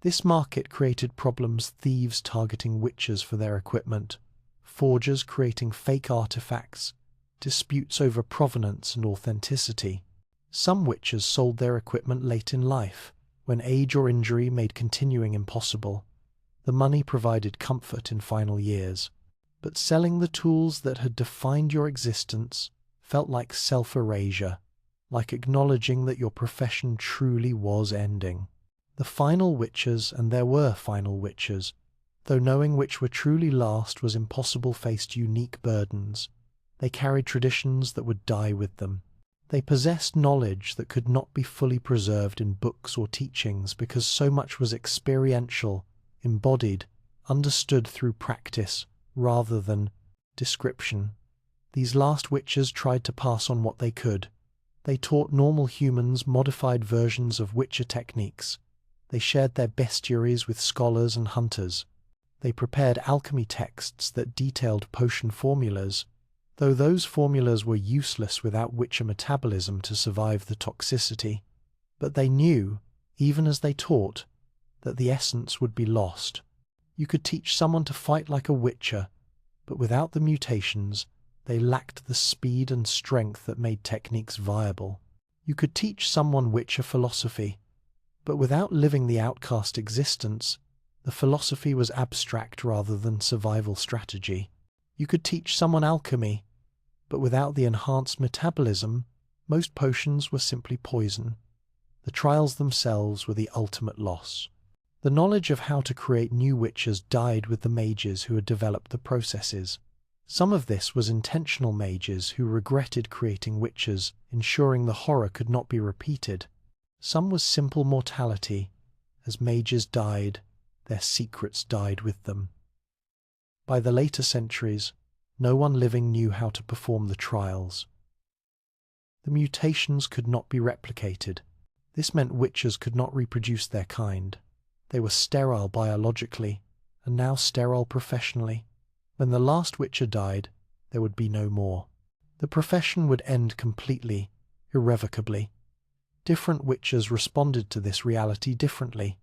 S1: This market created problems: thieves targeting Witchers for their equipment, forgers creating fake artifacts, disputes over provenance and authenticity. Some Witchers sold their equipment late in life, when age or injury made continuing impossible. The money provided comfort in final years. But selling the tools that had defined your existence felt like self-erasure, like acknowledging that your profession truly was ending. The final Witchers, and there were final Witchers, though knowing which were truly last was impossible, faced unique burdens. They carried traditions that would die with them. They possessed knowledge that could not be fully preserved in books or teachings because so much was experiential, embodied, understood through practice rather than description. These last Witchers tried to pass on what they could. They taught normal humans modified versions of Witcher techniques. They shared their bestiaries with scholars and hunters. They prepared alchemy texts that detailed potion formulas, though those formulas were useless without Witcher metabolism to survive the toxicity. But they knew, even as they taught, that the essence would be lost. You could teach someone to fight like a Witcher, but without the mutations, they lacked the speed and strength that made techniques viable. You could teach someone Witcher philosophy, but without living the outcast existence, the philosophy was abstract rather than survival strategy. You could teach someone alchemy, but without the enhanced metabolism, most potions were simply poison. The trials themselves were the ultimate loss. The knowledge of how to create new Witchers died with the mages who had developed the processes. Some of this was intentional mages who regretted creating Witchers, ensuring the horror could not be repeated. Some was simple mortality. As mages died, their secrets died with them. By the later centuries, no one living knew how to perform the trials. The mutations could not be replicated. This meant Witchers could not reproduce their kind. They were sterile biologically, and now sterile professionally. When the last Witcher died, there would be no more. The profession would end completely, irrevocably. Different Witchers responded to this reality differently.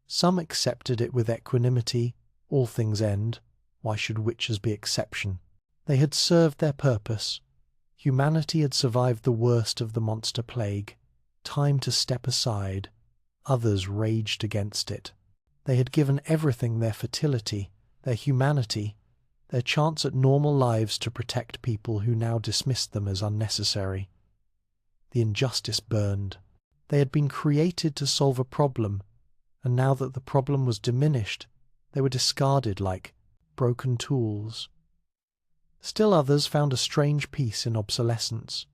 S1: Some accepted it with equanimity. All things end. Why should Witchers be exception? They had served their purpose. Humanity had survived the worst of the monster plague. Time to step aside. Others raged against it. They had given everything: their fertility, their humanity, their chance at normal lives to protect people who now dismissed them as unnecessary. The injustice burned. They had been created to solve a problem, and now that the problem was diminished, they were discarded like broken tools. Still others found a strange peace in obsolescence.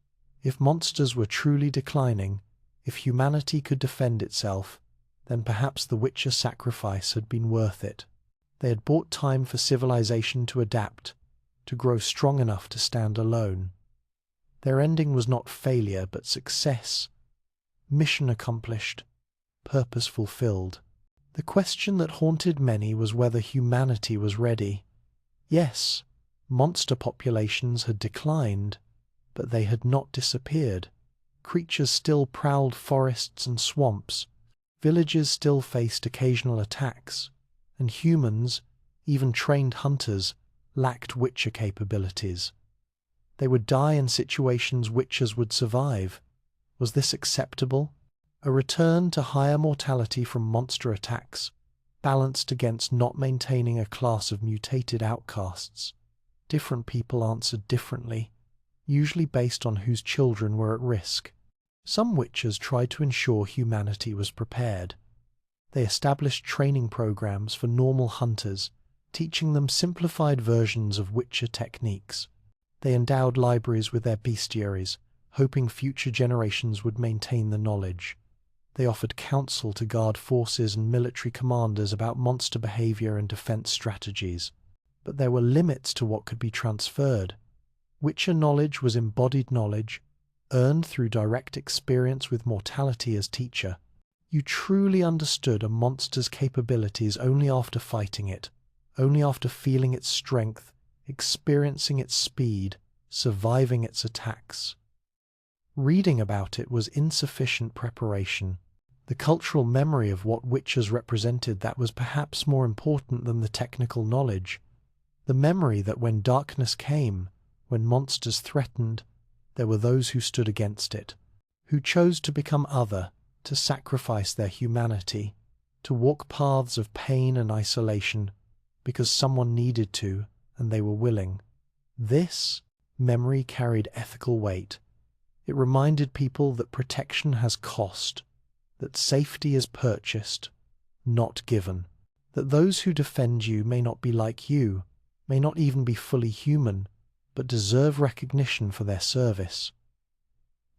S1: If monsters were truly declining, if humanity could defend itself, then perhaps the Witcher sacrifice had been worth it. They had bought time for civilization to adapt, to grow strong enough to stand alone. Their ending was not failure, but success. Mission accomplished, purpose fulfilled. The question that haunted many was whether humanity was ready. Yes, monster populations had declined, but they had not disappeared. Creatures still prowled forests and swamps. Villages still faced occasional attacks, and humans, even trained hunters, lacked Witcher capabilities. They would die in situations Witchers would survive. Was this acceptable? A return to higher mortality from monster attacks, balanced against not maintaining a class of mutated outcasts. Different people answered differently. usually based on whose children were at risk. Some witches tried to ensure humanity was prepared. They established training programs for normal hunters, teaching them simplified versions of witcher techniques. They endowed libraries with their bestiaries, hoping future generations would maintain the knowledge. They offered counsel to guard forces and military commanders about monster behavior and defense strategies. But there were limits to what could be transferred. Witcher knowledge was embodied knowledge, earned through direct experience with mortality as teacher. You truly understood a monster's capabilities only after fighting it, only after feeling its strength, experiencing its speed, surviving its attacks. Reading about it was insufficient preparation. The cultural memory of what witches represented that was perhaps more important than the technical knowledge. The memory that when darkness came, when monsters threatened, there were those who stood against it, who chose to become other, to sacrifice their humanity, to walk paths of pain and isolation, because someone needed to, and they were willing. This memory carried ethical weight. It reminded people that protection has cost, that safety is purchased, not given, that those who defend you may not be like you, may not even be fully human, but deserve recognition for their service.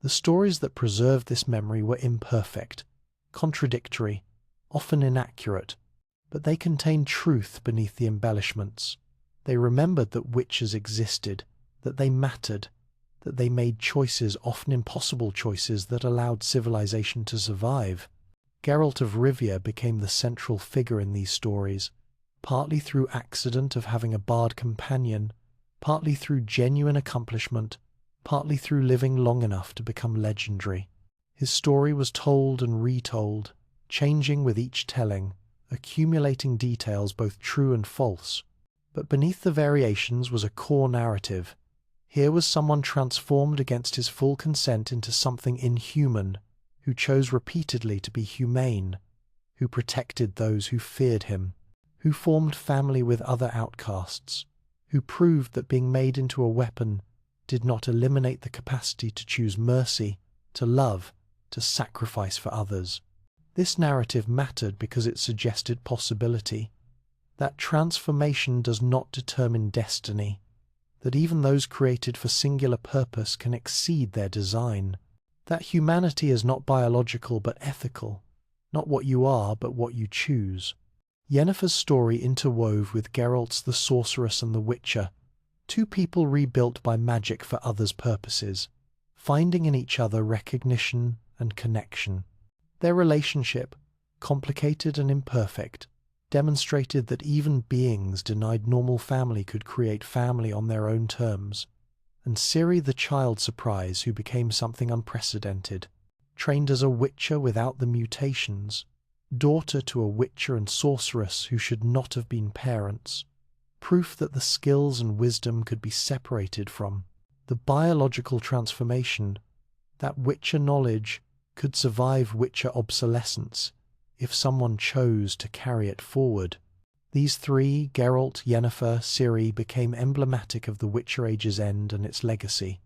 S1: The stories that preserved this memory were imperfect, contradictory, often inaccurate, but they contained truth beneath the embellishments. They remembered that witches existed, that they mattered, that they made choices, often impossible choices, that allowed civilization to survive. Geralt of Rivia became the central figure in these stories, partly through accident of having a bard companion, partly through genuine accomplishment, partly through living long enough to become legendary. His story was told and retold, changing with each telling, accumulating details both true and false. But beneath the variations was a core narrative. Here was someone transformed against his full consent into something inhuman, who chose repeatedly to be humane, who protected those who feared him, who formed family with other outcasts, who proved that being made into a weapon did not eliminate the capacity to choose mercy, to love, to sacrifice for others. This narrative mattered because it suggested possibility, that transformation does not determine destiny, that even those created for singular purpose can exceed their design, that humanity is not biological but ethical, not what you are but what you choose. Yennefer's story interwove with Geralt's the Sorceress and the Witcher, two people rebuilt by magic for others' purposes, finding in each other recognition and connection. Their relationship, complicated and imperfect, demonstrated that even beings denied normal family could create family on their own terms, and Ciri the child surprise who became something unprecedented, trained as a witcher without the mutations, daughter to a witcher and sorceress who should not have been parents, proof that the skills and wisdom could be separated from the biological transformation, that witcher knowledge could survive witcher obsolescence if someone chose to carry it forward. These three, Geralt, Yennefer, Ciri, became emblematic of the Witcher Age's end and its legacy,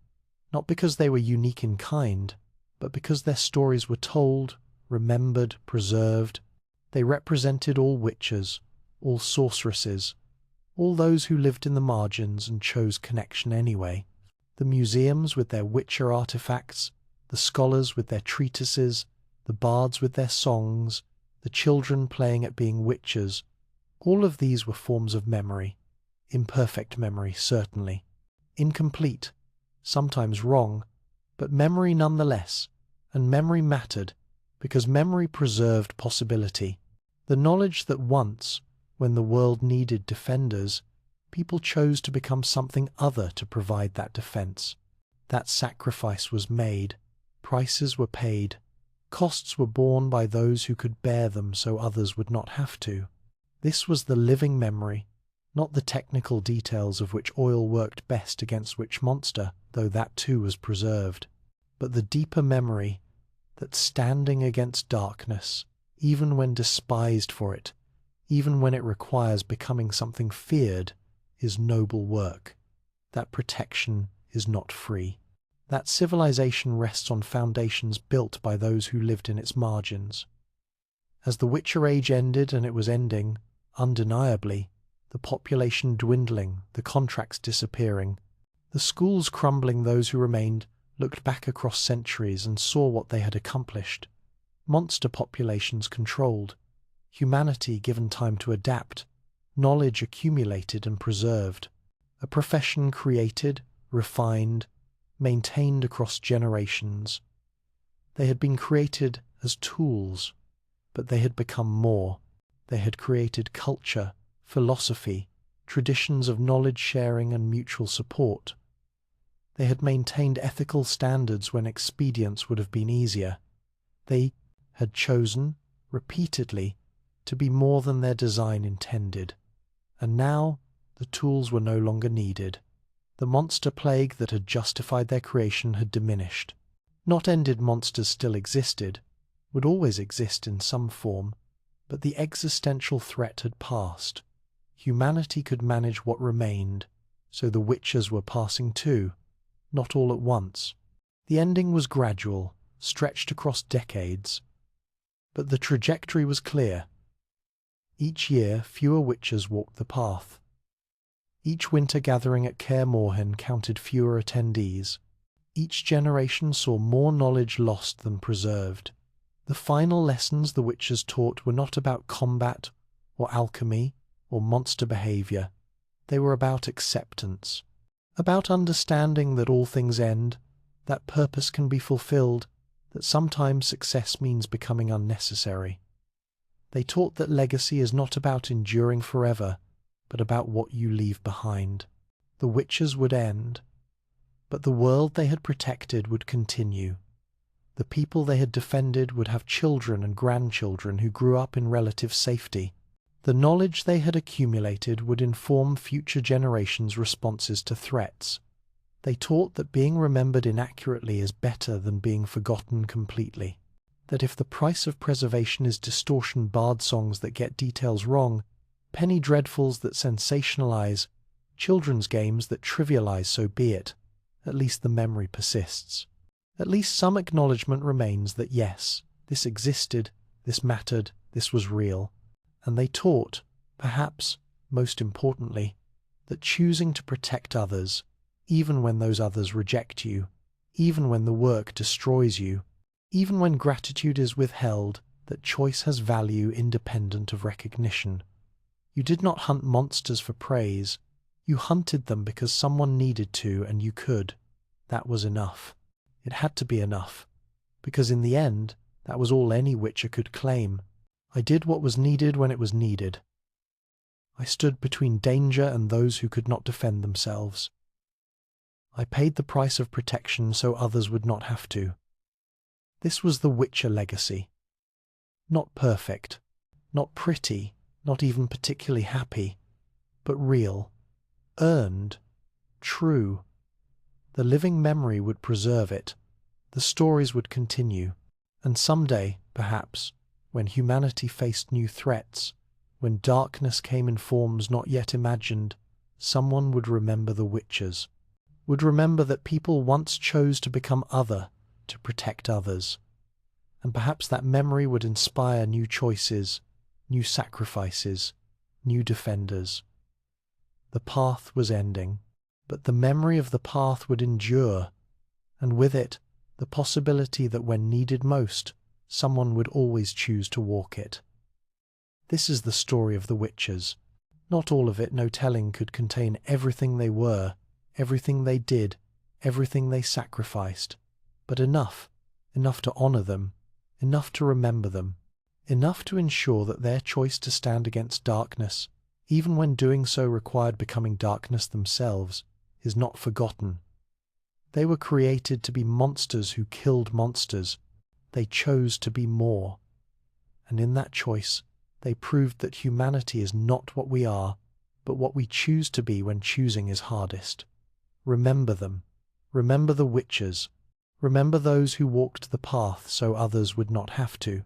S1: not because they were unique in kind, but because their stories were told, remembered, preserved. They represented all witchers, all sorceresses, all those who lived in the margins and chose connection anyway. The museums with their witcher artifacts, the scholars with their treatises, the bards with their songs, the children playing at being witches, all of these were forms of memory, imperfect memory certainly, incomplete, sometimes wrong, but memory nonetheless, and memory mattered because memory preserved possibility, the knowledge that once, when the world needed defenders, people chose to become something other to provide that defense. That sacrifice was made, prices were paid, costs were borne by those who could bear them so others would not have to. This was the living memory, not the technical details of which oil worked best against which monster, though that too was preserved, but the deeper memory that standing against darkness, even when despised for it, even when it requires becoming something feared, is noble work, that protection is not free. That civilization rests on foundations built by those who lived in its margins. As the Witcher Age ended, and it was ending, undeniably, the population dwindling, the contracts disappearing, the schools crumbling, those who remained looked back across centuries and saw what they had accomplished. Monster populations controlled, humanity given time to adapt, knowledge accumulated and preserved, a profession created, refined, maintained across generations. They had been created as tools, but they had become more. They had created culture, philosophy, traditions of knowledge sharing and mutual support. They had maintained ethical standards when expedience would have been easier. They had chosen, repeatedly, to be more than their design intended. And now the tools were no longer needed. The monster plague that had justified their creation had diminished. Not ended monsters still existed, would always exist in some form, but the existential threat had passed. Humanity could manage what remained, so the Witchers were passing too, not all at once. The ending was gradual, stretched across decades, but the trajectory was clear. Each year fewer Witchers walked the path. Each winter gathering at Kaer Morhen counted fewer attendees. Each generation saw more knowledge lost than preserved. The final lessons the Witchers taught were not about combat or alchemy or monster behavior. They were about acceptance, about understanding that all things end, that purpose can be fulfilled, that sometimes success means becoming unnecessary. They taught that legacy is not about enduring forever, but about what you leave behind. The Witchers would end, but the world they had protected would continue. The people they had defended would have children and grandchildren who grew up in relative safety. The knowledge they had accumulated would inform future generations' responses to threats. They taught that being remembered inaccurately is better than being forgotten completely. That if the price of preservation is distortion bard songs that get details wrong, penny dreadfuls that sensationalize, children's games that trivialize, so be it. At least the memory persists. At least some acknowledgement remains that yes, this existed, this mattered, this was real. And they taught, perhaps most importantly, that choosing to protect others, even when those others reject you, even when the work destroys you, even when gratitude is withheld, that choice has value independent of recognition. You did not hunt monsters for praise. You hunted them because someone needed to and you could. That was enough. It had to be enough, because in the end, that was all any Witcher could claim. I did what was needed when it was needed. I stood between danger and those who could not defend themselves. I paid the price of protection so others would not have to. This was the Witcher legacy. Not perfect, not pretty, not even particularly happy, but real, earned, true. The living memory would preserve it. The stories would continue. And someday, perhaps, when humanity faced new threats, when darkness came in forms not yet imagined, someone would remember the Witchers, would remember that people once chose to become other, to protect others. And perhaps that memory would inspire new choices, new sacrifices, new defenders. The path was ending, but the memory of the path would endure, and with it, the possibility that when needed most, someone would always choose to walk it. This is the story of the Witchers. Not all of it, no telling, could contain everything they were, everything they did, everything they sacrificed, but enough to honour them, enough to remember them, enough to ensure that their choice to stand against darkness, even when doing so required becoming darkness themselves, is not forgotten. They were created to be monsters who killed monsters. They chose to be more. And in that choice, they proved that humanity is not what we are, but what we choose to be when choosing is hardest. Remember them. Remember the Witchers. Remember those who walked the path so others would not have to.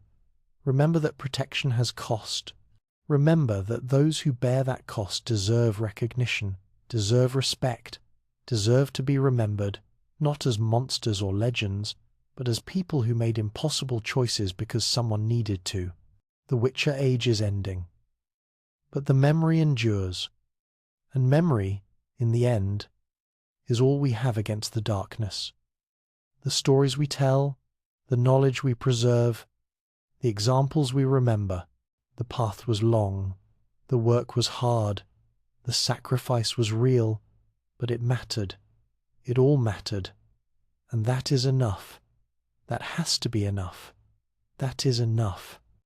S1: Remember that protection has cost. Remember that those who bear that cost deserve recognition, deserve respect, deserve to be remembered, not as monsters or legends, but as people who made impossible choices because someone needed to. The Witcher age is ending. But the memory endures, and memory, in the end, is all we have against the darkness. The stories we tell, the knowledge we preserve, the examples we remember. The path was long, the work was hard, the sacrifice was real, but it mattered. It all mattered. And that is enough. That has to be enough. That is enough.